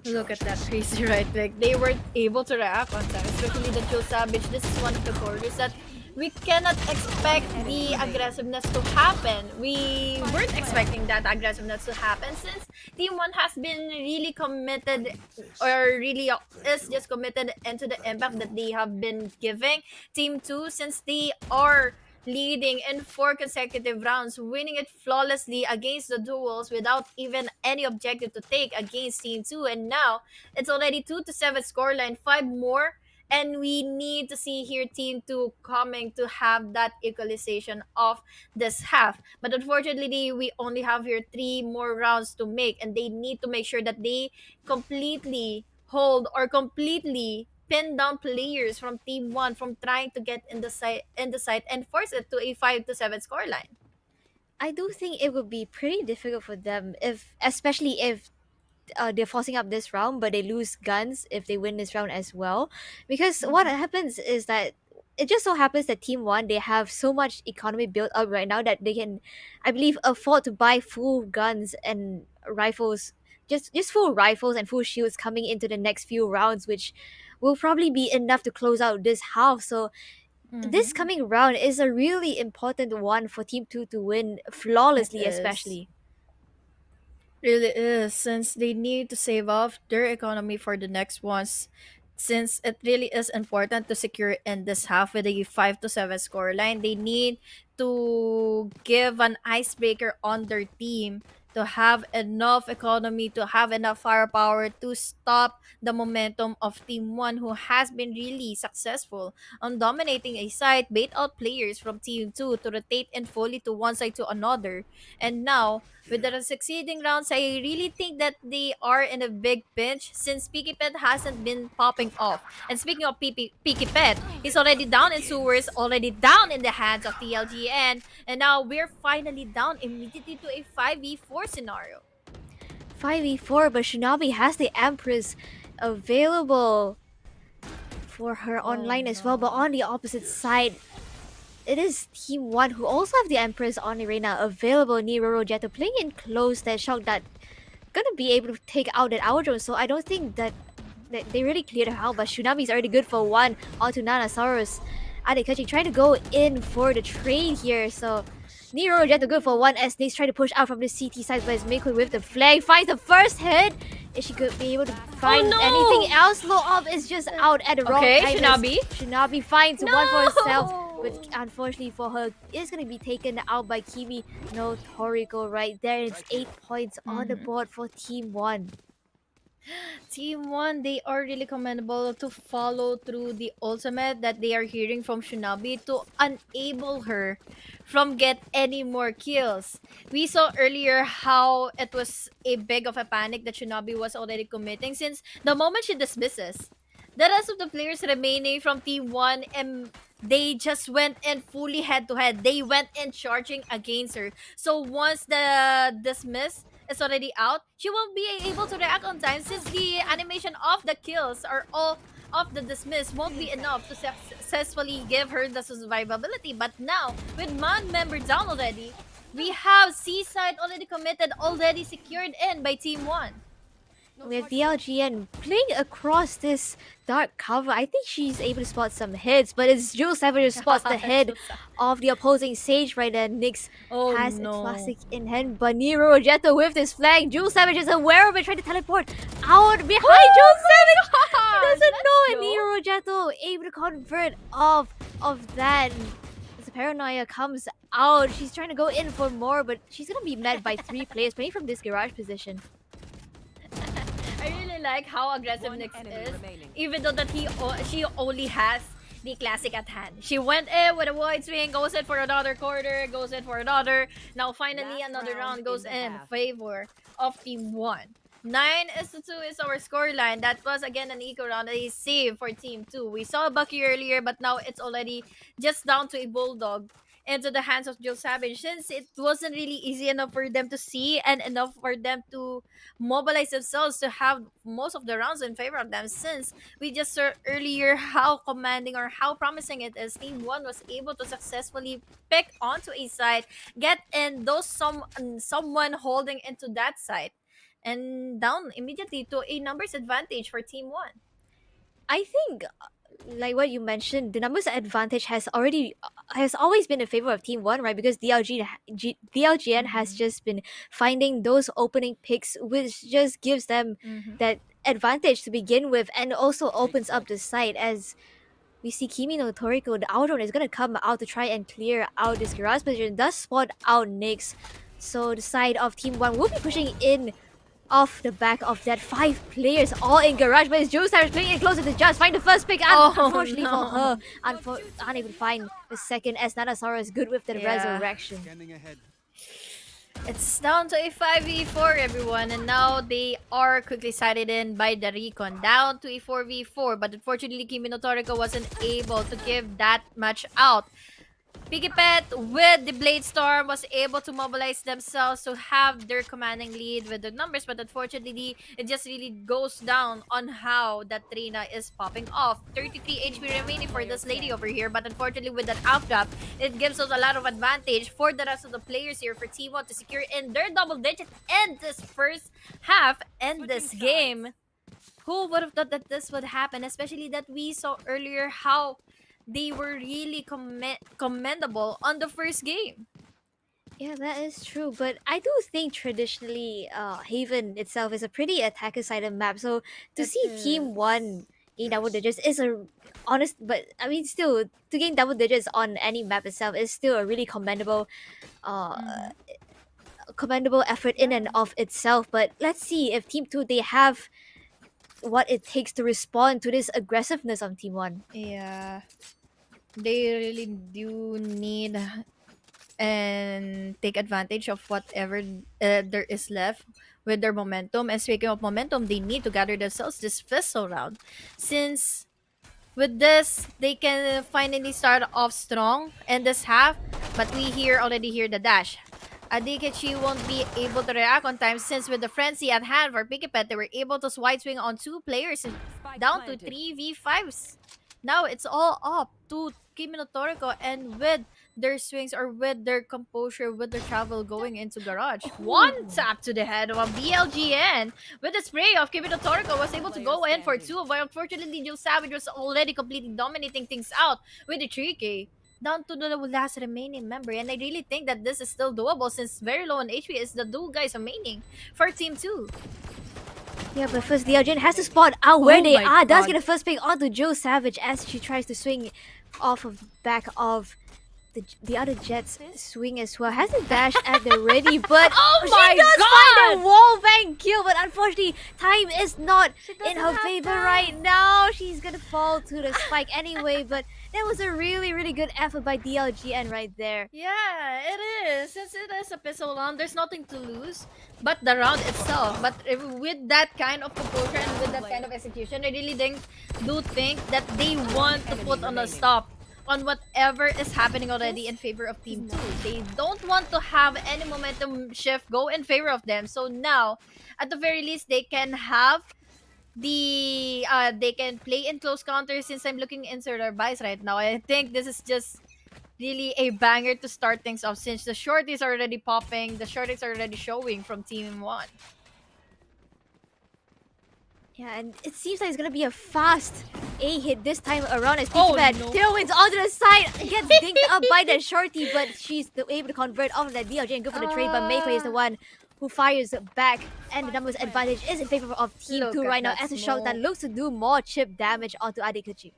Look at that crazy right click. They were able to react on time, especially the Joe Savage. This is one of the corners that we cannot expect the aggressiveness to happen. We weren't expecting that aggressiveness to happen since Team 1 has been really committed or really is just committed into the impact that they have been giving. Team 2, since they are leading in 4 consecutive rounds, winning it flawlessly against the duels without even any objective to take against Team 2. And now it's already 2-7 scoreline, 5 more And we need to see here Team 2 coming to have that equalization of this half. But unfortunately, we only have here 3 more rounds to make, and they need to make sure that they completely hold or completely pin down players from Team 1 from trying to get in the site and force it to a 5-7 scoreline. I do think it would be pretty difficult for them if, especially if they're forcing up this round, but they lose guns if they win this round as well. Because what happens is that it just so happens that Team One, they have so much economy built up right now that they can, I believe, afford to buy full guns and rifles, just full rifles and full shields coming into the next few rounds, which will probably be enough to close out this half. So this coming round is a really important one for Team Two to win flawlessly, It is. especially. Really is, since they need to save off their economy for the next ones, since it really is important to secure in this half with a 5-7 scoreline. They need to give an icebreaker on their team to have enough economy, to have enough firepower to stop the momentum of Team 1, who has been really successful on dominating a site, bait out players from Team 2 to rotate in fully to one side to another. And now, with the succeeding rounds, I really think that they are in a big pinch since Peaky Pet hasn't been popping off. And speaking of Peaky Pet, he's already down in sewers, already down in the hands of TLGN, and now we're finally down immediately to a 5v4 scenario. 5v4, but Shinobi has the Empress available for her online as well. But on the opposite side, it is Team 1 who also have the Empress on Arena available. Nero Jetto playing in close, that shock that gonna be able to take out that Hour Drone. So I don't think that they really cleared her out, but Shunami's already good for one onto Nanasaurus. Adekachi trying to go in for the trade here, so Nero Jetto good for one as Nate's trying to push out from the CT side, but it's Miko with the flag, finds the first hit. Is she could be able to find no! anything else? Low up is just out at the wrong Okay, time. Shinobi. Shinobi finds one for herself, No! but unfortunately for her, is going to be taken out by Kimi no Toriko right there. It's 8 points on the board for Team 1. Team 1, they are really commendable to follow through the ultimate that they are hearing from Shinobi to enable her from get any more kills. We saw earlier how it was a big of a panic that Shinobi was already committing since the moment she dismisses, the rest of the players remaining from Team 1 and they just went in fully head to head. They went in charging against her. So once the dismiss is already out, she won't be able to react on time since the animation of the kills or all of the dismiss won't be enough to successfully give her the survivability. But now, with man member down already, we have Seaside already committed, already secured in by Team 1. We have DLGN playing across this dark cover. I think she's able to spot some hits, but it's Jules Savage who spots the head of the opposing Sage right there. Nyx has a classic in hand, but Nero Jetto with this flag. Jules Savage is aware of it, trying to teleport out behind Jules Savage. He doesn't know it. Nero Jetto able to convert off of that. As the paranoia comes out, she's trying to go in for more, but she's gonna be met by 3 players playing from this garage position. I really like how aggressive Nyx is, even though that she only has the classic at hand. She went in with a wide swing, goes in for another quarter, goes in for another. Now finally another round goes in favor of Team 1. 9-2 is our scoreline. That was again an eco round, a save for Team 2. We saw Bucky earlier, but now it's already just down to a Bulldog into the hands of Jill Savage, since it wasn't really easy enough for them to see and enough for them to mobilize themselves to have most of the rounds in favor of them, since we just saw earlier how commanding or how promising it is. Team 1 was able to successfully pick onto a side, get in those someone holding into that side, and down immediately to a numbers advantage for Team 1. I think, like what you mentioned, the numbers advantage has always been in favor of Team 1, right? Because DLGN has just been finding those opening picks, which just gives them that advantage to begin with, and also opens up the site as we see Kimi no Toriko. The Outrun is gonna come out to try and clear out this garage position, does spot out Nyx. So the side of Team 1 will be pushing in off the back of that, 5 players all in garage, but it's Joe Savage playing it closer to Just. Find the first pick, and Oh, unfortunately no. for her, unable to find the second, as Nanasaurus is good with the Yeah. resurrection. Scanning ahead. It's down to a 5v4, everyone, and now they are quickly sided in by the recon, down to a 4v4, but unfortunately Kimi no Toriko wasn't able to give that much out. Piggy Pet with the Blade Storm was able to mobilize themselves to have their commanding lead with the numbers, but unfortunately, it just really goes down on how that Trina is popping off. 33 HP remaining for this lady over here, but unfortunately with that outdraft, it gives us a lot of advantage for the rest of the players here for Team 1 to secure in their double digit and this first half and this game. Who would have thought that this would happen, especially that we saw earlier how they were really commendable on the first game. Yeah, that is true. But I do think traditionally, Haven itself is a pretty attacker-sided map. So to It see Team 1 gain double digits is a honest, but I mean, still to gain double digits on any map itself is still a really uh, commendable effort in and of itself. But let's see if Team 2 they have what it takes to respond to this aggressiveness of Team 1. Yeah, they really do need and take advantage of whatever there is left with their momentum. And speaking of momentum, they need to gather themselves this Fizzle round, since with this they can finally start off strong in this half. But we already hear the dash. Adikechi won't be able to react on time, since with the frenzy at hand for Pikipet, they were able to wide swing on 2 players and down to 3v5s. Now it's all up to Kimi no Toriko, and with their swings or with their composure, with their travel going into garage. One tap to the head of a BLGN with the spray of Kimi no Toriko was able to go in for 2, but unfortunately Joe Savage was already completely dominating things out with the 3K. Down to the last remaining member, and I really think that this is still doable, since very low on HP is the 2 guys remaining for Team 2. Yeah, but first Dialgen has to spot out where Oh they my are. Does God. get a first pick onto Joe Savage as she tries to swing off of back of the other Jets swing as well. Has a dash at the ready, but Oh she my does find God! a wall bang kill. But unfortunately, time is not in her have favor time. right now. She's gonna fall to the spike anyway. But that was a really good effort by DLGN right there. Yeah, it is. Since it is a pistol round, there's nothing to lose but the round itself. But with that kind of composure and with that kind of execution, I really do think that they want to put on a stop on whatever is happening already in favor of Team 2. They don't want to have any momentum shift go in favor of them. So now, at the very least, they can have they can play in close counters. Since I'm looking into their buys right now, I think this is just really a banger to start things off, since the shorties are already popping, the shorties are already showing from Team 1. Yeah, and it seems like it's gonna be a fast A hit this time around as Oh, Pizza no. tailwinds onto the side, gets dinked up by the shorty, but she's able to convert off of that DLJ and go for the trade, but Mayquay is the one who fires back, and the numbers advantage is in favor of Team Look 2 at right now that as a smoke. Shogtan looks to do more chip damage onto Adikuchi.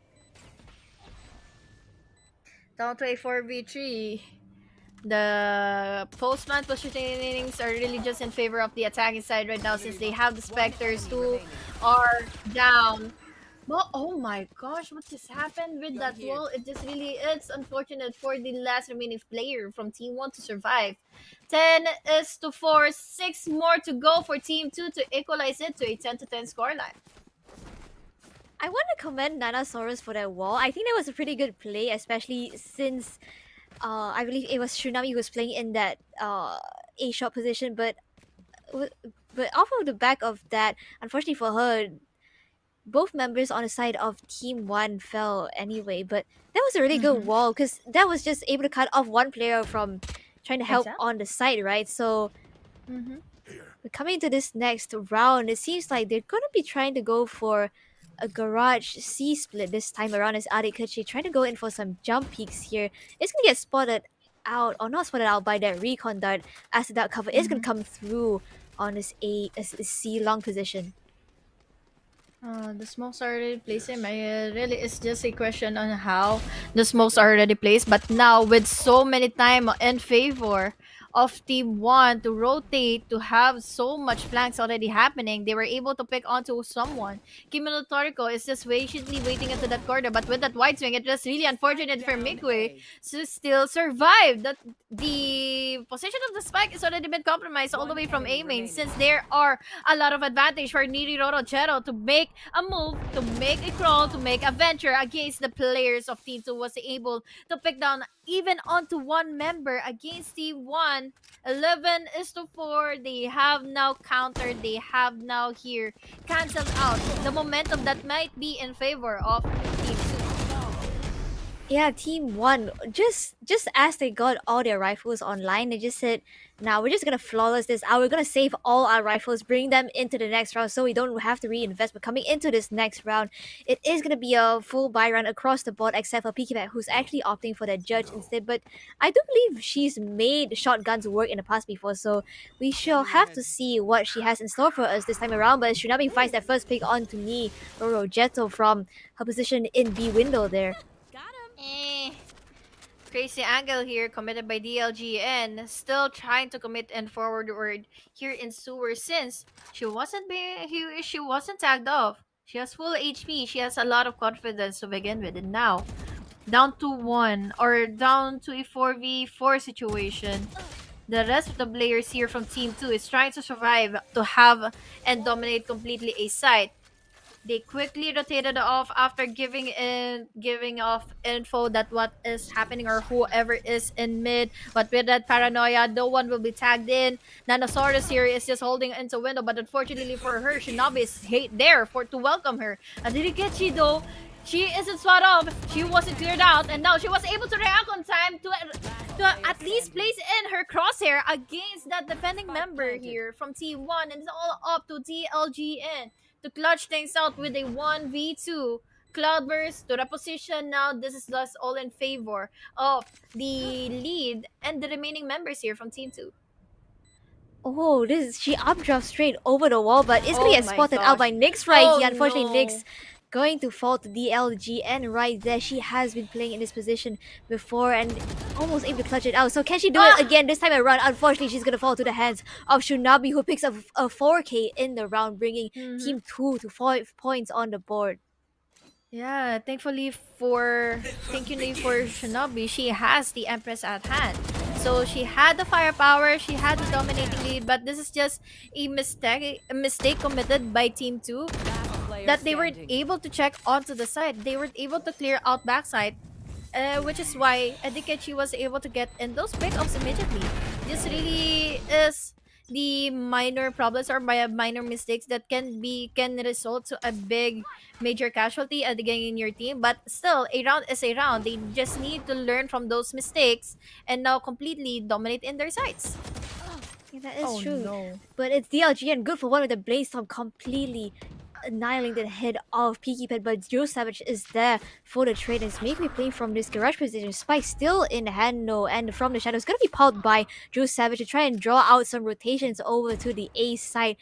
Down to a 4v3. The postman positionings are really just in favor of the attacking side right now, since they have the Spectres who are down. But oh my gosh, what just happened with that wall? It just really is unfortunate for the last remaining player from Team 1 to survive. 10 is to 4, 6 more to go for Team 2 to equalize it to a 10-10 scoreline. I want to commend Nanasaurus for that wall. I think that was a pretty good play, especially since I believe it was Tsunami who was playing in that A shot position, but off of the back of that, unfortunately for her, both members on the side of Team 1 fell anyway. But that was a really good wall, because that was just able to cut off one player from trying to help Exactly. on the side, right? So Mm-hmm. coming into this next round, it seems like they're gonna be trying to go for a garage C split this time around, as Adikuchi trying to go in for some jump peaks here. It's gonna get spotted out, or not spotted out by that recon dart, as the dart cover is gonna come through on this C long position. The smokes are already placed. Really, it's just a question on how the smokes are already placed. But now, with so many time in favor of Team 1 to rotate, to have so much flanks already happening. They were able to pick onto someone. Kimono Toriko is just patiently waiting into that corner, but with that wide swing, it was really unfortunate for Mikwe to still survive. That the position of the spike has already been compromised all the way from A main, since there are a lot of advantage for Niriroro Chero to make a move, to make a crawl, to make a venture against the players of Team 2, was able to pick down even onto one member against Team 1. 11-4. They have now countered. They have now here cancelled out the momentum that might be in favor of Team 2. Yeah, Team 1, just as they got all their rifles online, they just said, now we're just gonna flawless this out. We're gonna save all our rifles, bring them into the next round so we don't have to reinvest. But coming into this next round, it is gonna be a full buy run across the board, except for Pikibat, who's actually opting for the judge instead. But I do believe she's made shotguns work in the past before, so we shall have to see what she has in store for us this time around. But Tsunami finds that first pick onto Ni Rorojetto from her position in B window there. Crazy angle here committed by DLGN, still trying to commit and forward here in Sewer, since she wasn't tagged off. She has full HP, she has a lot of confidence to begin with, and now down to 1 or down to a 4v4 situation. The rest of the players here from Team 2 is trying to survive to have and dominate completely a site. They quickly rotated off after giving off info that what is happening or whoever is in mid. But with that paranoia, no one will be tagged in. Nanosaurus here is just holding into window, but unfortunately for her, Shinobi is there to welcome her. Adirikechi though, she isn't spot off. She wasn't cleared out, and now she was able to react on time to at least place in her crosshair against that defending member here from Team 1, and it's all up to DLGN to clutch things out with a 1v2. Cloudburst to reposition now. This is thus all in favor of the lead and the remaining members here from Team 2. Oh, she updraft straight over the wall, but it's gonna get spotted out by Nyx right here. Unfortunately, Nyx going to fall to DLGN right there. She has been playing in this position before and almost able to clutch it out. So can she do it again this time around? Unfortunately, she's gonna fall to the hands of Tsunami, who picks up a 4K in the round, bringing Team 2 to 5 points on the board. Yeah, thankfully for Shinobi, she has the Empress at hand. So she had the firepower, she had the dominating lead, but this is just a mistake committed by Team 2, that they weren't able to check onto the side. They weren't able to clear out backside, which is why Adikechi was able to get in those pickups immediately. This really is the minor problems or minor mistakes that can result to a big major casualty at the gang in your team. But still, a round is a round. They just need to learn from those mistakes and now completely dominate in their sides. Yeah, that is true. No. But it's DLGN, good for one with the Blaze Storm, completely annihilating the head of Peaky Pet, but Joe Savage is there for the trade, and it's making me playing from this garage position. Spike still in hand, no, and from the shadows, gonna be popped by Joe Savage to try and draw out some rotations over to the A side.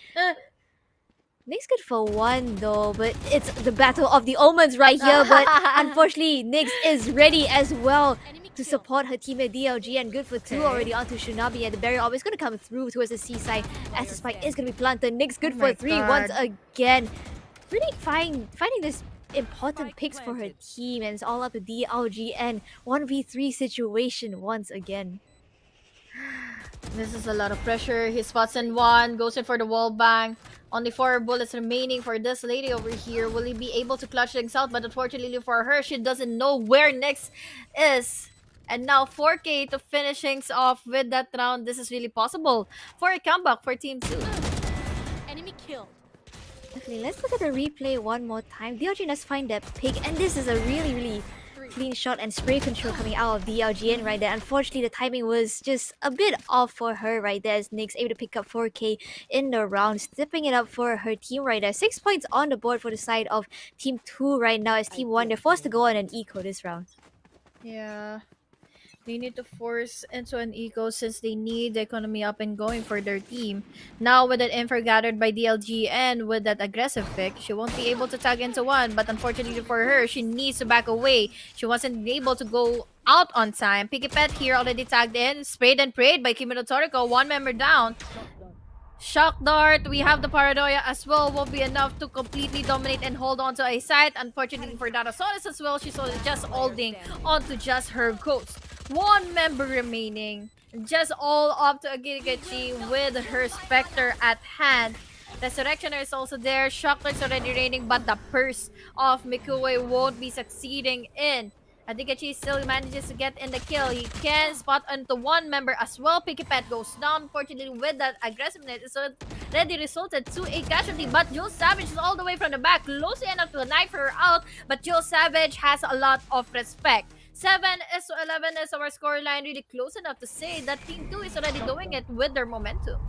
Nyx good for 1 though, but it's the battle of the omens right here. But unfortunately, Nyx is ready as well to support her teammate DLG, and good for 2 already onto Tsunami, and the barrier always going to come through towards the seaside as the spike is going to be planted. Nyx good for 3 once again. Really finding this important picks for her team, and it's all up to DLG and 1v3 situation once again. This is a lot of pressure. He spots in 1, goes in for the wall bang. Only 4 bullets remaining for this lady over here. Will he be able to clutch things out? But unfortunately for her, she doesn't know where Nyx is. And now 4K to finish things off with that round. This is really possible for a comeback for Team 2. Enemy killed. Okay, let's look at the replay one more time. DLG does find that pick, and this is a really clean shot and spray control coming out of DLGN right there. Unfortunately, the timing was just a bit off for her right there, as Nyx able to pick up 4K in the round, stepping it up for her team right there. 6 points on the board for the side of Team 2 right now, as Team 1, they're forced to go on an eco this round. Yeah. They need to force into an eco since they need the economy up and going for their team. Now with that info gathered by DLG and with that aggressive pick, she won't be able to tag into 1, but unfortunately for her, she needs to back away. She wasn't able to go out on time. Picky Pet here already tagged in. Sprayed and prayed by Kimi no Toriko. One member down. Shock Dart, we have the Paranoia as well, won't be enough to completely dominate and hold on to a site. Unfortunately for Datasaurus as well, she's just holding on to just her ghost. One member remaining, just all up to Agirigachi with her Spectre at hand. Resurrectioner is also there, Shock Dart's already raining, but the purse of Mikue won't be succeeding in. Adigachi still manages to get in the kill. He can spot onto one member as well. Picky Pet goes down. Unfortunately, with that aggressiveness, it's already resulted to a casualty. But Jules Savage is all the way from the back, close enough to knife her out. But Jules Savage has a lot of respect. 7 is to 11 is our scoreline. Really close enough to say that Team 2 is already doing it with their momentum.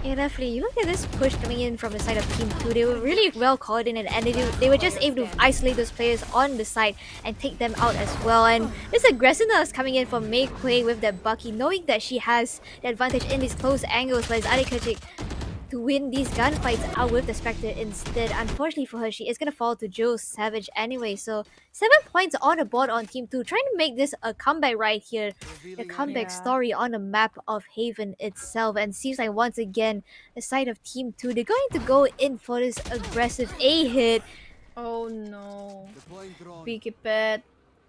Yeah, definitely. You look at this push coming in from the side of Team 2. They were really well coordinated and they were just able to isolate those players on the side and take them out as well. And this aggressiveness coming in from Mei Kuei with that Bucky, knowing that she has the advantage in these close angles, but it's Adikachi to win these gunfights out with the Spectre instead. Unfortunately for her, she is going to fall to Joe Savage anyway. So 7 points on the board on Team 2, trying to make this a comeback right here. A comeback story on the map of Haven itself. And seems like once again, the side of Team 2, they're going to go in for this aggressive A-hit. Oh no. Picky Pet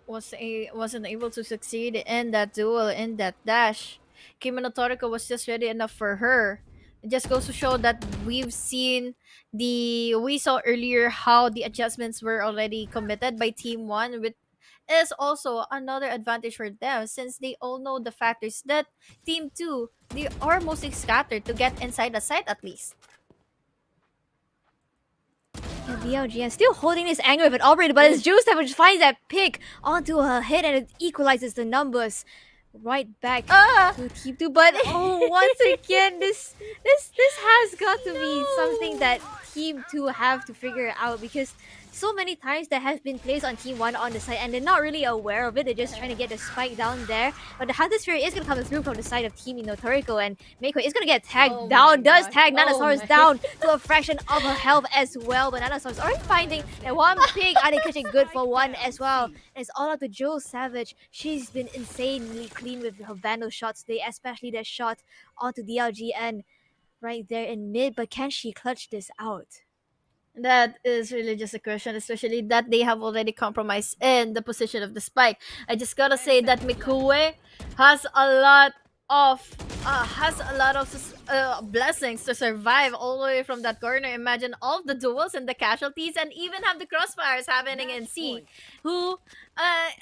wasn't able to succeed in that duel, in that dash. Kimi no Toriko was just ready enough for her. It just goes to show that we saw earlier how the adjustments were already committed by Team 1, which is also another advantage for them since they all know the factors that Team 2, they are mostly scattered to get inside the site at least. And DLGN still holding this anger with an operator, but it's Juice which finds that pick onto her head and it equalizes the numbers. Right back to Team 2, but once again, this has got to be something that Team 2 have to figure out, because so many times there have been plays on Team 1 on the side and they're not really aware of it. They're just trying to get the spike down there. But the Hunter Sphere is going to come through from the side of Team Toriko, and Meiko is going to get tagged down. Does tag Nanasaurus down to a fraction of her health as well. But Nanasaurus already finding that one pig Adikachi good for one as well. And it's all up to Joe Savage. She's been insanely clean with her Vandal shots today, especially that shot onto DLGN right there in mid. But can she clutch this out? That is really just a question, especially that they have already compromised in the position of the spike. I just gotta say that Mikue has a lot of blessings to survive all the way from that corner. Imagine all the duels and the casualties, and even have the crossfires happening in C, who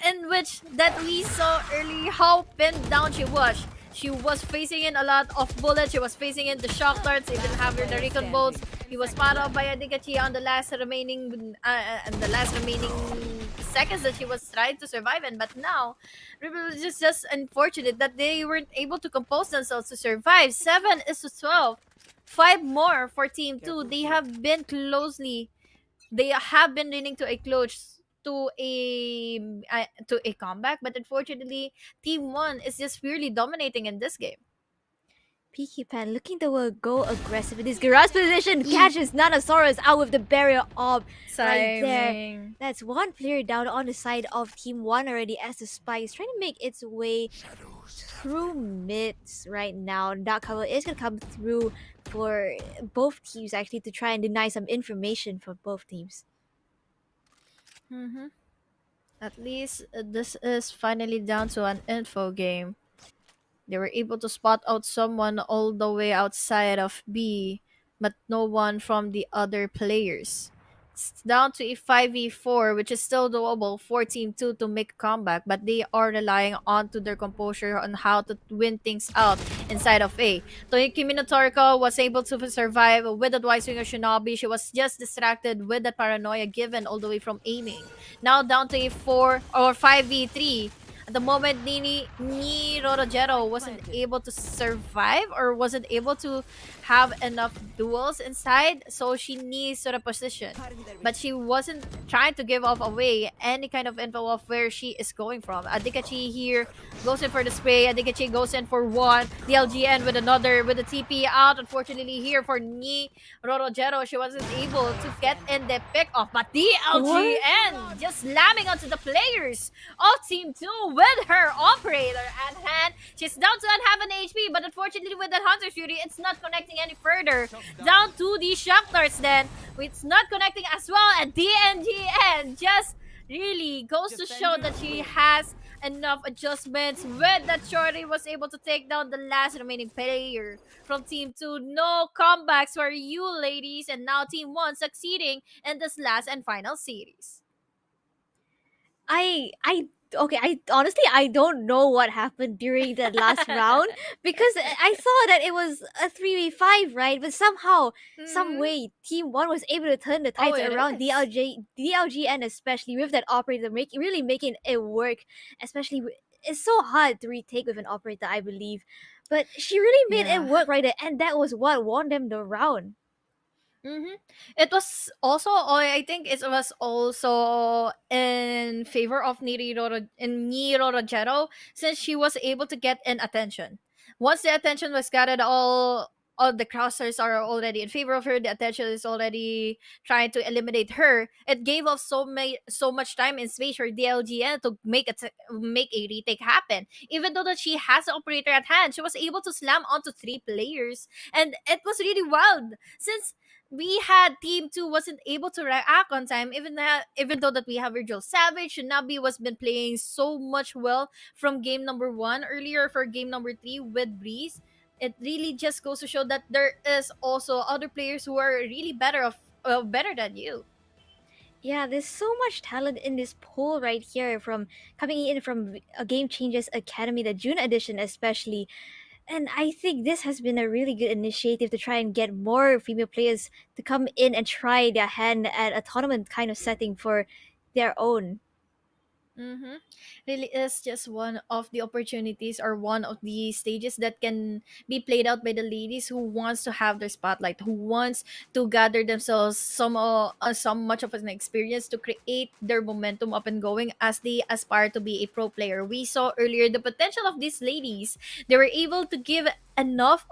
in which that we saw earlier how pinned down she was. She was facing in a lot of bullets. She was facing in the shock darts. Even have her the recon bolts. He was spot off by Adigachi on the last remaining seconds that she was trying to survive in. But now, it was just unfortunate that they weren't able to compose themselves to survive. 7 is to 12. 5 more for Team 2. They have been leading to a close to a comeback, but unfortunately Team 1 is just really dominating in this game. Peaky Pan looking to go aggressive in this garage position, catches Nanasaurus out with the barrier orb right there. That's one player down on the side of Team 1 already, as the spike is trying to make its way through mids right now. Dark cover is going to come through for both teams actually to try and deny some information for both teams. At least this is finally down to an info game. They were able to spot out someone all the way outside of B, but no one from the other players. It's down to a 5v4, which is still doable for Team 2 to make a comeback, but they are relying on to their composure on how to win things out inside of A. Kimi no Toriko was able to survive with the Dwight Swinger Shinobi. She was just distracted with the paranoia given all the way from aiming. Now down to a 4 or 5v3. At the moment, Ni Rorojero wasn't able to survive or wasn't able to have enough duels inside, so she needs to reposition. But she wasn't trying to give off away any kind of info of where she is going from. Adikachi here goes in for the spray. Adikachi goes in for one. The LGN with another, with the TP out. Unfortunately here for Ni Rorojero, she wasn't able to get in the pick off. But the LGN just slamming onto the players of Team 2 with her operator at hand. She's down to half an HP, but unfortunately with that Hunter's Fury, it's not connecting any further. Down to the Shock Darts then. It's not connecting as well, and DNGN just really goes to show that she has enough adjustments with that Shorty was able to take down the last remaining player from Team 2. No comebacks for you ladies, and now Team 1 succeeding in this last and final series. Okay, I honestly I don't know what happened during that last round because I thought that it was a 3v5, right? But somehow, some Mhm. way, Team 1 was able to turn the tides it around. is. DLGN especially with that operator really making it work, especially it's so hard to retake with an operator, I believe. But she really made it Yeah. work right there, and that was what won them the round. It was also, I think it was also in favor of Niro Rogero, since she was able to get an attention. Once the attention was gathered, all the crossers are already in favor of her. The attention is already trying to eliminate her. It gave us so much time and space for DLGN to make a retake happen. Even though that she has the operator at hand, she was able to slam onto 3 players, and it was really wild since we had Team 2 wasn't able to react on time, even though that we have Virgil Savage. Nabi was been playing so much well from game number 1 earlier for game number 3 with Breeze. It really just goes to show that there is also other players who are really better than you. Yeah, there's so much talent in this pool right here from coming in from Game Changers Academy, the June edition especially. And I think this has been a really good initiative to try and get more female players to come in and try their hand at a tournament kind of setting for their own. Mm-hmm. Really is just one of the opportunities or one of the stages that can be played out by the ladies who wants to have their spotlight, who wants to gather themselves some much of an experience to create their momentum up and going as they aspire to be a pro player. We saw earlier the potential of these ladies. They were able to give enough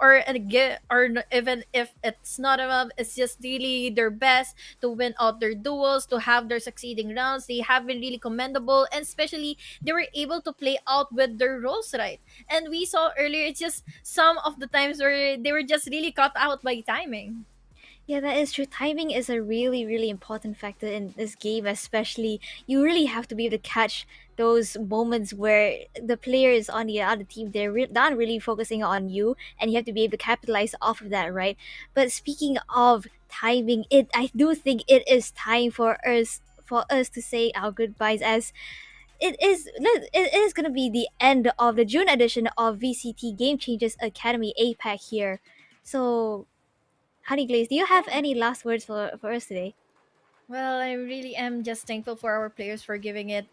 even if it's not enough, it's just really their best to win out their duels, to have their succeeding rounds. They have been really commendable, and especially they were able to play out with their roles right. And we saw earlier, it's just some of the times where they were just really caught out by timing. Yeah, that is true. Timing is a really, really important factor in this game, especially. You really have to be able to catch those moments where the players on the other team, they're not really focusing on you, and you have to be able to capitalize off of that, right? But speaking of timing, I do think it is time for us to say our goodbyes, as it is going to be the end of the June edition of VCT Game Changers Academy APAC here. So Honeyglaze, do you have any last words for us today? Well, I really am just thankful for our players for giving it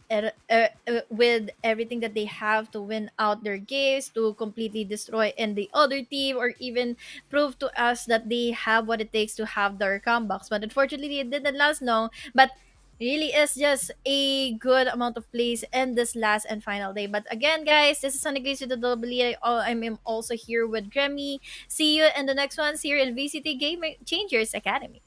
with everything that they have to win out their games, to completely destroy in the other team, or even prove to us that they have what it takes to have their comebacks. But unfortunately, it didn't last long. But really is just a good amount of plays in this last and final day. But again, guys, this is Sunny Grace with the W. I'm also here with GREMMY. See you in the next ones here in VCT Game Changers Academy.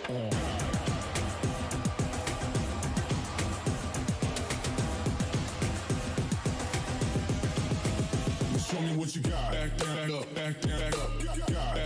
Show me what you got. Back up, back up, back up.